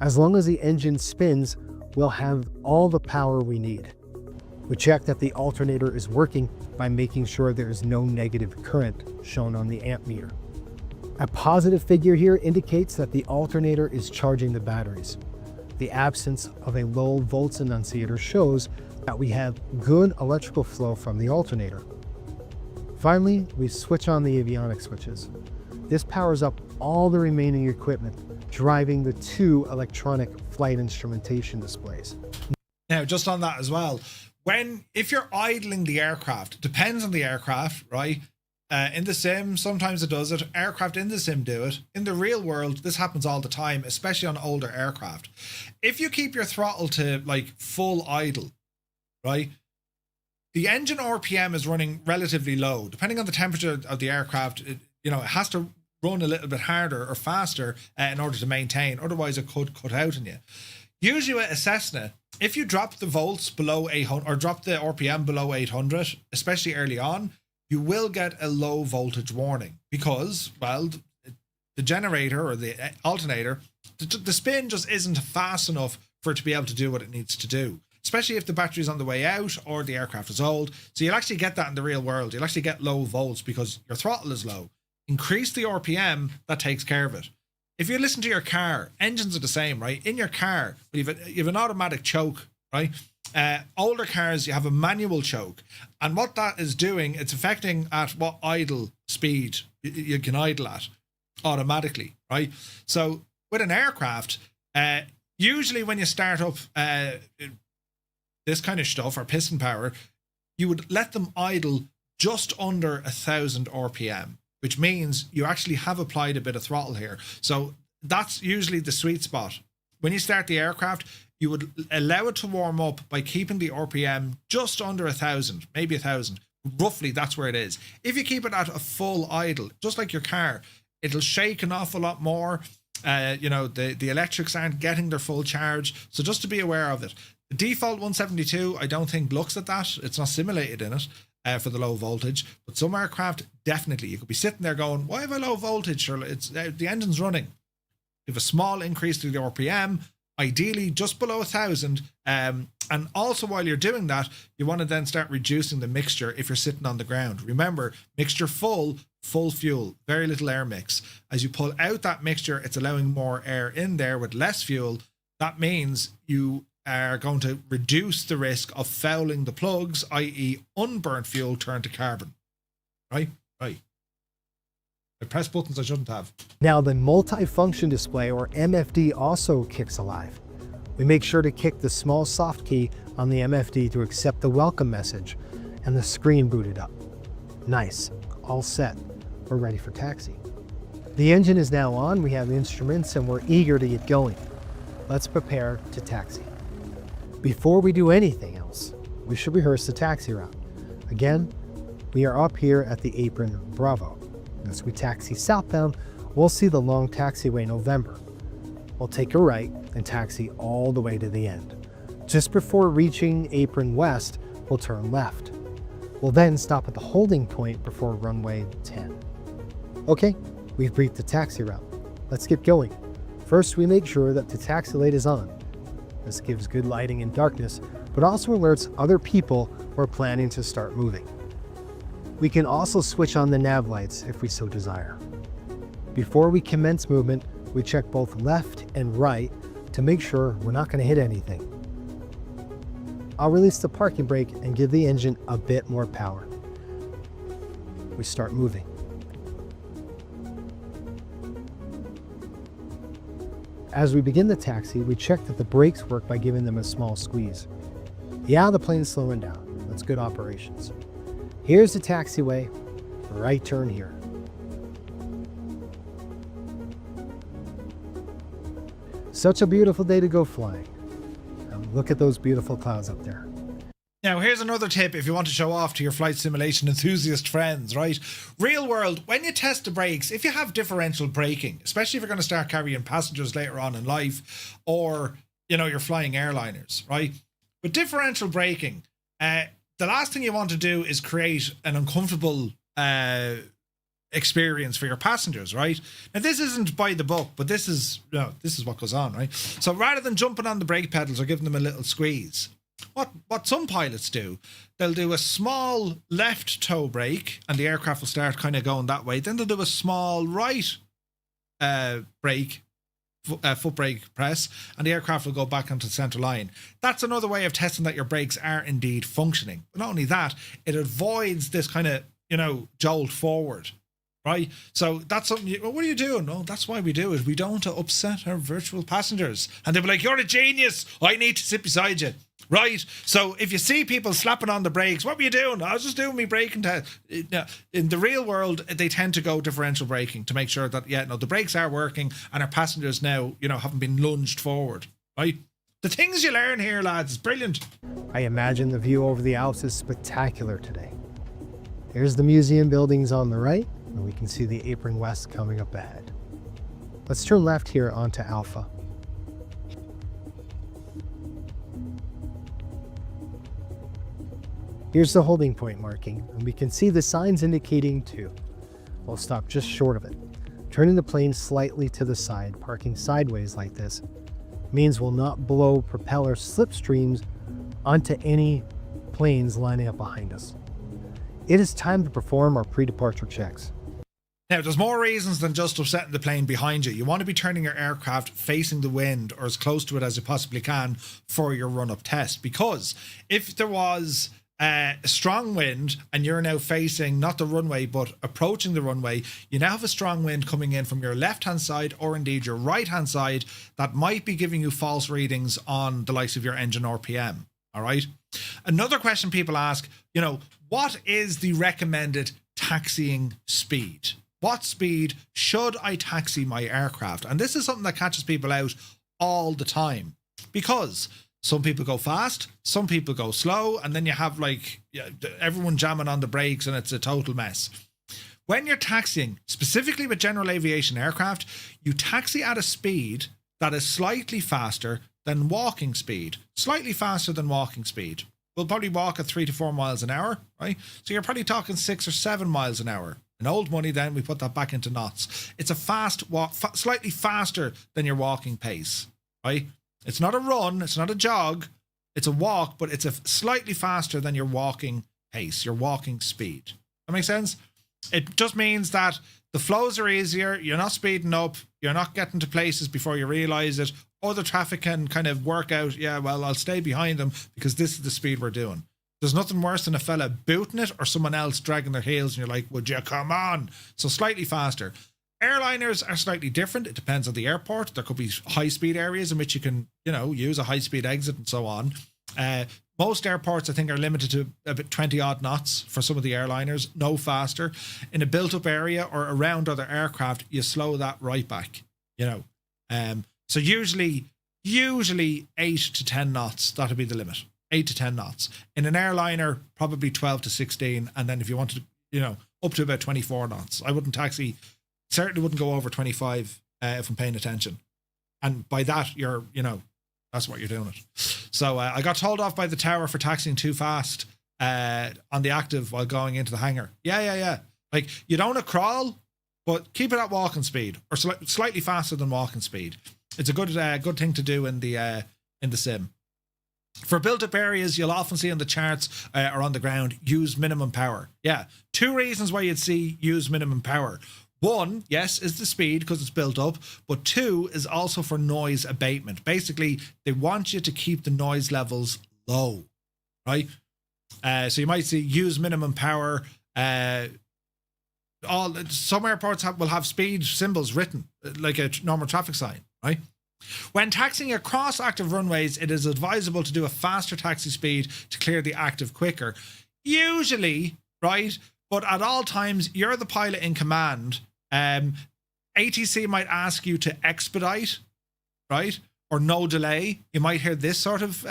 As long as the engine spins, we'll have all the power we need. We check that the alternator is working by making sure there is no negative current shown on the amp meter. A positive figure here indicates that the alternator is charging the batteries. The absence of a low volts annunciator shows that we have good electrical flow from the alternator. Finally, we switch on the avionics switches. This powers up all the remaining equipment, driving the 2 electronic flight instrumentation displays. Now, just on that as well, if you're idling the aircraft, it depends on the aircraft, right? In the sim, sometimes it does it. Aircraft in the sim do it. In the real world, this happens all the time, especially on older aircraft. If you keep your throttle to like full idle, right? the engine RPM is running relatively low. Depending on the temperature of the aircraft, it has to run a little bit harder or faster in order to maintain. Otherwise, it could cut out on you. Usually with a Cessna, if you drop the volts below 800 or drop the RPM below 800, especially early on, you will get a low voltage warning because, well, the generator or the alternator, the spin just isn't fast enough for it to be able to do what it needs to do, especially if the battery's on the way out or the aircraft is old. So you'll actually get that in the real world. You'll actually get low volts because your throttle is low. Increase the RPM, that takes care of it. If you listen to your car, engines are the same, right? In your car, you have an automatic choke, right? Older cars, you have a manual choke. And what that is doing, it's affecting at what idle speed you can idle at automatically, right? So with an aircraft, usually when you start up this kind of stuff or piston power, you would let them idle just under 1,000 RPM, which means you actually have applied a bit of throttle here. So that's usually the sweet spot. When you start the aircraft, you would allow it to warm up by keeping the RPM just under 1,000, maybe 1,000. Roughly, that's where it is. If you keep it at a full idle, just like your car, it'll shake an awful lot more. The electrics aren't getting their full charge. So just to be aware of it. The default 172, I don't think looks at that. It's not simulated in it for the low voltage. But some aircraft, definitely. You could be sitting there going, why have I low voltage? Or it's the engine's running. You have a small increase to the RPM, ideally just below 1,000. And also while you're doing that, you want to then start reducing the mixture if you're sitting on the ground. Remember, mixture full fuel, very little air mix. As you pull out that mixture, it's allowing more air in there with less fuel. That means you are going to reduce the risk of fouling the plugs, i.e. unburnt fuel turned to carbon. Right. I press buttons I shouldn't have. Now the multi-function display, or MFD, also kicks alive. We make sure to kick the small soft key on the MFD to accept the welcome message, and the screen booted up. Nice, all set. We're ready for taxi. The engine is now on, we have instruments, and we're eager to get going. Let's prepare to taxi. Before we do anything else, we should rehearse the taxi route. Again, we are up here at the apron Bravo. As we taxi southbound, we'll see the long taxiway November. We'll take a right and taxi all the way to the end. Just before reaching apron west, we'll turn left. We'll then stop at the holding point before runway 10. Okay, we've briefed the taxi route. Let's get going. First, we make sure that the taxi light is on. This gives good lighting in darkness, but also alerts other people who are planning to start moving. We can also switch on the nav lights if we so desire. Before we commence movement, we check both left and right to make sure we're not going to hit anything. I'll release the parking brake and give the engine a bit more power. We start moving. As we begin the taxi, we check that the brakes work by giving them a small squeeze. Yeah, the plane's slowing down. That's good operations. Here's the taxiway. Right turn here. Such a beautiful day to go flying. Now look at those beautiful clouds up there. Now, here's another tip if you want to show off to your flight simulation enthusiast friends, right? Real world, when you test the brakes, if you have differential braking, especially if you're going to start carrying passengers later on in life, or, you're flying airliners, right? With differential braking, the last thing you want to do is create an uncomfortable experience for your passengers, right? Now, this isn't by the book, but this is what goes on, right? So rather than jumping on the brake pedals or giving them a little squeeze, what some pilots do, they'll do a small left toe brake and the aircraft will start kind of going that way. Then they'll do a small right brake, foot brake press, and the aircraft will go back onto the centre line. That's another way of testing that your brakes are indeed functioning. But not only that, it avoids this kind of, jolt forward. Right? So that's something what are you doing? Oh, that's why we do it. We don't want to upset our virtual passengers. And they'll be like, you're a genius. I need to sit beside you. Right? So if you see people slapping on the brakes, what were you doing? I was just doing my braking test. In the real world, they tend to go differential braking to make sure that, the brakes are working and our passengers now, haven't been lunged forward. Right? The things you learn here, lads, is brilliant. I imagine the view over the Alps is spectacular today. Here's the museum buildings on the right, and we can see the Apron West coming up ahead. Let's turn left here onto Alpha. Here's the holding point marking, and we can see the signs indicating 2. We'll stop just short of it. Turning the plane slightly to the side, parking sideways like this, means we'll not blow propeller slipstreams onto any planes lining up behind us. It is time to perform our pre-departure checks. Now, there's more reasons than just upsetting the plane behind you. You want to be turning your aircraft facing the wind or as close to it as you possibly can for your run-up test. Because if there was a strong wind and you're now facing not the runway but approaching the runway, you now have a strong wind coming in from your left-hand side or indeed your right-hand side that might be giving you false readings on the likes of your engine RPM. All right. Another question people ask, what is the recommended taxiing speed? What speed should I taxi my aircraft? And this is something that catches people out all the time, because some people go fast, some people go slow, and then you have everyone jamming on the brakes and it's a total mess. When you're taxiing, specifically with general aviation aircraft, you taxi at a speed that is slightly faster than walking speed. Slightly faster than walking speed. We'll probably walk at 3 to 4 miles an hour, right? So you're probably talking 6 or 7 miles an hour. In old money, then we put that back into knots. It's a fast walk, slightly faster than your walking pace, right? It's not a run, it's not a jog, it's a walk, but it's a slightly faster than your walking pace, your walking speed. That makes sense? It just means that the flows are easier, you're not speeding up, you're not getting to places before you realize it. Other traffic can kind of work out, I'll stay behind them because this is the speed we're doing. There's nothing worse than a fella booting it or someone else dragging their heels and you're like, would you come on? So slightly faster. Airliners are slightly different. It depends on the airport. There could be high-speed areas in which you can, use a high-speed exit and so on. Most airports, I think, are limited to about 20-odd knots for some of the airliners, no faster. In a built-up area or around other aircraft, you slow that right back, So usually 8 to 10 knots, that'll be the limit. 8 to 10 knots. In an airliner, probably 12 to 16. And then if you wanted, up to about 24 knots. I wouldn't taxi, certainly wouldn't go over 25 if I'm paying attention. And by that, you're, that's what you're doing it. So I got told off by the tower for taxiing too fast on the active while going into the hangar. Yeah. Like, you don't want to crawl, but keep it at walking speed or slightly faster than walking speed. It's a good thing to do in the sim. For built-up areas, you'll often see on the charts or on the ground, use minimum power. Yeah, 2 reasons why you'd see use minimum power. 1, yes, is the speed because it's built up, but 2 is also for noise abatement. Basically, they want you to keep the noise levels low, right? So you might see use minimum power. Some airports will have speed symbols written like a normal traffic sign, right? When taxiing across active runways, it is advisable to do a faster taxi speed to clear the active quicker. Usually, right? But at all times, you're the pilot in command. ATC might ask you to expedite, right? Or no delay. You might hear this sort of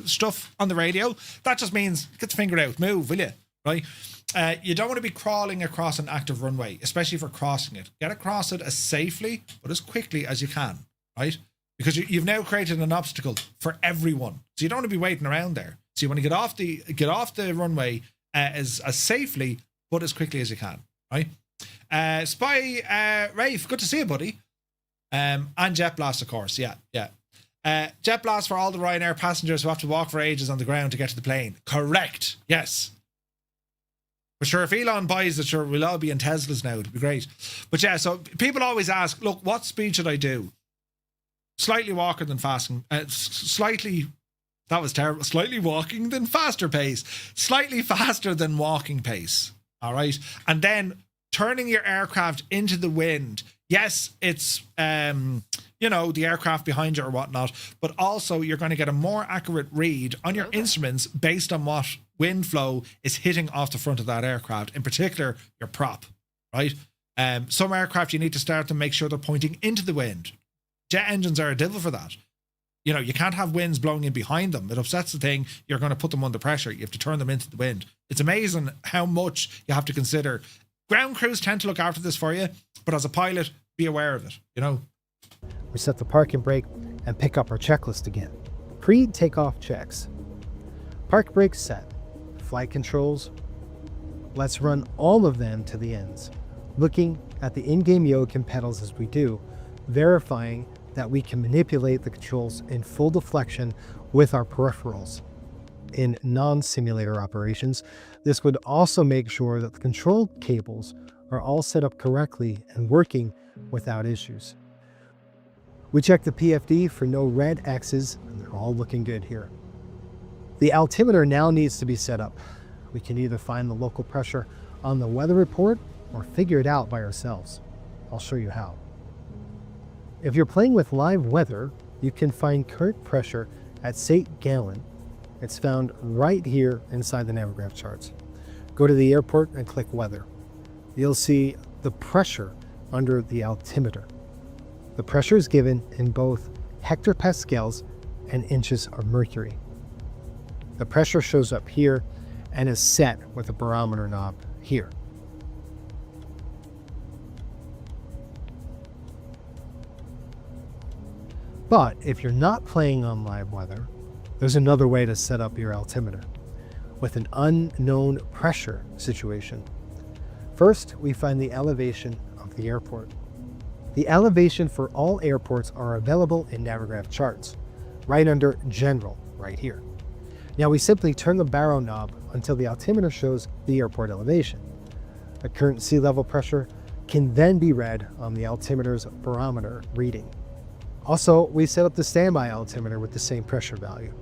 stuff on the radio. That just means get the finger out, move, will you? Right? You don't want to be crawling across an active runway, especially for crossing it. Get across it as safely, but as quickly as you can, right? Because you've now created an obstacle for everyone. So you don't want to be waiting around there. So you want to get off the runway as safely, but as quickly as you can, right? Rafe, good to see you, buddy. And Jet Blast, of course. Yeah. Jet Blast for all the Ryanair passengers who have to walk for ages on the ground to get to the plane. Correct. Yes. But sure, if Elon buys it, sure, we'll all be in Teslas now. It'd be great. But yeah, so people always ask, look, what speed should I do? Slightly walking than fasting. That was terrible. Slightly walking than faster pace. Slightly faster than walking pace. All right. And then turning your aircraft into the wind. Yes, it's, the aircraft behind you or whatnot, but also you're going to get a more accurate read on your instruments based on what wind flow is hitting off the front of that aircraft, in particular, your prop, right? Some aircraft, you need to start to make sure they're pointing into the wind. Jet engines are a devil for that. You know, you can't have winds blowing in behind them. It upsets the thing. You're going to put them under pressure. You have to turn them into the wind. It's amazing how much you have to consider. Ground crews tend to look after this for you, but as a pilot, be aware of it, you know. We set the parking brake and pick up our checklist again. Pre-takeoff checks. Park brake set. Flight controls. Let's run all of them to the ends, looking at the in-game yoke and pedals as we do, verifying that we can manipulate the controls in full deflection with our peripherals. In non-simulator operations, this would also make sure that the control cables are all set up correctly and working without issues. We check the PFD for no red X's, and they're all looking good here. The altimeter now needs to be set up. We can either find the local pressure on the weather report or figure it out by ourselves. I'll show you how. If you're playing with live weather, you can find current pressure at St. Gallen. It's found right here inside the Navigraph charts. Go to the airport and click weather. You'll see the pressure under the altimeter. The pressure is given in both hectopascals and inches of mercury. The pressure shows up here and is set with a barometer knob here. But if you're not playing on live weather, there's another way to set up your altimeter with an unknown pressure situation. First, we find the elevation of the airport. The elevation for all airports are available in Navigraph charts, right under General, right here. Now we simply turn the baro knob until the altimeter shows the airport elevation. The current sea level pressure can then be read on the altimeter's barometer reading. Also, we set up the standby altimeter with the same pressure value.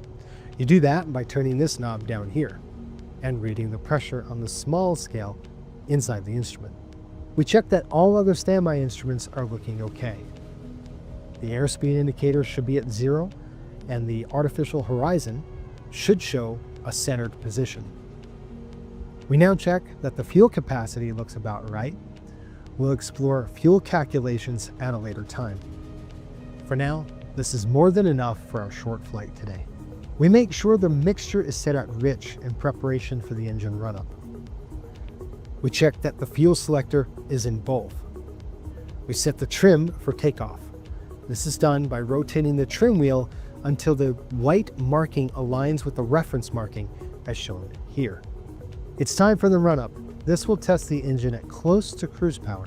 You do that by turning this knob down here and reading the pressure on the small scale inside the instrument. We check that all other standby instruments are looking okay. The airspeed indicator should be at 0, and the artificial horizon should show a centered position. We now check that the fuel capacity looks about right. We'll explore fuel calculations at a later time. For now, this is more than enough for our short flight today. We make sure the mixture is set at rich in preparation for the engine run-up. We check that the fuel selector is in both. We set the trim for takeoff. This is done by rotating the trim wheel until the white marking aligns with the reference marking as shown here. It's time for the run-up. This will test the engine at close to cruise power.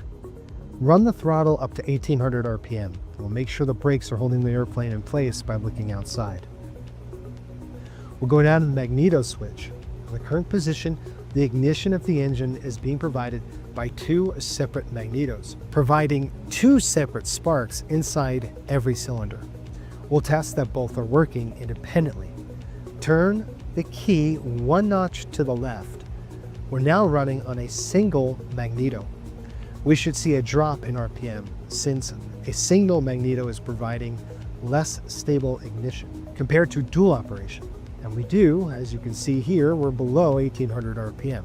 Run the throttle up to 1800 RPM. We'll make sure the brakes are holding the airplane in place by looking outside. We'll go down to the Magnetos switch. In the current position, the ignition of the engine is being provided by 2 separate magnetos, providing 2 separate sparks inside every cylinder. We'll test that both are working independently. Turn the key 1 notch to the left. We're now running on a single magneto. We should see a drop in RPM since a single magneto is providing less stable ignition compared to dual operation. And we do, as you can see here, we're below 1800 RPM.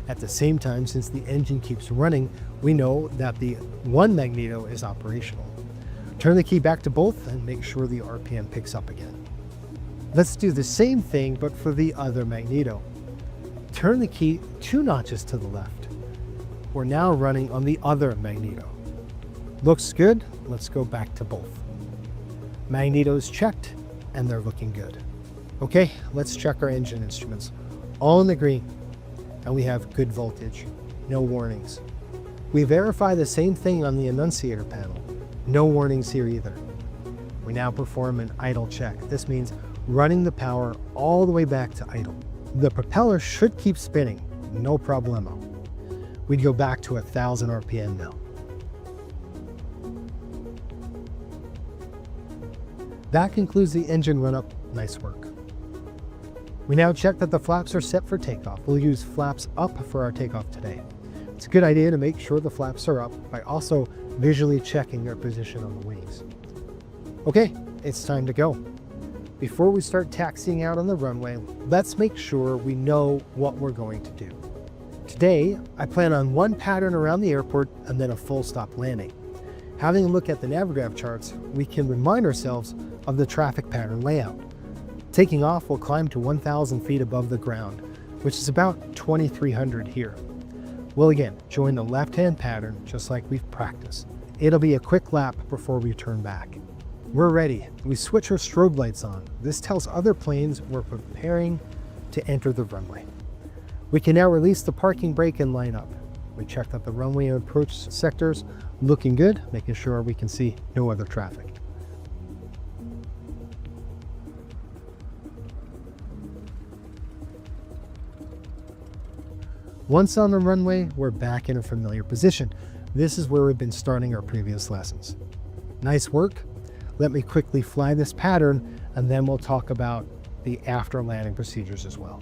At the same time, since the engine keeps running, we know that the 1 magneto is operational. Turn the key back to both and make sure the RPM picks up again. Let's do the same thing, but for the other magneto. Turn the key 2 notches to the left. We're now running on the other magneto. Looks good, let's go back to both. Magnetos checked, and they're looking good. Okay, let's check our engine instruments. All in the green, and we have good voltage, no warnings. We verify the same thing on the annunciator panel. No warnings here either. We now perform an idle check. This means running the power all the way back to idle. The propeller should keep spinning, no problemo. We'd go back to 1000 RPM now. That concludes the engine run-up. Nice work. We now check that the flaps are set for takeoff. We'll use flaps up for our takeoff today. It's a good idea to make sure the flaps are up by also visually checking their position on the wings. Okay, it's time to go. Before we start taxiing out on the runway, let's make sure we know what we're going to do. Today, I plan on 1 pattern around the airport and then a full stop landing. Having a look at the Navigraph charts, we can remind ourselves of the traffic pattern layout. Taking off, we'll climb to 1,000 feet above the ground, which is about 2,300 here. We'll again join the left-hand pattern just like we've practiced. It'll be a quick lap before we turn back. We're ready. We switch our strobe lights on. This tells other planes we're preparing to enter the runway. We can now release the parking brake and line up. We check that the runway and approach sectors looking good, making sure we can see no other traffic. Once on the runway, we're back in a familiar position. This is where we've been starting our previous lessons. Nice work. Let me quickly fly this pattern, and then we'll talk about the after landing procedures as well.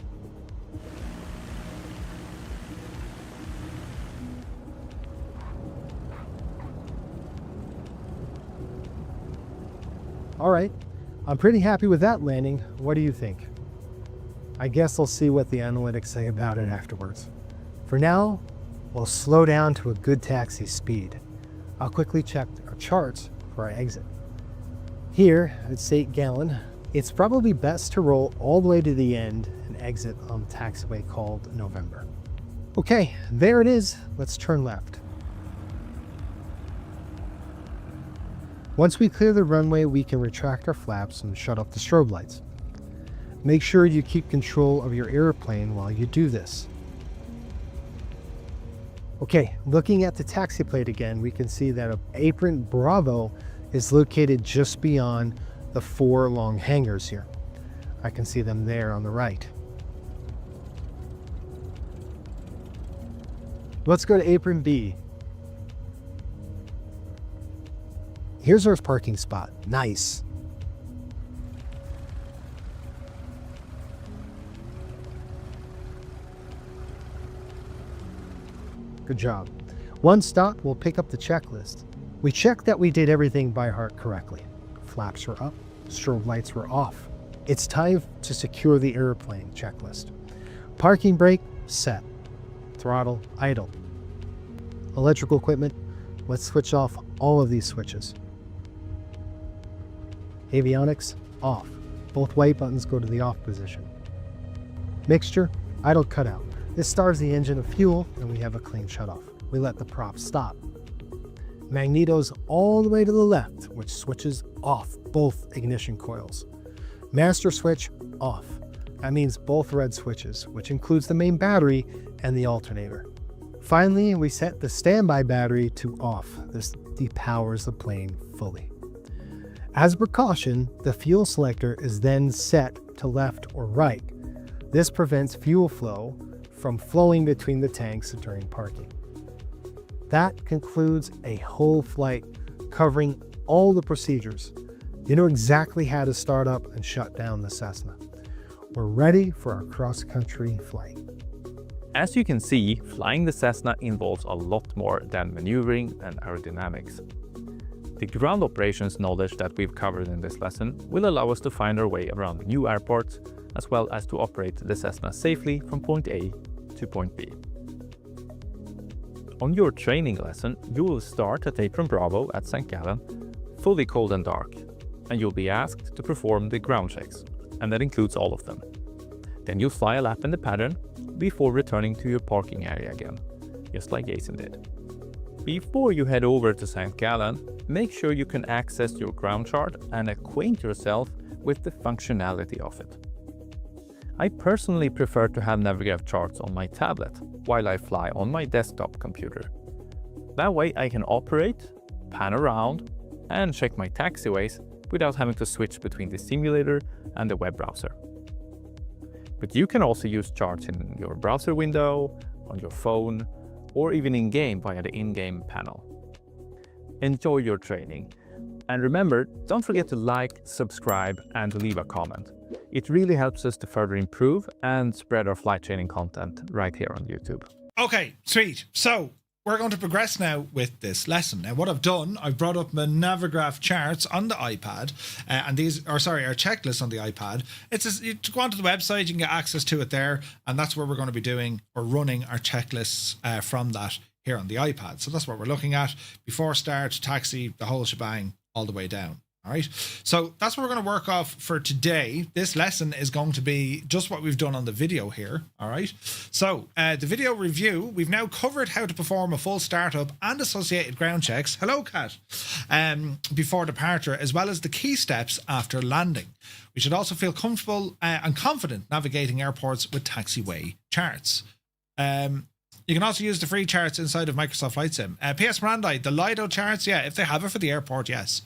All right, I'm pretty happy with that landing. What do you think? I guess I'll see what the analytics say about it afterwards. For now, we'll slow down to a good taxi speed. I'll quickly check our charts for our exit. Here at St. Gallen, it's probably best to roll all the way to the end and exit on the taxiway called November. Okay, there it is. Let's turn left. Once we clear the runway, we can retract our flaps and shut off the strobe lights. Make sure you keep control of your airplane while you do this. Okay, looking at the taxi plate again, we can see that apron Bravo is located just beyond the 4 long hangars here. I can see them there on the right. Let's go to apron B. Here's our parking spot. Nice. Good job. One stop, we'll pick up the checklist. We checked that we did everything by heart correctly. Flaps were up, strobe lights were off. It's time to secure the airplane checklist. Parking brake, set. Throttle, idle. Electrical equipment, let's switch off all of these switches. Avionics, off. Both white buttons go to the off position. Mixture, idle cutout. This starves the engine of fuel and we have a clean shutoff. We let the prop stop. Magnetos all the way to the left, which switches off both ignition coils. Master switch, off. That means both red switches, which includes the main battery and the alternator. Finally, we set the standby battery to off. This depowers the plane fully. As a precaution, the fuel selector is then set to left or right. This prevents fuel flow from flowing between the tanks during parking. That concludes a whole flight covering all the procedures. You know exactly how to start up and shut down the Cessna. We're ready for our cross-country flight. As you can see, flying the Cessna involves a lot more than maneuvering and aerodynamics. The ground operations knowledge that we've covered in this lesson will allow us to find our way around new airports, as well as to operate the Cessna safely from point A to point B. On your training lesson, you will start at apron Bravo at St. Gallen, fully cold and dark, and you'll be asked to perform the ground checks, and that includes all of them. Then you'll fly a lap in the pattern before returning to your parking area again, just like Jason did. Before you head over to St. Gallen, make sure you can access your ground chart and acquaint yourself with the functionality of it. I personally prefer to have Navigraph charts on my tablet while I fly on my desktop computer. That way I can operate, pan around, and check my taxiways without having to switch between the simulator and the web browser. But you can also use charts in your browser window, on your phone, or even in-game via the in-game panel. Enjoy your training. And remember, don't forget to like, subscribe, and leave a comment. It really helps us to further improve and spread our flight training content right here on YouTube. Okay, sweet. So we're going to progress now with this lesson. Now, what I've done, I've brought up my Navigraph charts on the iPad, and our checklist on the iPad. You go onto the website, you can get access to it there, and that's where we're going to be doing or running our checklists from that here on the iPad. So that's what we're looking at. Before start, taxi, the whole shebang, all the way down. All right, so that's what we're going to work off for today. This lesson is going to be just what we've done on the video here. All right, so the video review, we've now covered how to perform a full startup and associated ground checks. Hello, Kat. Before departure, as well as the key steps after landing. We should also feel comfortable and confident navigating airports with Taxiway charts. You can also use the free charts inside of Microsoft Flight Sim. PS Mirandi, the Lido charts, yeah, if they have it for the airport, yes.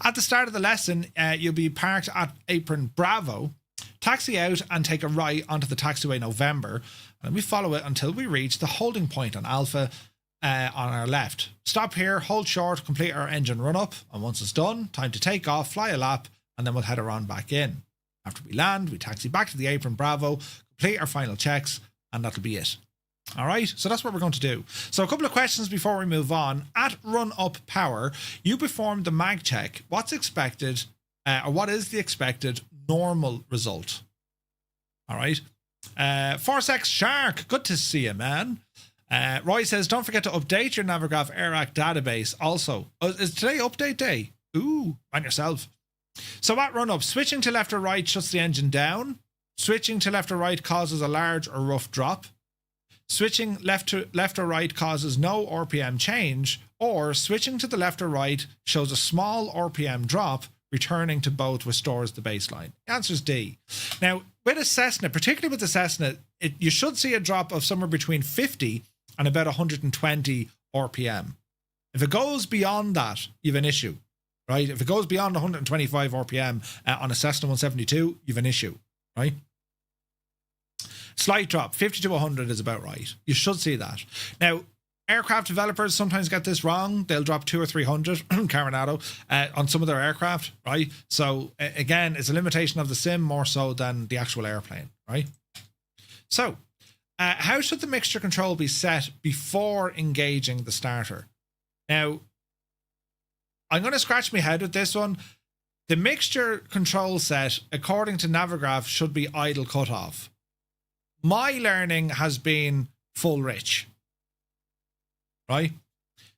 At the start of the lesson, you'll be parked at apron Bravo, taxi out and take a right onto the taxiway November, and we follow it until we reach the holding point on Alpha on our left. Stop here, hold short, complete our engine run-up, and once it's done, time to take off, fly a lap, and then we'll head around back in. After we land, we taxi back to the apron Bravo, complete our final checks, and that'll be it. All right, so that's what we're going to do. So a couple of questions before we move on. At run-up power, you performed the mag check. What's expected, or what is the expected normal result? All right. Forcex Shark, good to see you, man. Roy says, don't forget to update your Navigraph AirAct database. Also, is today update day? Ooh, on yourself. So at run-up, switching to left or right shuts the engine down. Switching to left or right causes a large or rough drop. Switching left or right causes no RPM change, or switching to the left or right shows a small RPM drop, returning to both restores the baseline. The answer is D. Now, with a Cessna, particularly with the Cessna, you should see a drop of somewhere between 50 and about 120 RPM. If it goes beyond that, you have an issue, right? If it goes beyond 125 RPM on a Cessna 172, you have an issue, right? Slight drop, 50 to 100 is about right. You should see that. Now, aircraft developers sometimes get this wrong. They'll drop 200 or 300 Carinado on some of their aircraft, right? So again, it's a limitation of the sim more so than the actual airplane, right? So how should the mixture control be set before engaging the starter? Now, I'm going to scratch my head with this one. The mixture control set, according to Navigraph, should be idle cutoff. My learning has been full rich, right?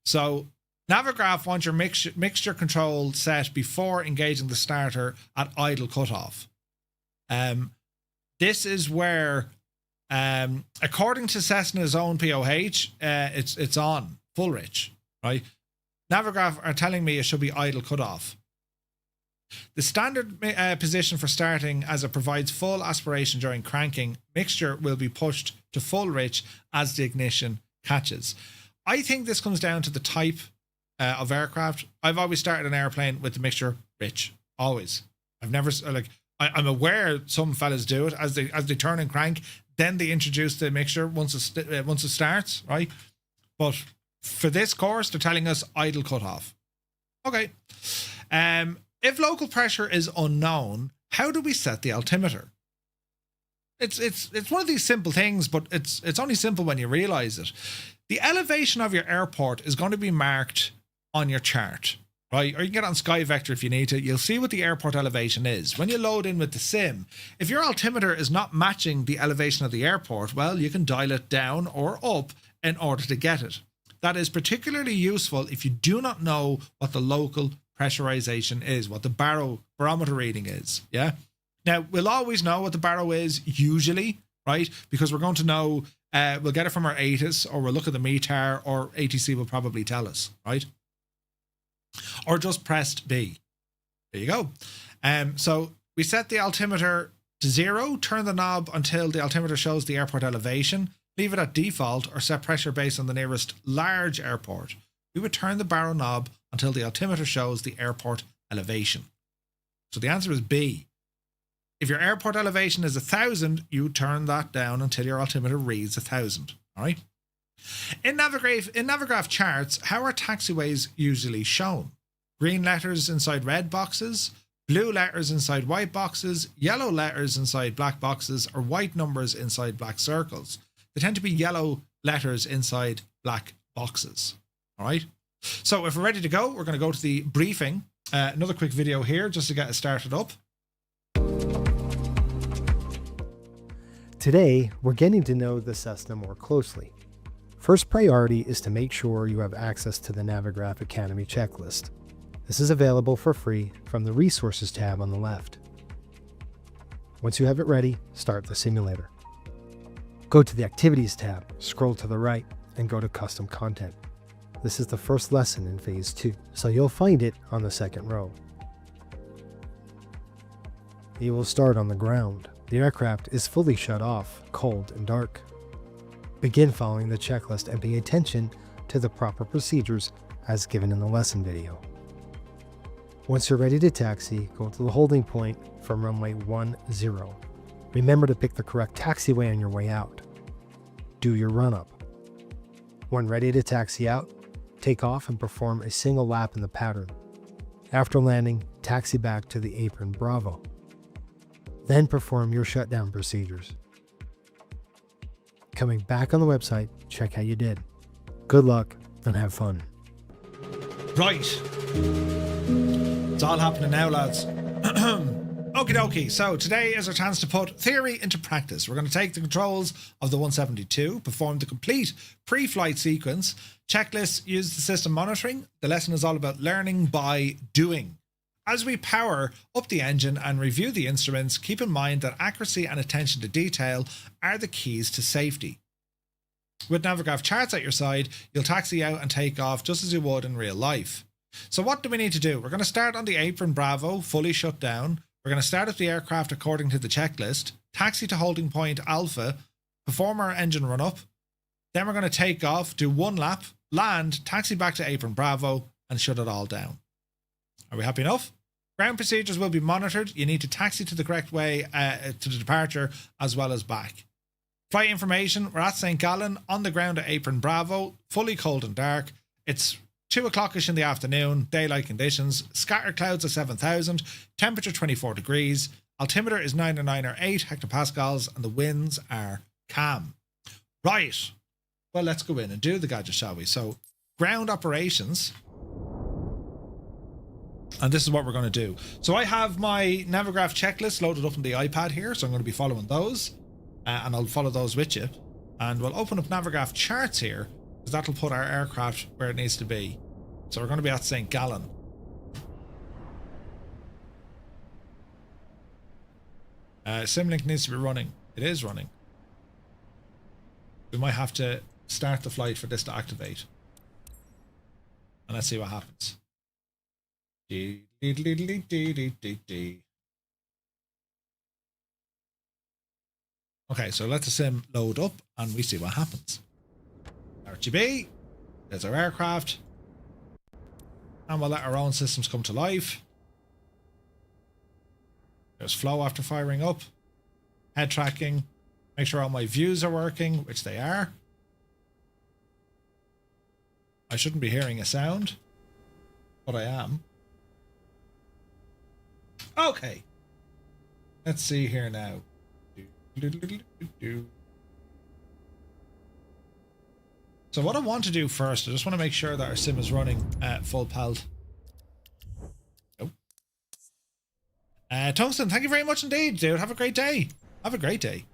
So Navigraph wants your mixture control set before engaging the starter at idle cutoff. This is where, according to Cessna's own POH, it's on full rich, right? Navigraph are telling me it should be idle cutoff. The standard position for starting, as it provides full aspiration during cranking, mixture will be pushed to full rich as the ignition catches. I think this comes down to the type of aircraft. I've always started an airplane with the mixture rich, always. I've never I'm aware some fellas do it as they turn and crank, then they introduce the mixture once it starts, right? But for this course, they're telling us idle cutoff. Okay. If local pressure is unknown, how do we set the altimeter? It's one of these simple things, but it's only simple when you realize it. The elevation of your airport is going to be marked on your chart, right? Or you can get it on SkyVector if you need to. You'll see what the airport elevation is. When you load in with the sim, if your altimeter is not matching the elevation of the airport, well, you can dial it down or up in order to get it. That is particularly useful if you do not know what the local pressurization is, what the barometer reading is. Yeah. Now, we'll always know what the baro is usually, right? Because we're going to know, we'll get it from our ATIS, or we'll look at the METAR, or ATC will probably tell us, right? Or just pressed B. There you go. So we set the altimeter to 0, turn the knob until the altimeter shows the airport elevation, leave it at default, or set pressure based on the nearest large airport. We would turn the baro knob until the altimeter shows the airport elevation. So the answer is B. If your airport elevation is 1,000, you turn that down until your altimeter reads 1,000. All right. In Navigraph charts, how are taxiways usually shown? Green letters inside red boxes, blue letters inside white boxes, yellow letters inside black boxes, or white numbers inside black circles. They tend to be yellow letters inside black boxes. All right. So if we're ready to go, we're going to go to the briefing. Another quick video here just to get it started up. Today, we're getting to know the Cessna more closely. First priority is to make sure you have access to the Navigraph Academy checklist. This is available for free from the Resources tab on the left. Once you have it ready, start the simulator. Go to the Activities tab, scroll to the right, and go to Custom Content. This is the first lesson in Phase 2, so you'll find it on the second row. You will start on the ground. The aircraft is fully shut off, cold and dark. Begin following the checklist and pay attention to the proper procedures as given in the lesson video. Once you're ready to taxi, go to the holding point from runway 10. Remember to pick the correct taxiway on your way out. Do your run-up. When ready to taxi out, take off and perform a single lap in the pattern. After landing, taxi back to the apron Bravo. Then perform your shutdown procedures. Coming back on the website, check how you did. Good luck and have fun. Right. It's all happening now, lads. Okie dokie. So today is our chance to put theory into practice. We're going to take the controls of the 172, perform the complete pre-flight sequence, checklists, use the system monitoring. The lesson is all about learning by doing. As we power up the engine and review the instruments, keep in mind that accuracy and attention to detail are the keys to safety. With Navigraph charts at your side, you'll taxi out and take off just as you would in real life. So what do we need to do? We're going to start on the apron Bravo, fully shut down. We're going to start up the aircraft according to the checklist, taxi to holding point Alpha, perform our engine run up. Then we're going to take off, do one lap, land, taxi back to apron Bravo, and shut it all down. Are we happy enough? Ground procedures will be monitored. You need to taxi to the correct way to the departure as well as back. Flight information, we're at St. Gallen, on the ground at apron Bravo, fully cold and dark. It's 2 o'clock-ish in the afternoon, daylight conditions, scattered clouds at 7,000, temperature 24 degrees, altimeter is 909 or 8 hectopascals, and the winds are calm. Right, well, let's go in and do the gadget, shall we? So, ground operations. And this is what we're going to do. So I have my Navigraph checklist loaded up on the iPad here, so I'm going to be following those, and I'll follow those with you. And we'll open up Navigraph charts here, because that'll put our aircraft where it needs to be. So we're going to be at St. Gallen. Simlink needs to be running. It is running. We might have to start the flight for this to activate. And let's see what happens. Okay, so let the sim load up and we see what happens. RGB, there's our aircraft, and we'll let our own systems come to life. There's flow after firing up, head tracking, make sure all my views are working, which they are. I shouldn't be hearing a sound, but I am. Okay, let's see here now. So what I want to do first, I just want to make sure that our sim is running at full pelt. Nope. Tungsten, thank you very much indeed, dude. Have a great day. Have a great day.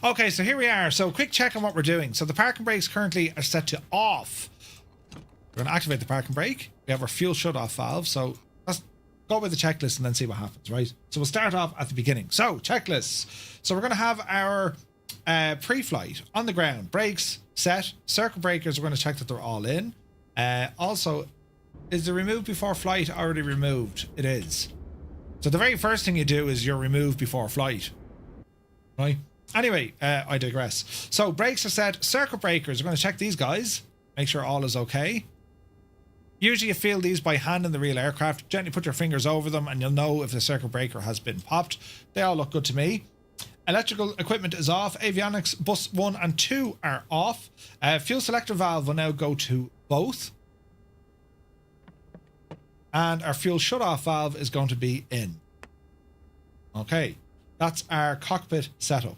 Okay, so here we are. So quick check on what we're doing. So the parking brakes currently are set to off. We're going to activate the parking brake. We have our fuel shut-off valve. So let's go with the checklist and then see what happens, right? So we'll start off at the beginning. So checklists. So we're going to have our pre-flight on the ground. Brakes set. Circuit breakers, we're going to check that they're all in. Also, is the remove before flight already removed? It is. So the very first thing you do is you're removed before flight. Right? Anyway, I digress. So brakes are set. Circuit breakers, we're going to check these guys. Make sure all is okay. Usually you feel these by hand in the real aircraft. Gently put your fingers over them and you'll know if the circuit breaker has been popped. They all look good to me. Electrical equipment is off. Avionics bus 1 and 2 are off. Fuel selector valve will now go to both. And our fuel shut-off valve is going to be in. Okay, that's our cockpit setup.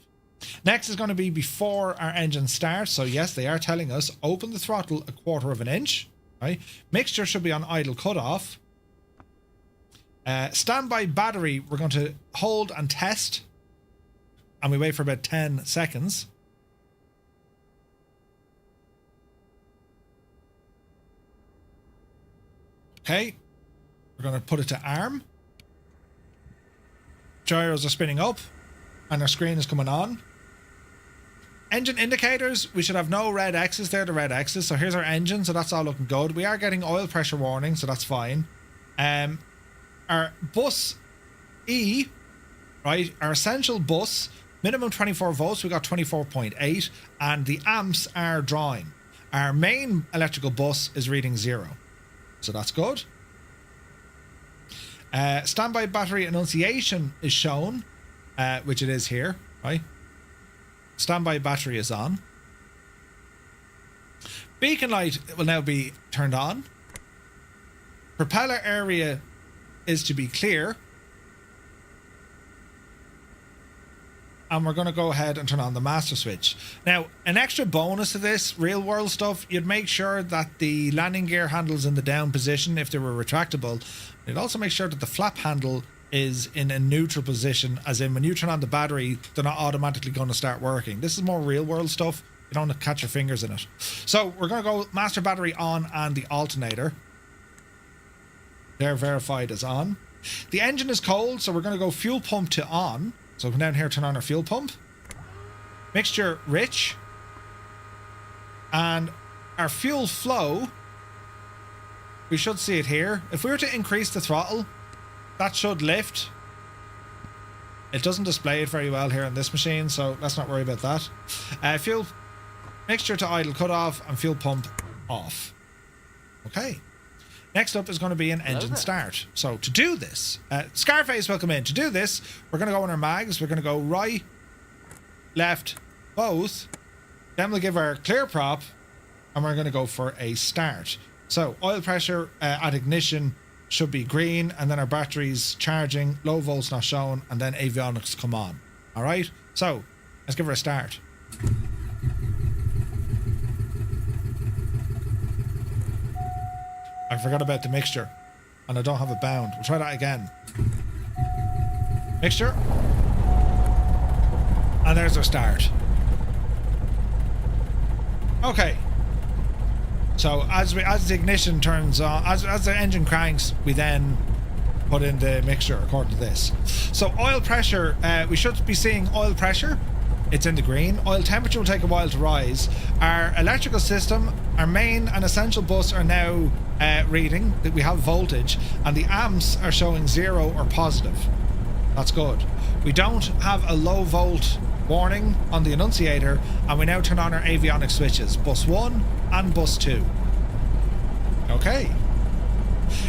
Next is going to be before our engine starts. So yes, they are telling us open the throttle 1/4 of an inch. Right? Mixture should be on idle cutoff. Standby battery, we're going to hold and test. And we wait for about 10 seconds. Okay. We're going to put it to arm. Gyros are spinning up and our screen is coming on. Engine indicators, we should have no red X's there, the red X's. So here's our engine, so that's all looking good. We are getting oil pressure warning, so that's fine. Our bus E, right, our essential bus, minimum 24 volts, we got 24.8, and the amps are drawing. Our main electrical bus is reading 0, so that's good. Standby battery annunciation is shown, which it is here, right? Standby battery is on. Beacon light will now be turned on. Propeller area is to be clear. And we're going to go ahead and turn on the master switch. Now, an extra bonus to this real world stuff, you'd make sure that the landing gear handles in the down position if they were retractable. You'd also make sure that the flap handle is in a neutral position, as in when you turn on the battery, they're not automatically going to start working. This is more real world stuff. You don't want to catch your fingers in it. So we're going to go master battery on and the alternator. They're verified as on. The engine is cold, so we're going to go fuel pump to on. So come down here, turn on our fuel pump. Mixture rich. And our fuel flow, we should see it here. If we were to increase the throttle, that should lift. It doesn't display it very well here on this machine, so let's not worry about that. Fuel mixture to idle cut off and fuel pump off. Okay. Next up is going to be an engine start. So to do this, Scarface will come in. To do this, we're going to go on our mags. We're going to go right, left, both. Then we'll give our clear prop and we're going to go for a start. So oil pressure at ignition should be green, and then our batteries charging, low volts not shown, and then avionics come on. All right. So let's give her a start. I forgot about the mixture and I don't have it bound. We'll try that again. Mixture. And there's our start. Okay. So as the ignition turns on, as the engine cranks, we then put in the mixture according to this. So oil pressure, we should be seeing oil pressure. It's in the green. Oil temperature will take a while to rise. Our electrical system, our main and essential bus are now reading that we have voltage, and the amps are showing 0 or positive. That's good. We don't have a low volt warning on the annunciator, and we now turn on our avionics switches, bus 1 and bus 2. Okay.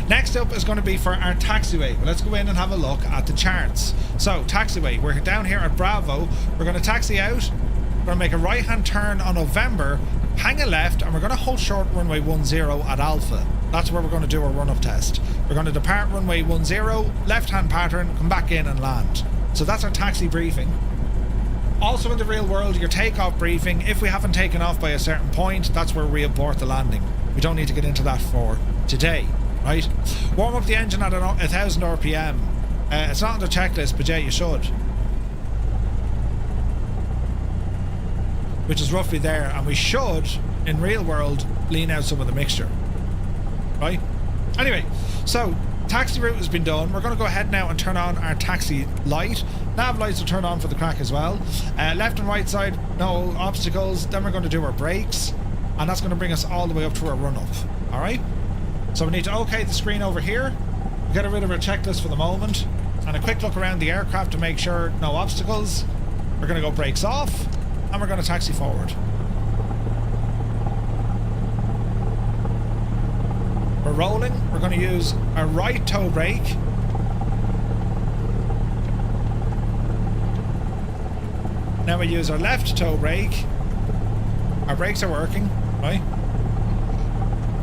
Next up is going to be for our taxiway. Well, let's go in and have a look at the charts. So, taxiway, we're down here at Bravo. We're going to taxi out. We're going to make a right-hand turn on November, hang a left, and we're going to hold short runway 10 at Alpha. That's where we're going to do our run-up test. We're going to depart runway 10, left-hand pattern, come back in and land. So that's our taxi briefing. Also in the real world, your takeoff briefing, if we haven't taken off by a certain point, that's where we abort the landing. We don't need to get into that for today. Right, warm up the engine at 1000 RPM. It's not on the checklist, but yeah, you should. Which is roughly there, and we should, in real world, lean out some of the mixture. Right? Anyway, so taxi route has been done. We're going to go ahead now and turn on our taxi light. Nav lights will turn on for the crack as well. Left and right side, no obstacles. Then we're going to do our brakes, and that's going to bring us all the way up to our run-up. All right? So we need to OK the screen over here, get rid of our checklist for the moment, and a quick look around the aircraft to make sure no obstacles. We're going to go brakes off, and we're going to taxi forward. We're rolling. We're going to use our right toe brake. Now we use our left toe brake. Our brakes are working, right?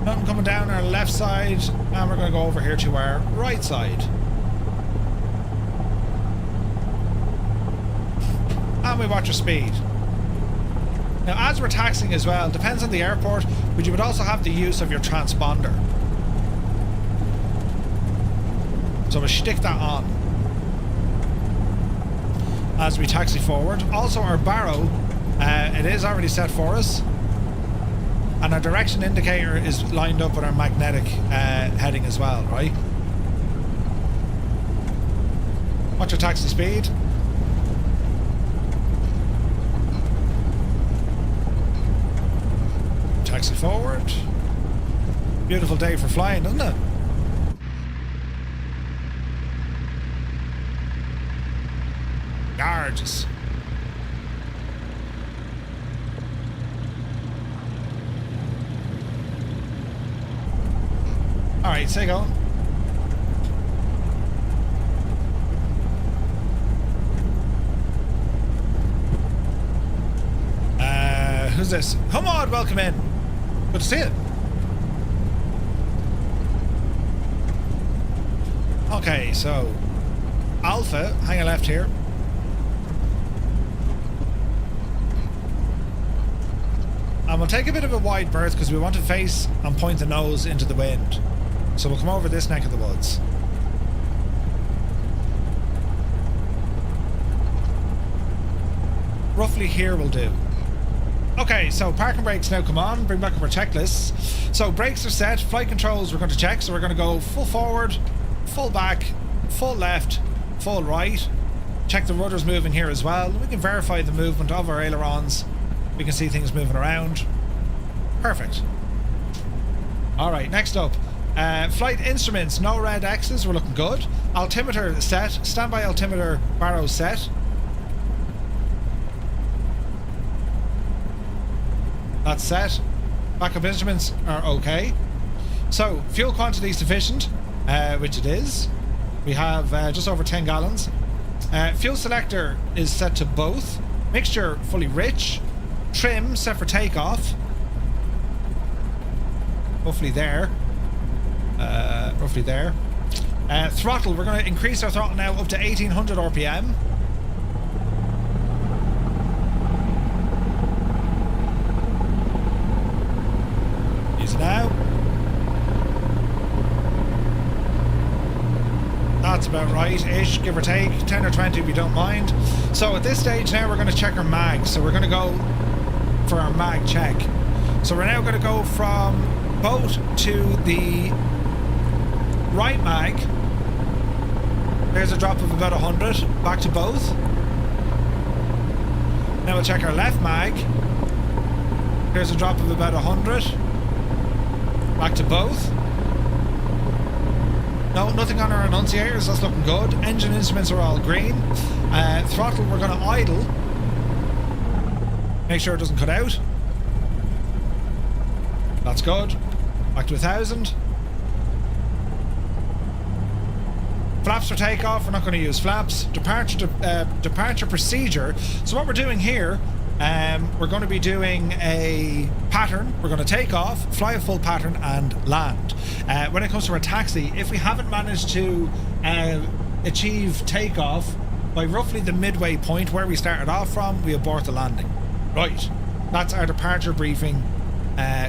Nothing coming down our left side, and we're going to go over here to our right side. And we watch our speed. Now, as we're taxiing as well, depends on the airport, but you would also have the use of your transponder. So we'll stick that on as we taxi forward. Also, our barrow, it is already set for us. And our direction indicator is lined up with our magnetic heading as well, right? Watch your taxi speed. Taxi forward. Beautiful day for flying, isn't it? Gorgeous. Alright, say go. Who's this? Hamad, welcome in. Good to see you. Okay, so Alpha, hang a left here. And we'll take a bit of a wide berth because we want to face and point the nose into the wind. So we'll come over this neck of the woods. Roughly here will do. Okay, so parking brakes now come on. Bring back up our checklists. So brakes are set. Flight controls we're going to check. So we're going to go full forward, full back, full left, full right. Check the rudders moving here as well. We can verify the movement of our ailerons. We can see things moving around. Perfect. Alright, next up. Flight instruments, no red X's, we're looking good. Altimeter set. Standby altimeter barrow set. That's set. Backup instruments are okay. So, fuel quantity sufficient, which it is. We have just over 10 gallons. Fuel selector is set to both. Mixture fully rich. Trim set for takeoff. Roughly there. Roughly there. Throttle, we're going to increase our throttle now up to 1800 RPM. Easy now. That's about right-ish, give or take. 10 or 20 if you don't mind. So at this stage now we're going to check our mag. So we're going to go for our mag check. So we're now going to go from boat to the right mag. There's a drop of about 100. Back to both. Now we'll check our left mag. There's a drop of about 100. Back to both. No, nothing on our annunciators. That's looking good. Engine instruments are all green. Throttle, we're going to idle. Make sure it doesn't cut out. That's good. Back to 1000. Flaps for takeoff. We're not going to use flaps. Departure procedure. So what we're doing here, we're going to be doing a pattern. We're going to take off, fly a full pattern, and land. When it comes to our taxi, if we haven't managed to achieve takeoff by roughly the midway point where we started off from, we abort the landing. Right. That's our departure briefing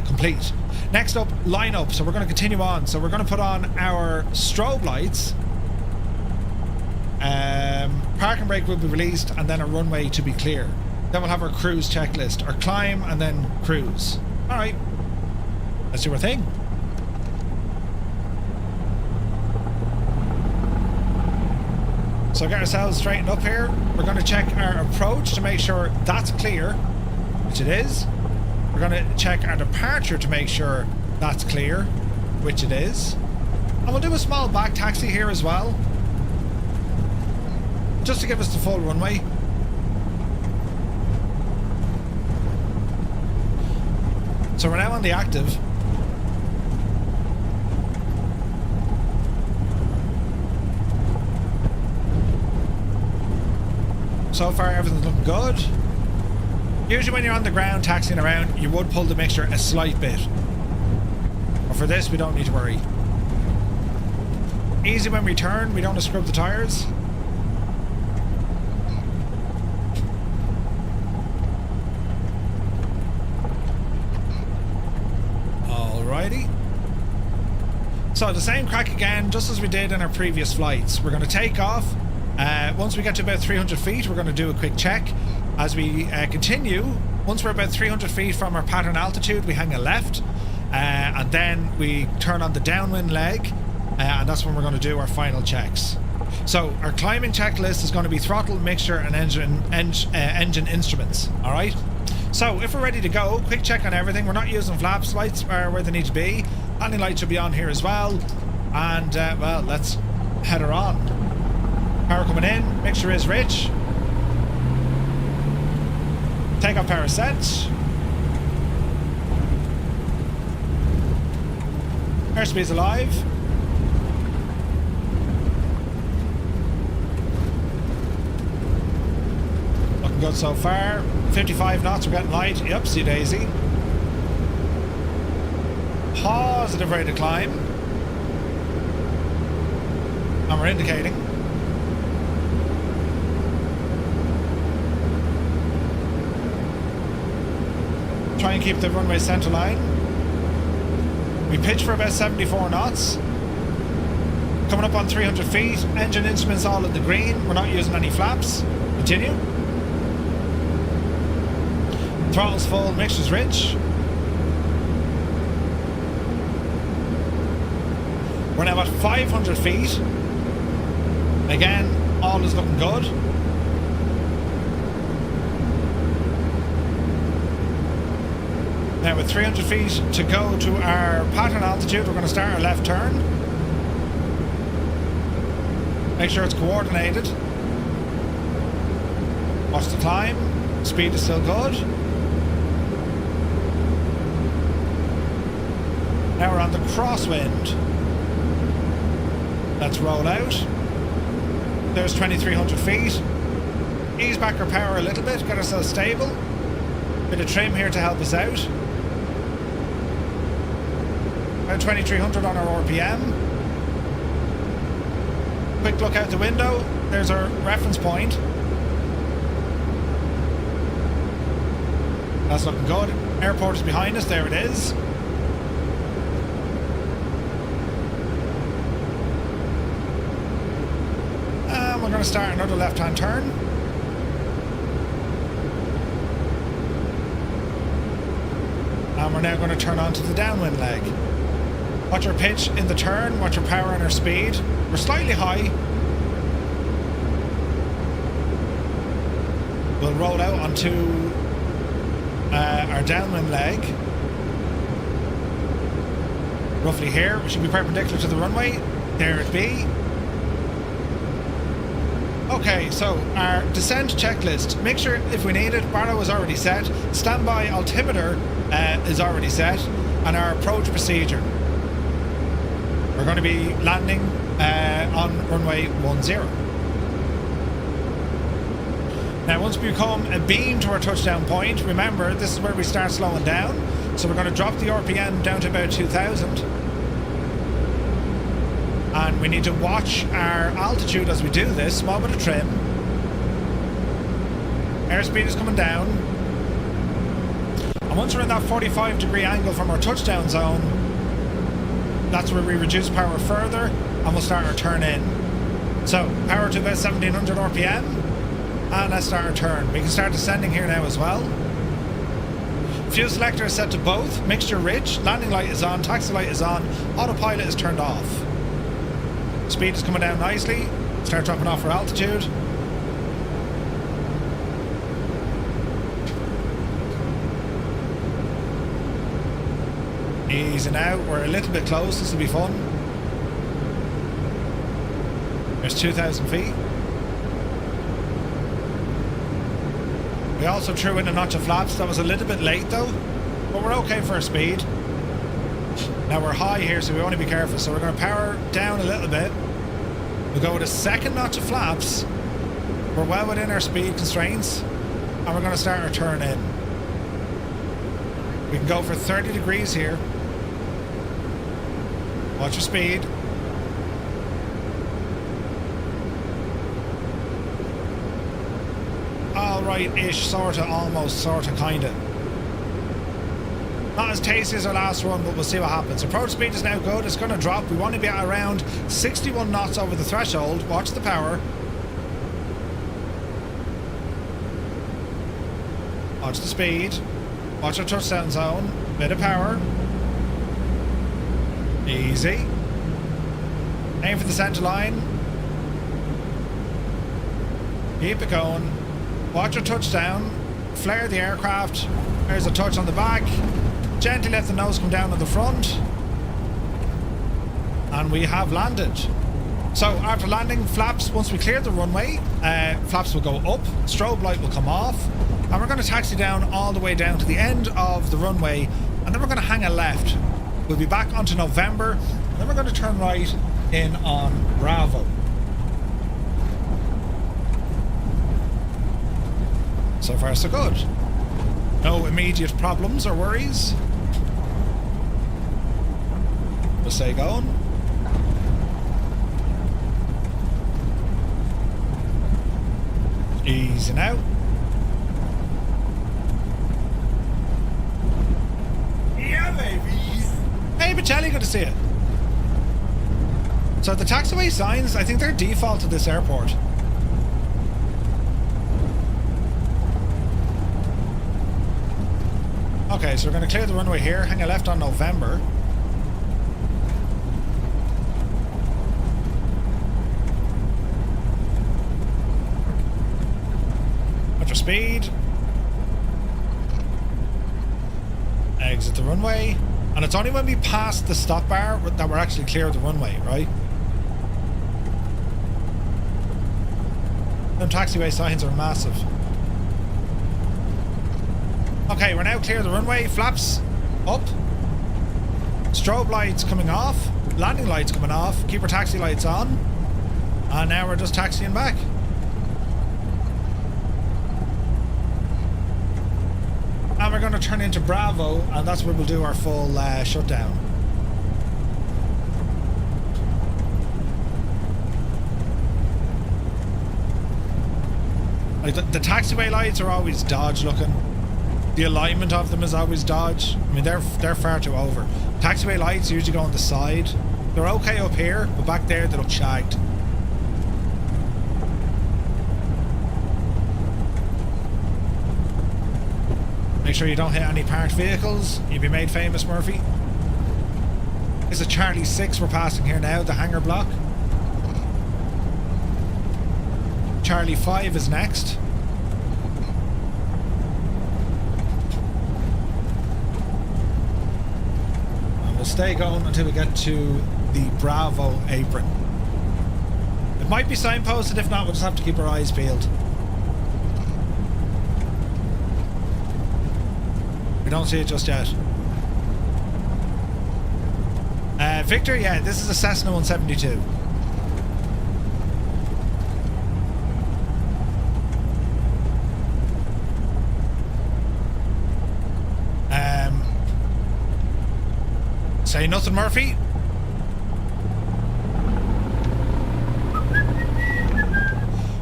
complete. Next up, line up. So we're going to continue on. So we're going to put on our strobe lights. Parking brake will be released, and then a runway to be clear. Then we'll have our cruise checklist, our climb, and then cruise. Alright, let's do our thing. So get ourselves straightened up here. We're going to check our approach to make sure that's clear, which it is. We're going to check our departure to make sure that's clear, which it is. And we'll do a small back taxi here as well, just to give us the full runway. So we're now on the active. So far everything's looking good. Usually when you're on the ground taxiing around, you would pull the mixture a slight bit. But for this, we don't need to worry. Easy when we turn, we don't have to scrub the tyres. Alrighty. So the same crack again, just as we did in our previous flights. We're going to take off. Once we get to about 300 feet, we're going to do a quick check. As we continue, once we're about 300 feet from our pattern altitude, we hang a left, and then we turn on the downwind leg. and that's when we're going to do our final checks. So our climbing checklist is going to be throttle, mixture, and engine instruments. All right. So if we're ready to go, quick check on everything. We're not using flaps. Lights are where they need to be. Landing lights should be on here as well. And well, let's head her on. Power coming in. Mixture is rich. Takeoff power set. Airspeed's alive. Looking good so far. 55 knots, we're getting light. Yep, see daisy. Positive rate of climb. And we're indicating. Try and keep the runway center line. We pitch for about 74 knots. Coming up on 300 feet. Engine instruments all in the green. We're not using any flaps. Continue. Throttle's full, mixture's rich. We're now at 500 feet. Again, all is looking good. Now with 300 feet to go to our pattern altitude, we're going to start our left turn. Make sure it's coordinated. Watch the climb. Speed is still good. Now we're on the crosswind. Let's roll out. There's 2,300 feet. Ease back our power a little bit, get ourselves stable. Bit of trim here to help us out. About 2,300 on our RPM. Quick look out the window. There's our reference point. That's looking good. Airport is behind us. There it is. And we're going to start another left-hand turn. And we're now going to turn onto the downwind leg. Watch our pitch in the turn, watch our power and our speed. We're slightly high. We'll roll out onto our downwind leg. Roughly here, we should be perpendicular to the runway. There it be. Okay, so our descent checklist. Make sure if we need it, Barrow is already set. Standby altimeter is already set. And our approach procedure. We're going to be landing on runway 10. Now once we come a beam to our touchdown point, remember this is where we start slowing down. So we're going to drop the RPM down to about 2,000. And we need to watch our altitude as we do this, small bit of trim. Airspeed is coming down. And once we're in that 45-degree angle from our touchdown zone, that's where we reduce power further and we'll start our turn in. So, power to about 1,700 RPM and let's start our turn. We can start descending here now as well. Fuel selector is set to both, mixture rich, landing light is on, taxi light is on, autopilot is turned off. Speed is coming down nicely. Start dropping off our altitude. Easing out. We're a little bit close. This will be fun. There's 2,000 feet. We also threw in a notch of flaps. That was a little bit late though, but we're okay for our speed. Now we're high here, so we want to be careful. So we're going to power down a little bit. We'll go with a second notch of flaps. We're well within our speed constraints. And we're going to start our turn in. We can go for 30 degrees here. Watch your speed. Alright-ish, sorta, almost, sorta, kinda. Not as tasty as our last one, but we'll see what happens. Approach speed is now good. It's going to drop. We want to be at around 61 knots over the threshold. Watch the power. Watch the speed. Watch our touchdown zone. Bit of power. Easy. Aim for the centre line. Keep it going. Watch your touchdown. Flare the aircraft. There's a touch on the back. Gently let the nose come down on the front. And we have landed. So after landing, flaps, once we clear the runway, flaps will go up, strobe light will come off, and we're going to taxi down all the way down to the end of the runway, and then we're going to hang a left. We'll be back onto November, and then we're going to turn right in on Bravo. So far so good. No immediate problems or worries. We'll stay going. Easy now. Yeah, baby. Hey, Bocelli, good to see you. So the taxiway signs, I think they're default to this airport. Okay, so we're going to clear the runway here, hang a left on November. Watch your speed. Exit the runway. And it's only when we pass the stop bar that we're actually clear of the runway, right? Them taxiway signs are massive. Okay, we're now clear of the runway. Flaps up. Strobe lights coming off. Landing lights coming off. Keep our taxi lights on. And now we're just taxiing back. And we're going to turn into Bravo, and that's where we'll do our full shutdown. Like the taxiway lights are always dodge looking. The alignment of them is always dodge. I mean, they're far too over. Taxiway lights usually go on the side. They're okay up here, but back there they look shagged. Make sure you don't hit any parked vehicles. You'll be made famous, Murphy. It's a Charlie 6 we're passing here now, the hangar block. Charlie 5 is next. And we'll stay going until we get to the Bravo apron. It might be signposted, if not we'll just have to keep our eyes peeled. We don't see it just yet. Victor, yeah, this is a Cessna 172. Say nothing, Murphy.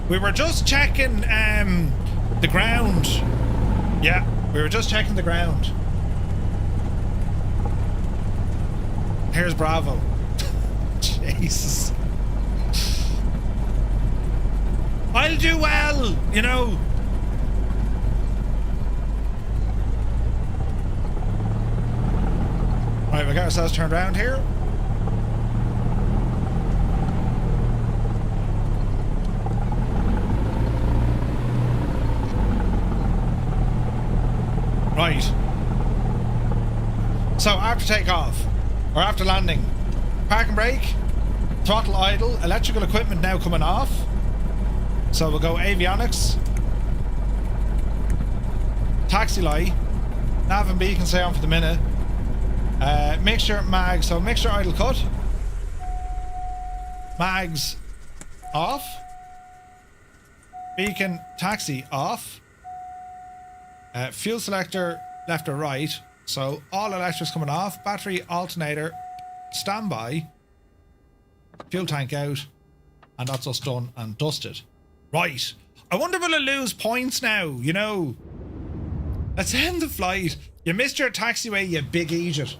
We were just checking the ground. Yeah, we were just checking the ground. Here's Bravo. Jesus. I'll do well, you know. Right, we got ourselves turned around here. Right. So after takeoff, or after landing, park and brake, throttle idle, electrical equipment now coming off. So we'll go avionics, taxi light, nav and beacon stay on for the minute. Mixture mag, so mixture idle cut. Mags off. Beacon taxi off. Fuel selector left or right. So all electrics coming off. Battery alternator standby. Fuel tank out. And that's us done and dusted. Right. I wonder will I lose points now, you know. Let's end the flight. You missed your taxiway, you big idiot.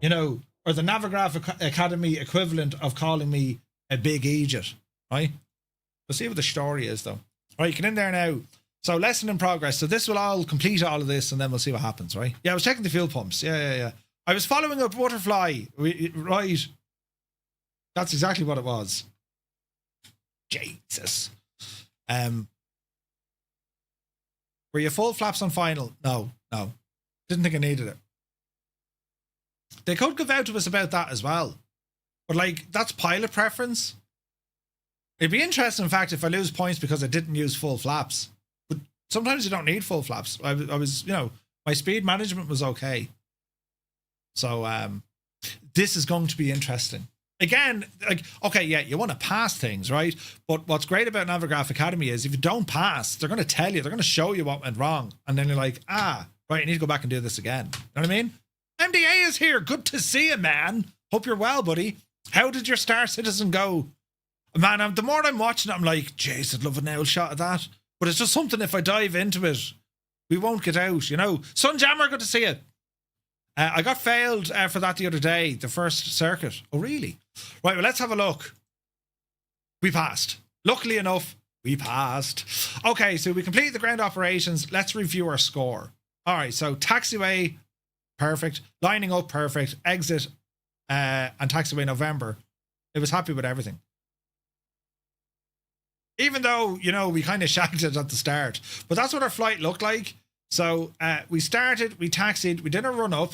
You know, or the Navigraph Academy equivalent of calling me a big idiot, right? We'll see what the story is, though. Right, get in there now. So, lesson in progress. So, this will all complete all of this, and then we'll see what happens, right? Yeah, I was checking the fuel pumps. Yeah. I was following a butterfly, right? That's exactly what it was. Jesus. Were you full flaps on final? No. Didn't think I needed it. They could give out to us about that as well. But like, that's pilot preference. It'd be interesting, in fact, if I lose points because I didn't use full flaps. But sometimes you don't need full flaps. I was, my speed management was okay. So this is going to be interesting. Again, like, okay, yeah, you want to pass things, right? But what's great about Navigraph Academy is if you don't pass, they're going to tell you, they're going to show you what went wrong. And then you're like, right, you need to go back and do this again. You know what I mean? MDA is here. Good to see you, man. Hope you're well, buddy. How did your Star Citizen go? Man, the more I'm watching it, I'm like, jeez, I'd love a nail shot of that. But it's just something, if I dive into it, we won't get out, Sunjammer, good to see you. I got failed for that the other day, the first circuit. Oh, really? Right, well, let's have a look. We passed. Luckily enough, we passed. Okay, so we completed the ground operations. Let's review our score. All right, so taxiway, perfect. Lining up, perfect. Exit and taxiway November. It was happy with everything. Even though, we kind of shagged it at the start. But that's what our flight looked like. So we started, we taxied, we did a run up.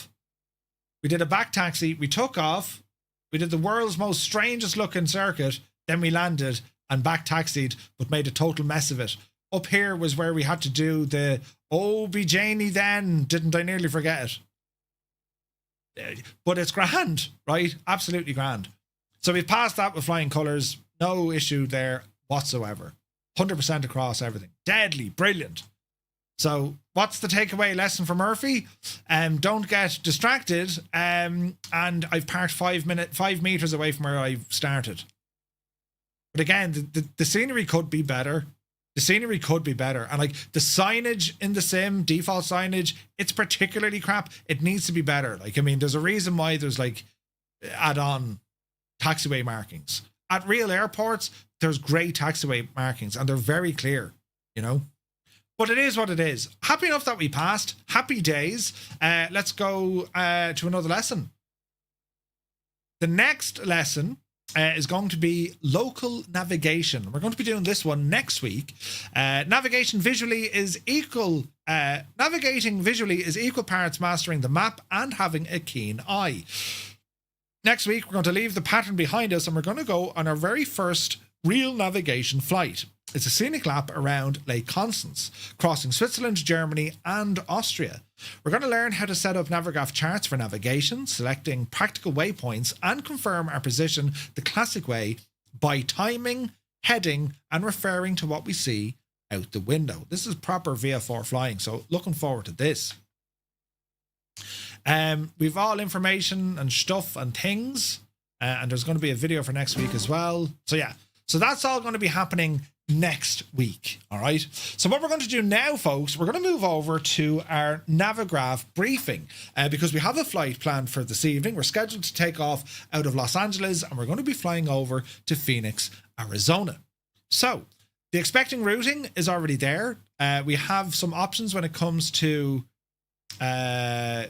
We did a back taxi, we took off, we did the world's most strangest looking circuit, then we landed and back taxied, but made a total mess of it. Up here was where we had to do the, oh, be Janie then, didn't I nearly forget it? But it's grand, right? Absolutely grand. So we've passed that with flying colours, no issue there whatsoever. 100% across everything. Deadly, brilliant. So what's the takeaway lesson from Murphy? Don't get distracted. And I've parked 5 meters away from where I started. But again, the scenery could be better. The scenery could be better. And like the signage in the sim, default signage, it's particularly crap. It needs to be better. Like, I mean, there's a reason why there's like add-on taxiway markings. At real airports, there's great taxiway markings and they're very clear, But it is what it is. Happy enough that we passed. Happy days. Let's go to another lesson. The next lesson is going to be local navigation. We're going to be doing this one next week. Navigating visually is equal parts mastering the map and having a keen eye. Next week, we're going to leave the pattern behind us and we're going to go on our very first real navigation flight. It's a scenic lap around Lake Constance, crossing Switzerland, Germany, and Austria. We're going to learn how to set up Navigraph charts for navigation, selecting practical waypoints, and confirm our position the classic way by timing, heading, and referring to what we see out the window. This is proper VF4 flying, so looking forward to this. We've all information and stuff and things, and there's going to be a video for next week as well. So yeah, so that's all going to be happening next week. All right. So what we're going to do now, folks, we're going to move over to our Navigraph briefing because we have a flight planned for this evening. We're scheduled to take off out of Los Angeles and we're going to be flying over to Phoenix, Arizona. So the expecting routing is already there. We have some options when it comes to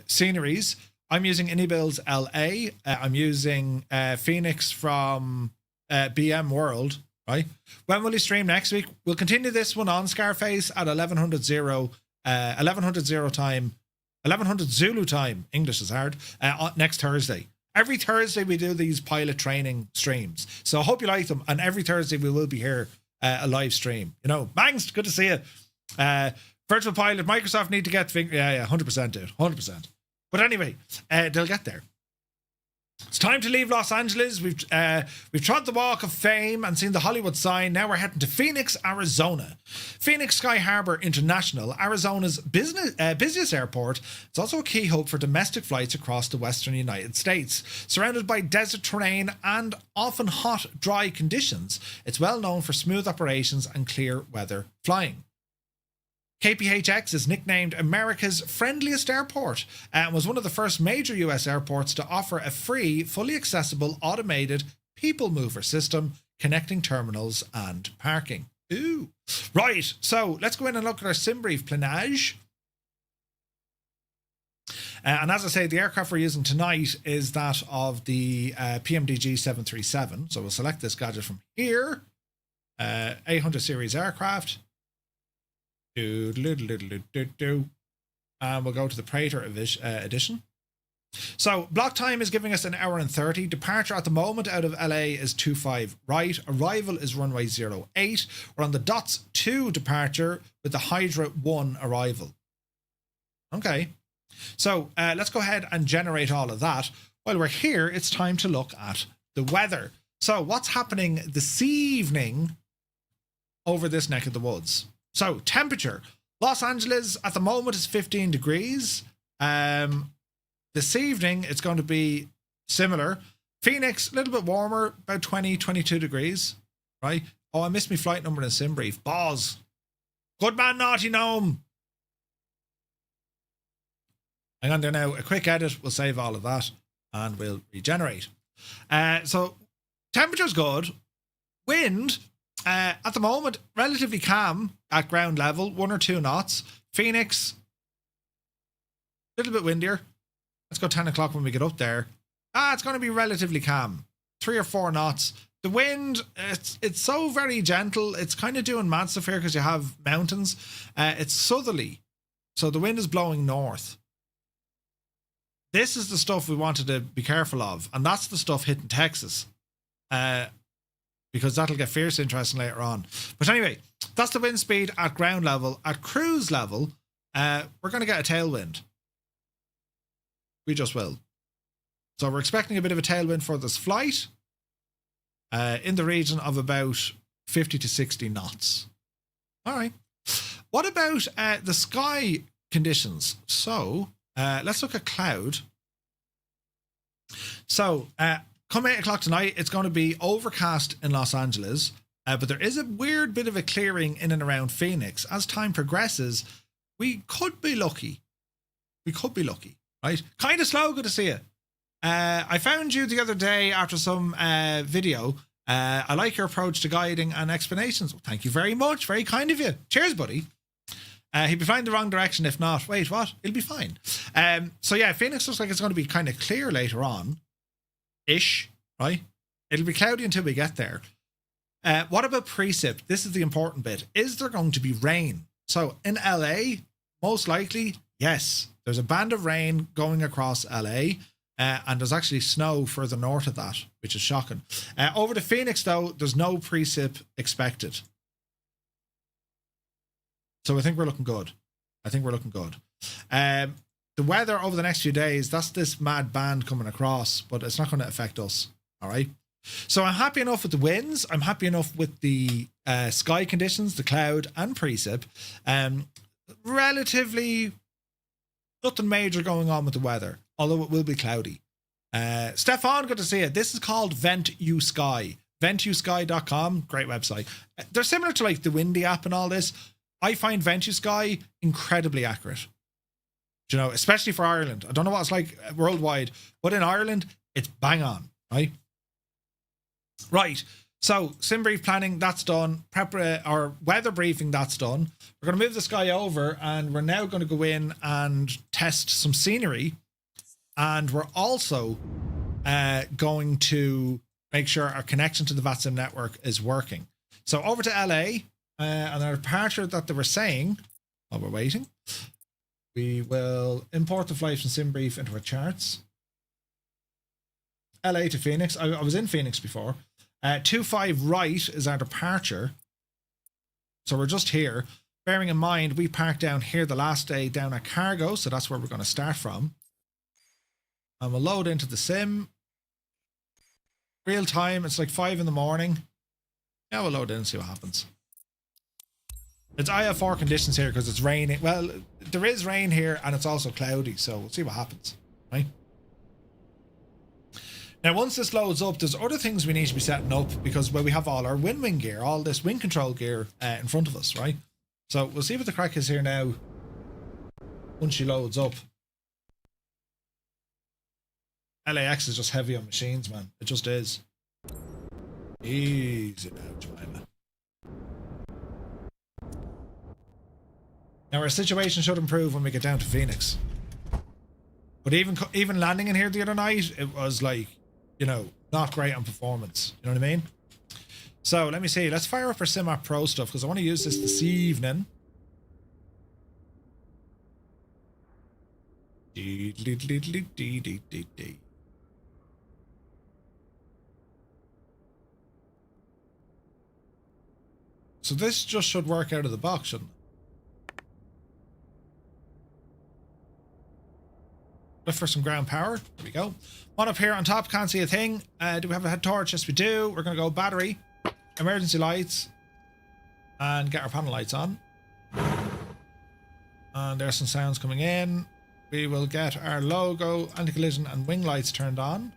sceneries. I'm using Inibil's LA. I'm using Phoenix from BM World. Right. When will you stream next week? We'll continue this one on Scarface at 1100 Zulu time. English is hard. Next Thursday. Every Thursday we do these pilot training streams. So I hope you like them. And every Thursday we will be here a live stream. Bangs, good to see you. Virtual pilot, Microsoft need to get 100% dude. 100%. But anyway, they'll get there. It's time to leave Los Angeles. We've trod the walk of fame and seen the Hollywood sign. Now we're heading to Phoenix, Arizona. Phoenix Sky Harbor International, Arizona's busiest airport. It's also a key hub for domestic flights across the western United States. Surrounded by desert terrain and often hot, dry conditions, it's well known for smooth operations and clear weather flying. KPHX is nicknamed America's friendliest airport and was one of the first major US airports to offer a free, fully accessible, automated people mover system connecting terminals and parking. Ooh. Right, so let's go in and look at our sim brief planage. And as I say, the aircraft we're using tonight is that of the PMDG 737. So we'll select this gadget from here. 800 series aircraft. And we'll go to the Praetor edition. So block time is giving us 1 hour and 30. Departure at the moment out of LA is 25 right. Arrival is runway 08. We're on the DOTS 2 departure with the Hydra 1 arrival. Okay. So let's go ahead and generate all of that. While we're here, it's time to look at the weather. So what's happening this evening over this neck of the woods? So temperature. Los Angeles at the moment is 15 degrees. This evening, it's going to be similar. Phoenix, a little bit warmer, about 20, 22 degrees, right? Oh, I missed my flight number in SimBrief. Boz. Good man, naughty gnome. Hang on there now. A quick edit. We'll save all of that and we'll regenerate. So temperature's good. Wind, at the moment, relatively calm at ground level, 1 or 2 knots. Phoenix, a little bit windier. Let's go 10 o'clock when we get up there. It's going to be relatively calm. 3 or 4 knots. The wind, it's so very gentle. It's kind of doing mad stuff here because you have mountains. It's southerly. So the wind is blowing north. This is the stuff we wanted to be careful of. And that's the stuff hitting Texas. Because that'll get fierce interesting later on. But anyway, that's the wind speed at ground level. At cruise level, we're going to get a tailwind. We just will. So we're expecting a bit of a tailwind for this flight in the region of about 50 to 60 knots. All right. What about the sky conditions? So let's look at cloud. So come 8 o'clock tonight, it's going to be overcast in Los Angeles, but there is a weird bit of a clearing in and around Phoenix. As time progresses, we could be lucky. We could be lucky. Right, kind of slow. Good to see you. I found you the other day after some video. I like your approach to guiding and explanations. Well, thank you very much. Very kind of you. Cheers, buddy. He'd be flying the wrong direction if not. Wait, what? He'll be fine. So yeah, Phoenix looks like it's going to be kind of clear later on. Ish, right? It'll be cloudy until we get there. What about precip? This is the important bit. Is there going to be rain? So in LA, most likely, yes. There's a band of rain going across LA, and there's actually snow further north of that, which is shocking. Over to Phoenix, though, there's no precip expected. So I think we're looking good. The weather over the next few days, that's this mad band coming across, but it's not going to affect us. All right. So I'm happy enough with the winds. I'm happy enough with the sky conditions, the cloud and precip. Relatively nothing major going on with the weather, although it will be cloudy. Stefan, good to see you. This is called Vent You Sky. VentUSky.com, great website. They're similar to like the Windy app and all this. I find Vent You Sky incredibly accurate. You know, especially for Ireland. I don't know what it's like worldwide, but in Ireland, it's bang on, right? Right. So, SimBrief planning, that's done. Or weather briefing, that's done. We're going to move this guy over and we're now going to go in and test some scenery. And we're also going to make sure our connection to the VATSIM network is working. So over to LA and our departure that they were saying while we're waiting. We will import the flight from SimBrief into our charts. LA to Phoenix. I was in Phoenix before. 25 right is our departure. So we're just here. Bearing in mind, we parked down here the last day down at cargo. So that's where we're going to start from. And we'll load into the sim. Real time. It's like 5 in the morning. Yeah, we'll load in and see what happens. It's IF4 conditions here because it's raining. Well, there is rain here and it's also cloudy. So we'll see what happens. Right? Now, once this loads up, there's other things we need to be setting up because, well, we have all our wing gear, all this wind control gear in front of us, right? So we'll see what the crack is here now once she loads up. LAX is just heavy on machines, man. It just is. Easy now, Jemima. Now, our situation should improve when we get down to Phoenix. But even landing in here the other night, it was like, you know, not great on performance. You know what I mean? So let me see. Let's fire up our SimApp Pro stuff because I want to use this evening. So this just should work out of the box, shouldn't it? Look for some ground power. There we go. One up here on top, can't see a thing. Do we have a head torch? Yes, we do. We're going to go battery, emergency lights, and get our panel lights on. And there's some sounds coming in. We will get our logo, anti-collision, and wing lights turned on.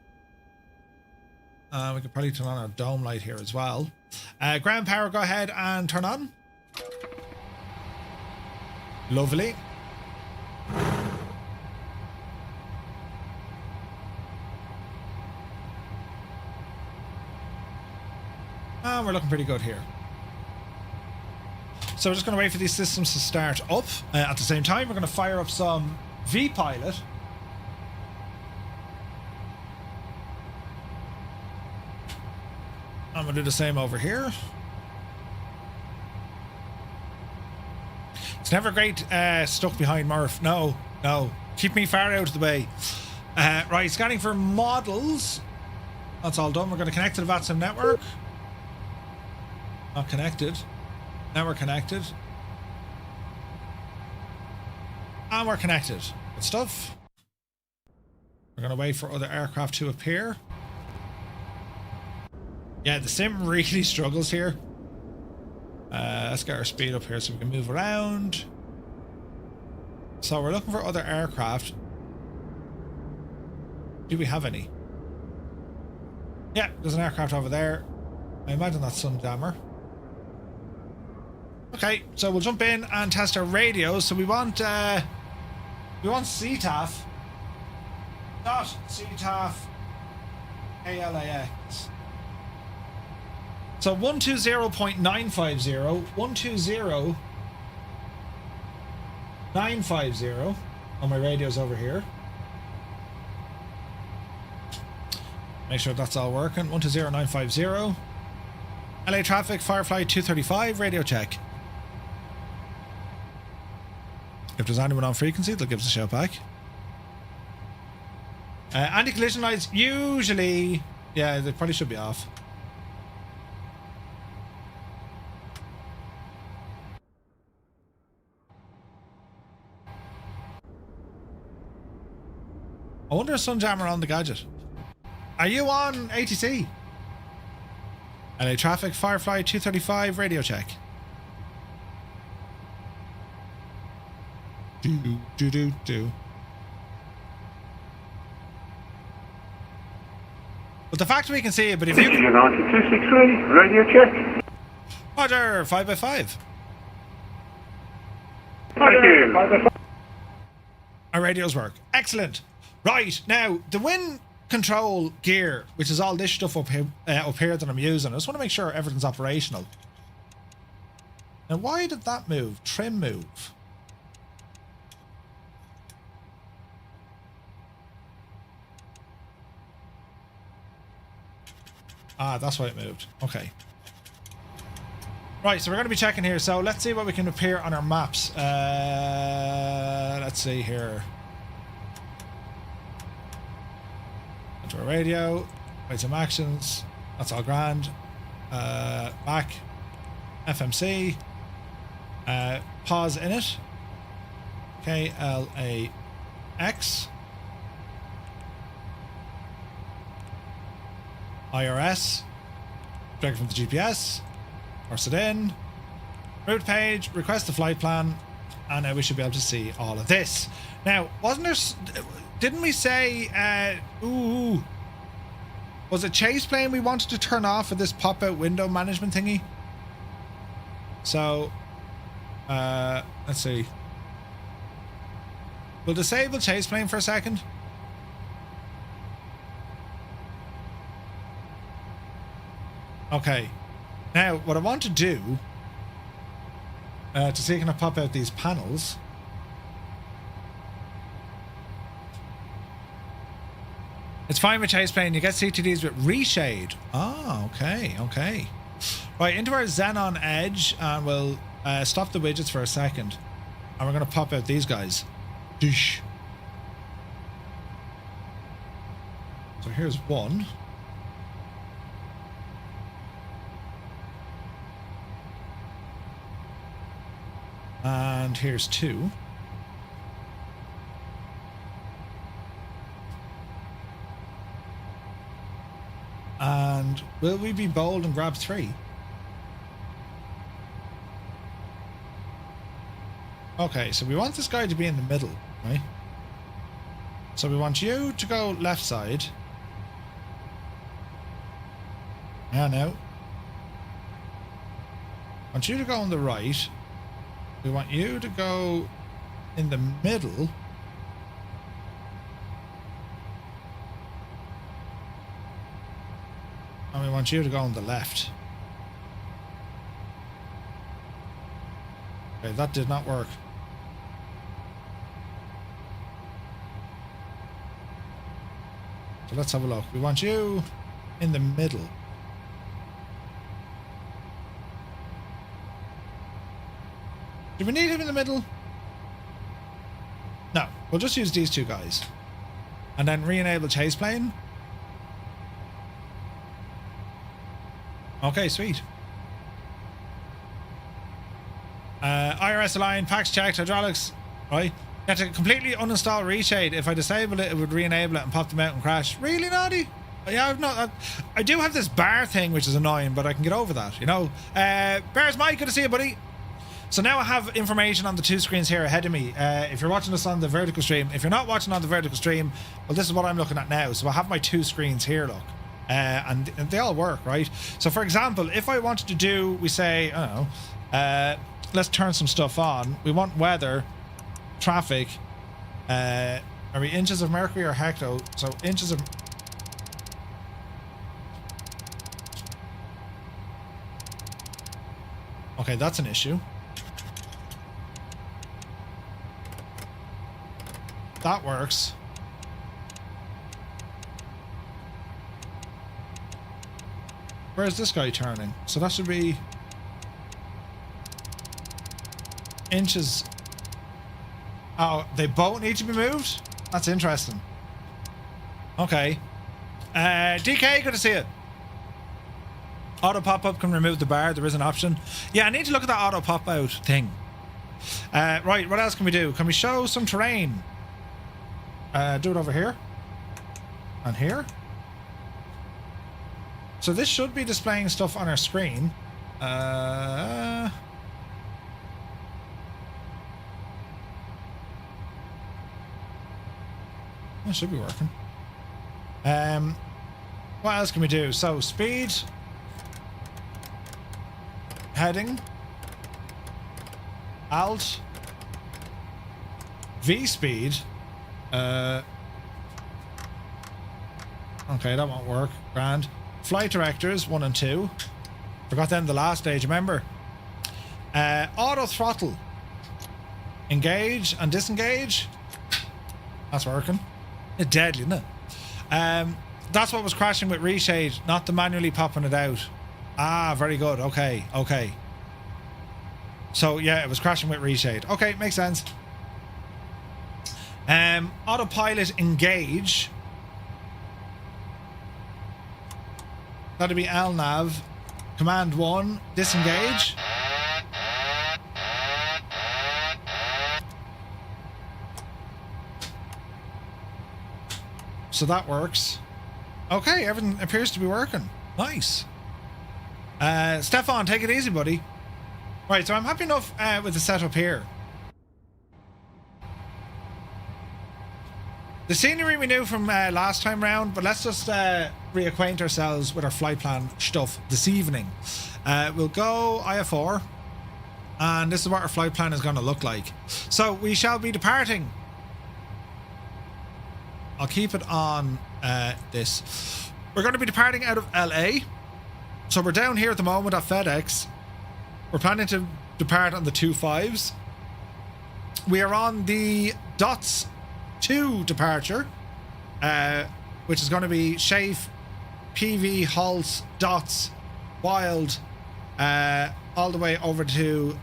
We could probably turn on our dome light here as well. Ground power, go ahead and turn on. Lovely. And we're looking pretty good here. So we're just going to wait for these systems to start up. At the same time, we're going to fire up some V-Pilot. I'm going to do the same over here. It's never great stuck behind Murph. No. Keep me far out of the way. Right, scanning for models. That's all done. We're going to connect to the VATSIM network. Not connected. Now we're connected. And we're connected. Good stuff. We're going to wait for other aircraft to appear. Yeah, the sim really struggles here. Let's get our speed up here so we can move around. So we're looking for other aircraft. Do we have any? Yeah, there's an aircraft over there. I imagine that's Sundammer. Okay, so we'll jump in and test our radios. So we want CTAF, not CTAF ALAX. So 120.950, 120.950 on my radios over here. Make sure that's all working. 120.950. LA traffic, Firefly 235, radio check. If there's anyone on frequency, they'll give us a shout back. Anti-collision lights, usually, yeah, they probably should be off. I wonder if Sunjammer on the gadget. Are you on ATC? LA traffic, Firefly 235, radio check. Do. But the fact we can see it, but if you can... 263, radio check. Roger, 5x5. Thank you. 5x5. Our radios work. Excellent. Right, now, the wind control gear, which is all this stuff up here that I'm using, I just want to make sure everything's operational. Now, why did that move? Trim move. Ah, that's why it moved. Okay. Right, so we're going to be checking here. So let's see what we can appear on our maps. Let's see here. Into our radio. Wait, some actions. That's all grand. Back. FMC. Pause in it. KLAX. IRS, direct from the GPS, force it in, route page, request the flight plan, and now we should be able to see all of this. Now, wasn't there, didn't we say, was it chase plane we wanted to turn off for this pop-out window management thingy? So, let's see. We'll disable chase plane for a second. Okay, now what I want to do to see can I pop out these panels It's fine with chase plane. You get CTDs with reshade. Oh, okay, okay. Right, into our Xenon Edge, and we'll stop the widgets for a second. And we're going to pop out these guys. Doosh. So here's one. And here's two. And will we be bold and grab three? Okay, so we want this guy to be in the middle, right? So we want you to go left side. Yeah, no. Want you to go on the right. We want you to go in the middle. And we want you to go on the left. Okay, that did not work. So let's have a look. We want you in the middle. Do we need him in the middle? No, we'll just use these two guys. And then re-enable chase plane. Okay, sweet. IRS aligned, packs checked, hydraulics, right? You have to completely uninstall reshade. If I disable it, it would re-enable it and pop them out and crash. Really, naughty? Yeah, I've not. I do have this bar thing, which is annoying, but I can get over that, you know. Bears Mike, good to see you, buddy. So now I have information on the two screens here ahead of me. If you're watching this on the vertical stream, if you're not watching on the vertical stream, well, this is what I'm looking at now. So I have my two screens here, look. And they all work, right? So for example, if I wanted to do, we say, I don't know, let's turn some stuff on. We want weather, traffic, are we inches of mercury or hecto? So inches of... Okay, that's an issue. That works. Where's this guy turning? So that should be inches. Oh, they both need to be moved? That's interesting. Okay. DK, good to see it. Auto pop-up can remove the bar. There is an option. Yeah, I need to look at that auto pop-out thing. Right, what else can we do? Can we show some terrain? Do it over here. And here. So this should be displaying stuff on our screen. It should be working. What else can we do? So speed, heading, alt, V speed. Okay, that won't work. Grand. Flight directors 1 and 2. Forgot them the last stage, remember? Auto throttle. Engage and disengage. That's working. It's deadly, isn't it? That's what was crashing with reshade, not the manually popping it out. Ah, very good. Okay, okay. So yeah, it was crashing with reshade. Okay, makes sense. Autopilot engage. That'd be LNAV. Command 1, disengage. So that works. Okay, everything appears to be working. Nice. Stefan, take it easy, buddy. Right, so I'm happy enough with the setup here. The scenery we knew from last time round, but let's just reacquaint ourselves with our flight plan stuff this evening. We'll go IF4, and this is what our flight plan is going to look like. So we shall be departing. I'll keep it on this. We're going to be departing out of LA. So we're down here at the moment at FedEx. We're planning to depart on the 25s. We are on the DOTS 2 departure. which is going to be Shafe, PV, Holtz, Dots, Wild, all the way over to,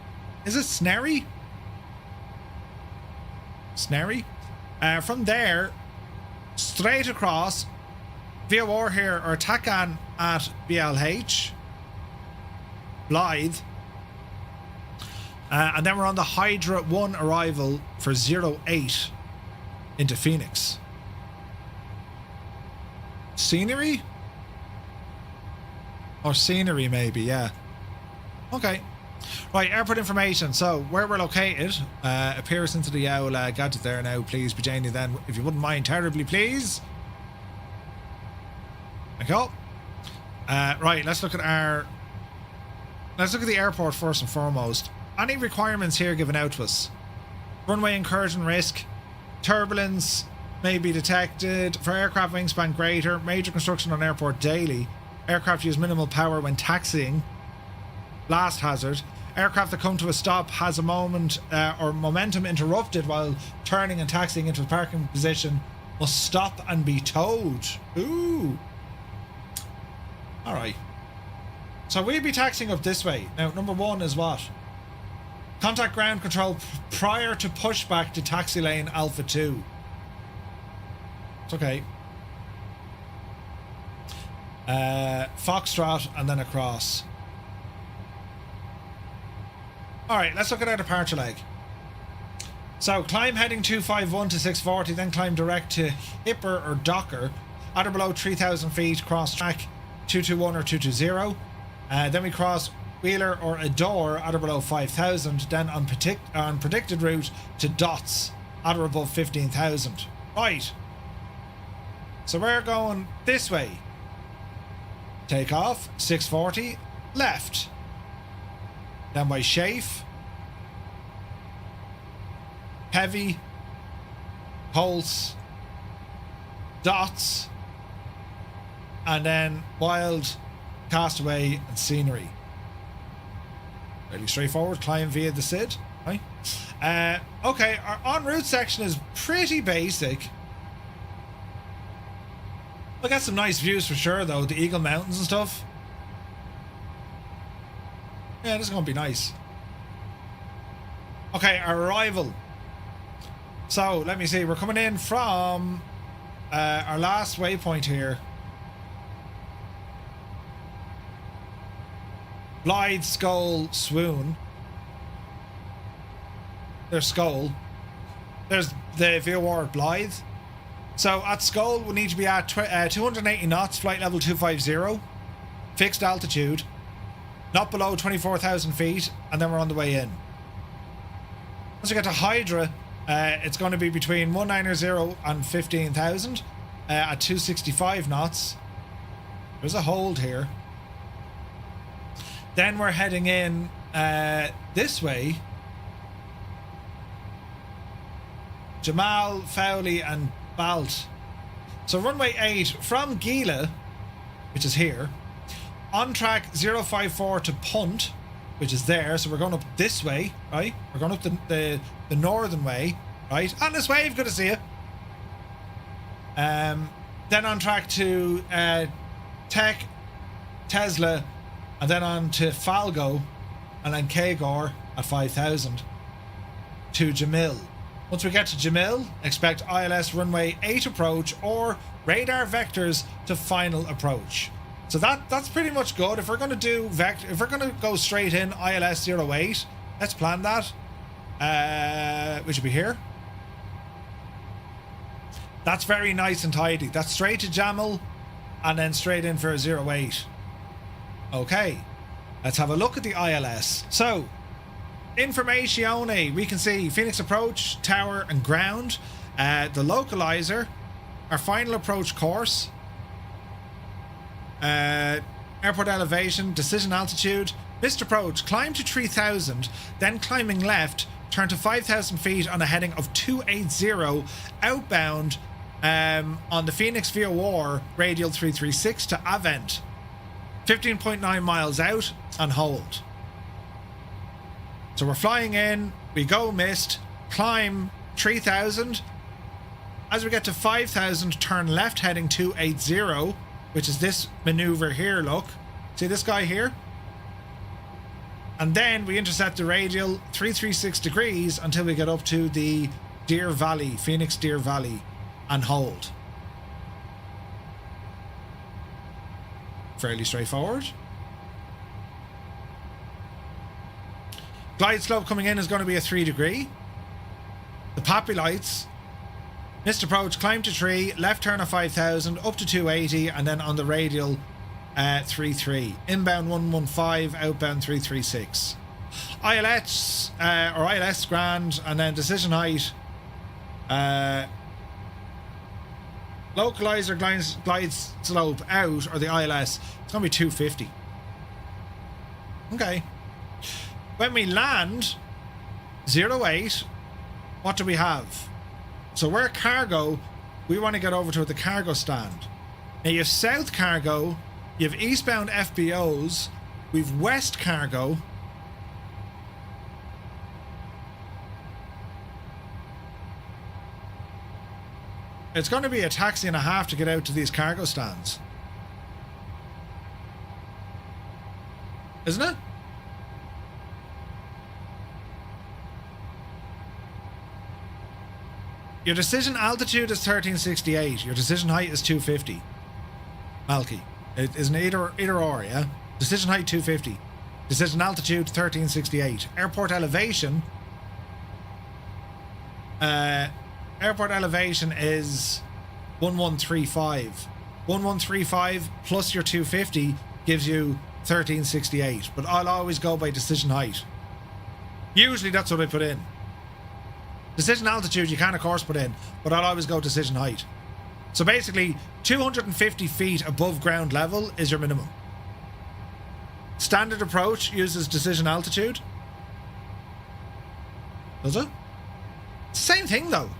is it Snerry? Snerry? From there, straight across, via war here, or Takan at BLH, Blythe, and then we're on the Hydra 1 arrival for 08 into Phoenix. Scenery? Or scenery, maybe, yeah. Okay. Right, airport information. So, where we're located, appears into the owl gadget there now, please, Bajani, then, if you wouldn't mind terribly, please. There you go. Right, let's look at the airport first and foremost. Any requirements here given out to us? Runway incursion risk, turbulence may be detected for aircraft wingspan greater, major construction on airport daily, aircraft use minimal power when taxiing, blast hazard, aircraft that come to a stop has a moment or momentum interrupted while turning and taxiing into a parking position must stop and be towed. Ooh. Alright. So we'll be taxiing up this way. Now, number one is what? Contact ground control prior to pushback to taxi lane Alpha 2. It's okay. Foxtrot and then across. Alright, let's look at our departure leg. So, climb heading 251 to 640, then climb direct to Hipper or Docker, at or below 3,000 feet, cross track 221 or 220. Then we cross Wheeler or Adore at or below 5,000, then on predicted route to Dots at or above 15,000. Right. So we're going this way. Take off, 640, left. Then by Shafe, Heavy, Pulse, Dots, and then Wild, Castaway, and Scenery. Fairly straightforward. Climb via the SID. Right? Okay, our en route section is pretty basic. We got some nice views for sure, though. The Eagle Mountains and stuff. Yeah, this is going to be nice. Okay, our arrival. So, let me see. We're coming in from our last waypoint here. Blythe, Skull, Swoon. There's Skull. There's the VOR Blythe. So at Skull we need to be at 280 knots, flight level 250, fixed altitude, not below 24,000 feet, and then we're on the way in. Once we get to Hydra, it's going to be between 190 and 15,000 at 265 knots. There's a hold here. Then we're heading in this way. Jamal, Fowley and Balt. So runway 8 from Gila, which is here, on track 054 to Punt, which is there. So we're going up this way, right? We're going up the northern way, right? On this wave, good to see you. Then on track to Tech, Tesla, and then on to Falgo, and then Kagor at 5,000 to Jamil. Once we get to Jamil, expect ILS runway 8 approach or radar vectors to final approach. So that's pretty much good. If we're going to do if we're going to go straight in ILS 08, let's plan that. Which will be here. That's very nice and tidy. That's straight to Jamil and then straight in for a 08. Okay, let's have a look at the ILS. So, informatione, we can see Phoenix approach, tower and ground, the localizer, our final approach course, airport elevation, decision altitude, missed approach, climb to 3,000, then climbing left, turn to 5,000 feet on a heading of 280 outbound on the Phoenix VOR radial 336 to Avent. 15.9 miles out and hold. So we're flying in, we go missed, climb 3,000, As we get to 5,000, turn left heading 280, which is this maneuver here, look. See this guy here? And then we intercept the radial 336 degrees until we get up to the Deer Valley, Phoenix Deer Valley, and hold. Fairly straightforward. Glide slope coming in is going to be a 3 degree. The poppy lights. Missed approach, climb to tree, left turn of 5,000, up to 280, and then on the radial 33. Inbound 115, outbound 336. ILS or ILS grand, and then decision height. Localizer glide slope out, or the ILS, it's going to be 250. Okay. When we land 08, what do we have? So we're cargo. We want to get over to the cargo stand. Now you have south cargo, you have eastbound FBOs, we've west cargo. It's going to be a taxi and a half to get out to these cargo stands. Isn't it? Your decision altitude is 1368. Your decision height is 250. Malky. It is an either or, yeah? Decision height 250. Decision altitude 1368. Airport elevation. Airport elevation is 1135. 1135 plus your 250 gives you 1368. But I'll always go by decision height. Usually that's what I put in. Decision altitude you can of course put in, but I'll always go decision height. So basically 250 feet above ground level is your minimum. Standard approach uses decision altitude. Does it? Same thing though.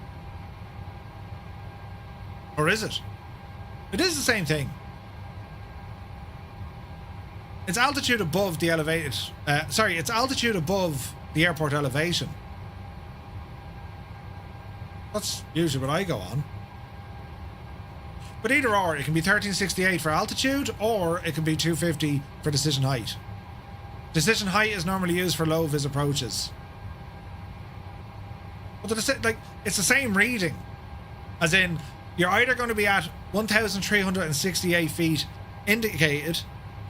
Or is it? It is the same thing. It's altitude above the elevated... it's altitude above the airport elevation. That's usually what I go on. But either or, it can be 1368 for altitude, or it can be 250 for decision height. Decision height is normally used for low vis approaches. But it's the same reading. As in, you're either going to be at 1,368 feet indicated,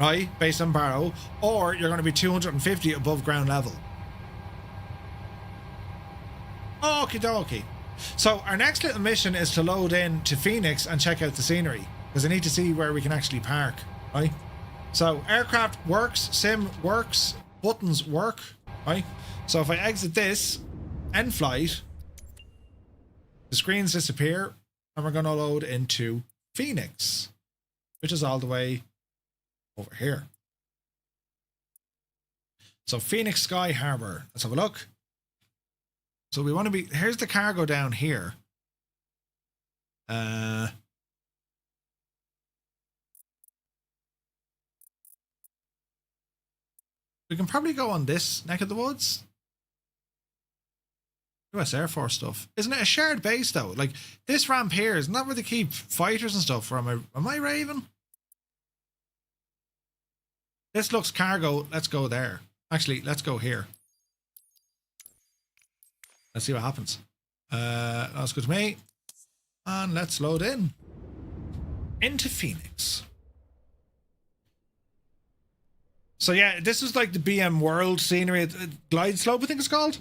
right, based on Barrow, or you're going to be 250 above ground level. Okie dokie. So our next little mission is to load in to Phoenix and check out the scenery, because I need to see where we can actually park, right? So aircraft works, sim works, buttons work, right? So if I exit this, end flight, the screens disappear, and we're going to load into Phoenix, which is all the way over here. So Phoenix Sky Harbor, let's have a look. So we want to be, here's the cargo down here. We can probably go on this neck of the woods. US Air Force stuff. Isn't it a shared base though? Like this ramp here, isn't that where they keep fighters and stuff? Or am I raving? This looks cargo. Let's go there. Actually, let's go here. Let's see what happens. That's good to me. And let's load in. Into Phoenix. So yeah, this is like the BM World scenery. Glide slope, I think it's called.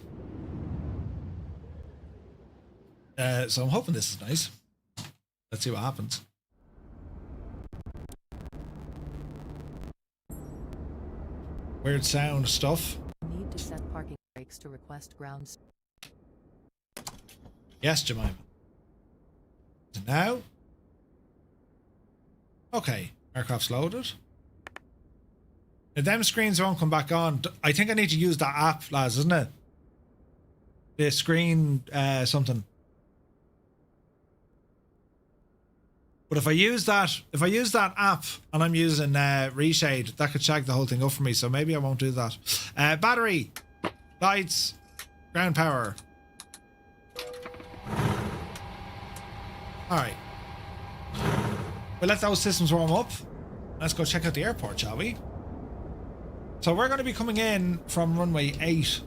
So I'm hoping this is nice. Let's see what happens. Weird sound stuff. Need to set parking brakes to request grounds. Yes, Jemima. Now. Okay, aircraft's loaded. Now, them screens won't come back on. I think I need to use that app, lads, isn't it? The screen something. But if I use that app and I'm using Reshade, that could shag the whole thing up for me. So maybe I won't do that. Battery, lights, ground power. Alright. We'll let those systems warm up. Let's go check out the airport, shall we? So we're going to be coming in from runway 8.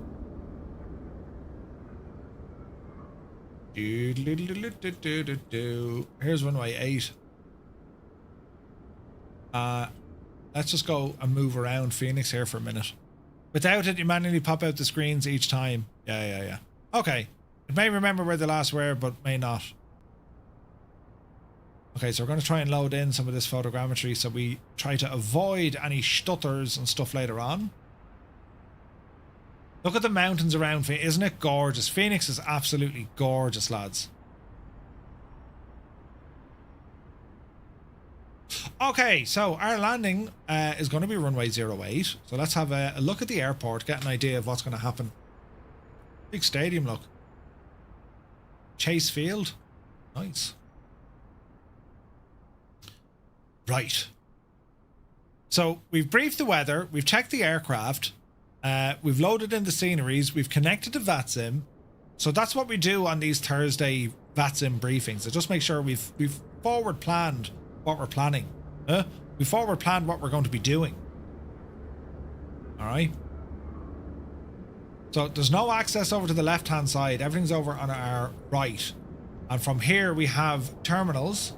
Here's runway 8. Let's just go and move around Phoenix here for a minute. Without it, you manually pop out the screens each time. Yeah. Okay. It may remember where the last were, but may not. Okay, so we're going to try and load in some of this photogrammetry so we try to avoid any stutters and stuff later on. Look at the mountains around Phoenix. Isn't it gorgeous? Phoenix is absolutely gorgeous, lads. Okay, so our landing is going to be runway 08. So let's have a look at the airport, get an idea of what's going to happen. Big stadium, look. Chase Field. Nice. Right. So we've briefed the weather, we've checked the aircraft, we've loaded in the sceneries, we've connected to VATSIM. So that's what we do on these Thursday VATSIM briefings. So just make sure we've forward planned what we're planning. We forward planned what we're going to be doing. Alright. So there's no access over to the left hand side, everything's over on our right. And from here we have terminals.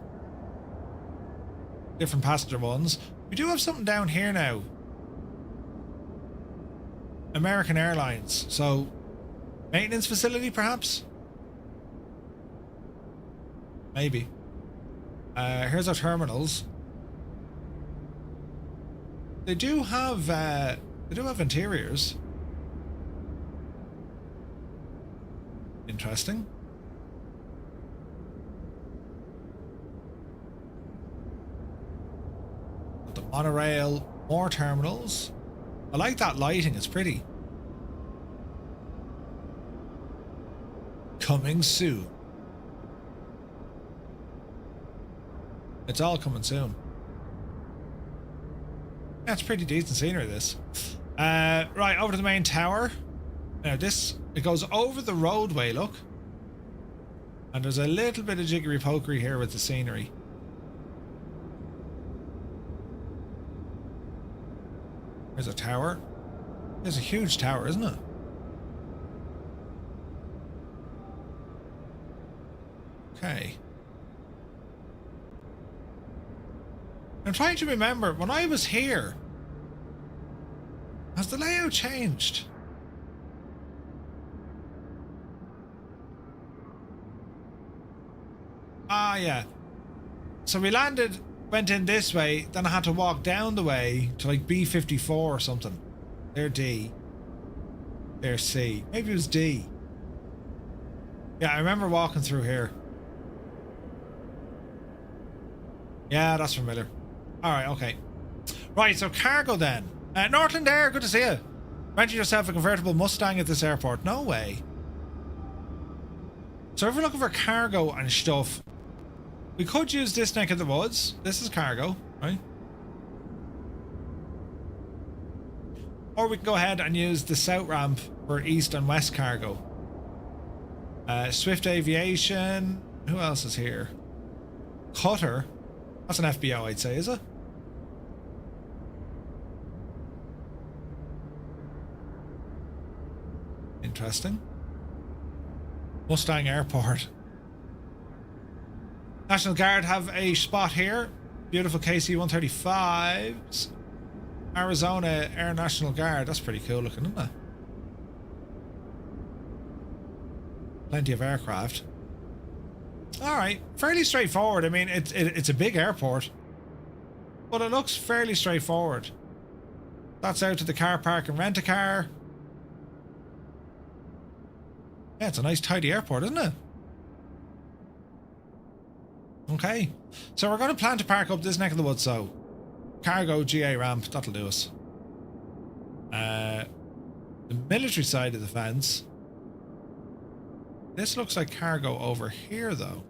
Different passenger ones. We do have something down here now. American Airlines. So, maintenance facility perhaps? Maybe. Here's our terminals. They do have interiors. Interesting. The monorail, more terminals. I like that lighting, it's pretty. Coming soon. It's all coming soon. That's pretty decent scenery, this. Right, over to the main tower. Now this, it goes over the roadway, look. And there's a little bit of jiggery pokery here with the scenery. There's a tower. There's a huge tower, isn't it? Okay. I'm trying to remember, when I was here, has the layout changed? Ah, yeah. So we landed, went in this way, then I had to walk down the way to like B54 or something. There D. There C. Maybe it was D. Yeah, I remember walking through here. Yeah, that's familiar. Alright, okay. Right, so cargo then. Northland Air, good to see you. Rented yourself a convertible Mustang at this airport. No way. So if we're looking for cargo and stuff, we could use this neck of the woods. This is cargo, right? Or we can go ahead and use the south ramp for east and west cargo. Swift Aviation. Who else is here? Cutter. That's an FBO, I'd say, is it? Interesting. Mustang Airport. National Guard have a spot here. Beautiful KC-135s. Arizona Air National Guard. That's pretty cool looking, isn't it? Plenty of aircraft. Alright, fairly straightforward. I mean, it's a big airport, but it looks fairly straightforward. That's out to the car park and rent a car. Yeah, it's a nice tidy airport, isn't it? Okay, so we're going to plan to park up this neck of the woods, so cargo GA ramp, that'll do us. The military side of the fence. This looks like cargo over here, though.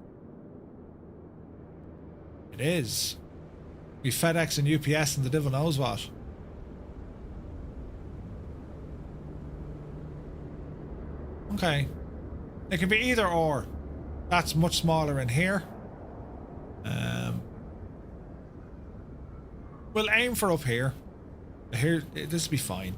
It is. We FedEx and UPS and the devil knows what. Okay. It can be either or. That's much smaller in here. We'll aim for up here. Here, this will be fine.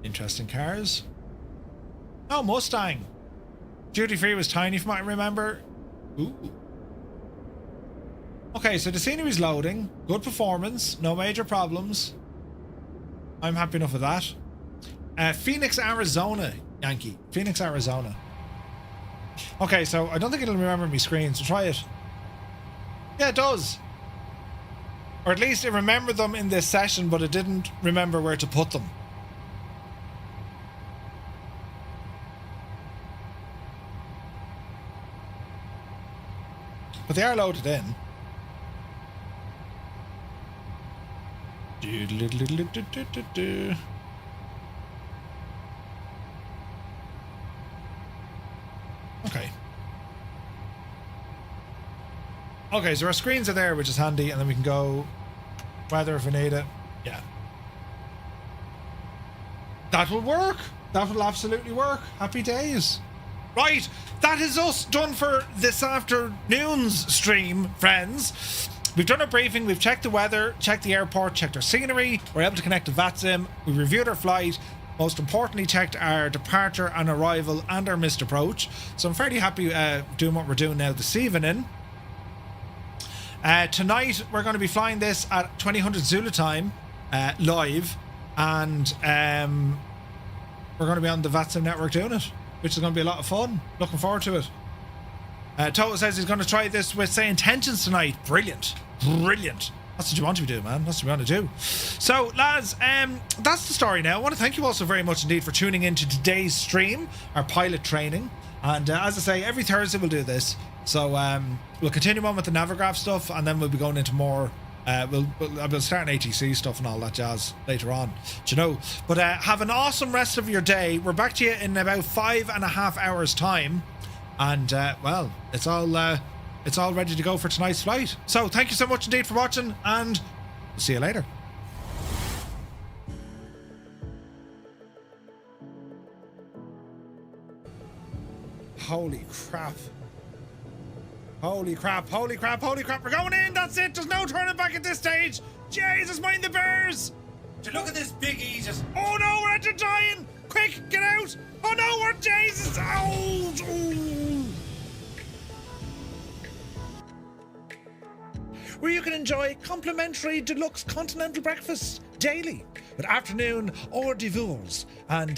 Interesting cars. Oh, Mustang. Duty free was tiny from what I remember. Ooh. Okay, so the scenery's loading. Good performance. No major problems. I'm happy enough with that. Phoenix, Arizona, Yankee. Phoenix, Arizona. Okay, so I don't think it'll remember me screen, so try it. Yeah, it does. Or at least it remembered them in this session, but it didn't remember where to put them. But they are loaded in. Okay. Okay, so our screens are there, which is handy, and then we can go weather if we need it. Yeah. That will work. That will absolutely work. Happy days. Right, that is us done for this afternoon's stream, friends. We've done a briefing, we've checked the weather, checked the airport, checked our scenery, we're able to connect to VATSIM, we reviewed our flight, most importantly checked our departure and arrival and our missed approach. So I'm fairly happy doing what we're doing now this evening. Tonight we're going to be flying this at 2000 Zulu time, live, and we're going to be on the VATSIM network doing it, which is going to be a lot of fun. Looking forward to it. Toto says he's going to try this with saying intentions tonight. Brilliant. Brilliant. That's what you want to be doing, man. That's what we want to do. So, lads, that's the story now. I want to thank you all so very much indeed for tuning in to today's stream, our pilot training. And as I say, every Thursday we'll do this. So we'll continue on with the Navigraph stuff, and then we'll be going into more... we'll start an ATC stuff and all that jazz later on, do you know. But have an awesome rest of your day. We're back to you in about 5.5 hours time, and well, it's all ready to go for tonight's flight. So thank you so much indeed for watching, and we'll see you later. Holy crap. Holy crap, holy crap, holy crap. We're going in, that's it. There's no turning back at this stage. Jesus, mind the bears. Look at this big Jesus. Oh no, we're after dying. Quick, get out. Oh no, we're Jesus. Oh. Where you can enjoy complimentary deluxe continental breakfast daily with afternoon hors d'oeuvres and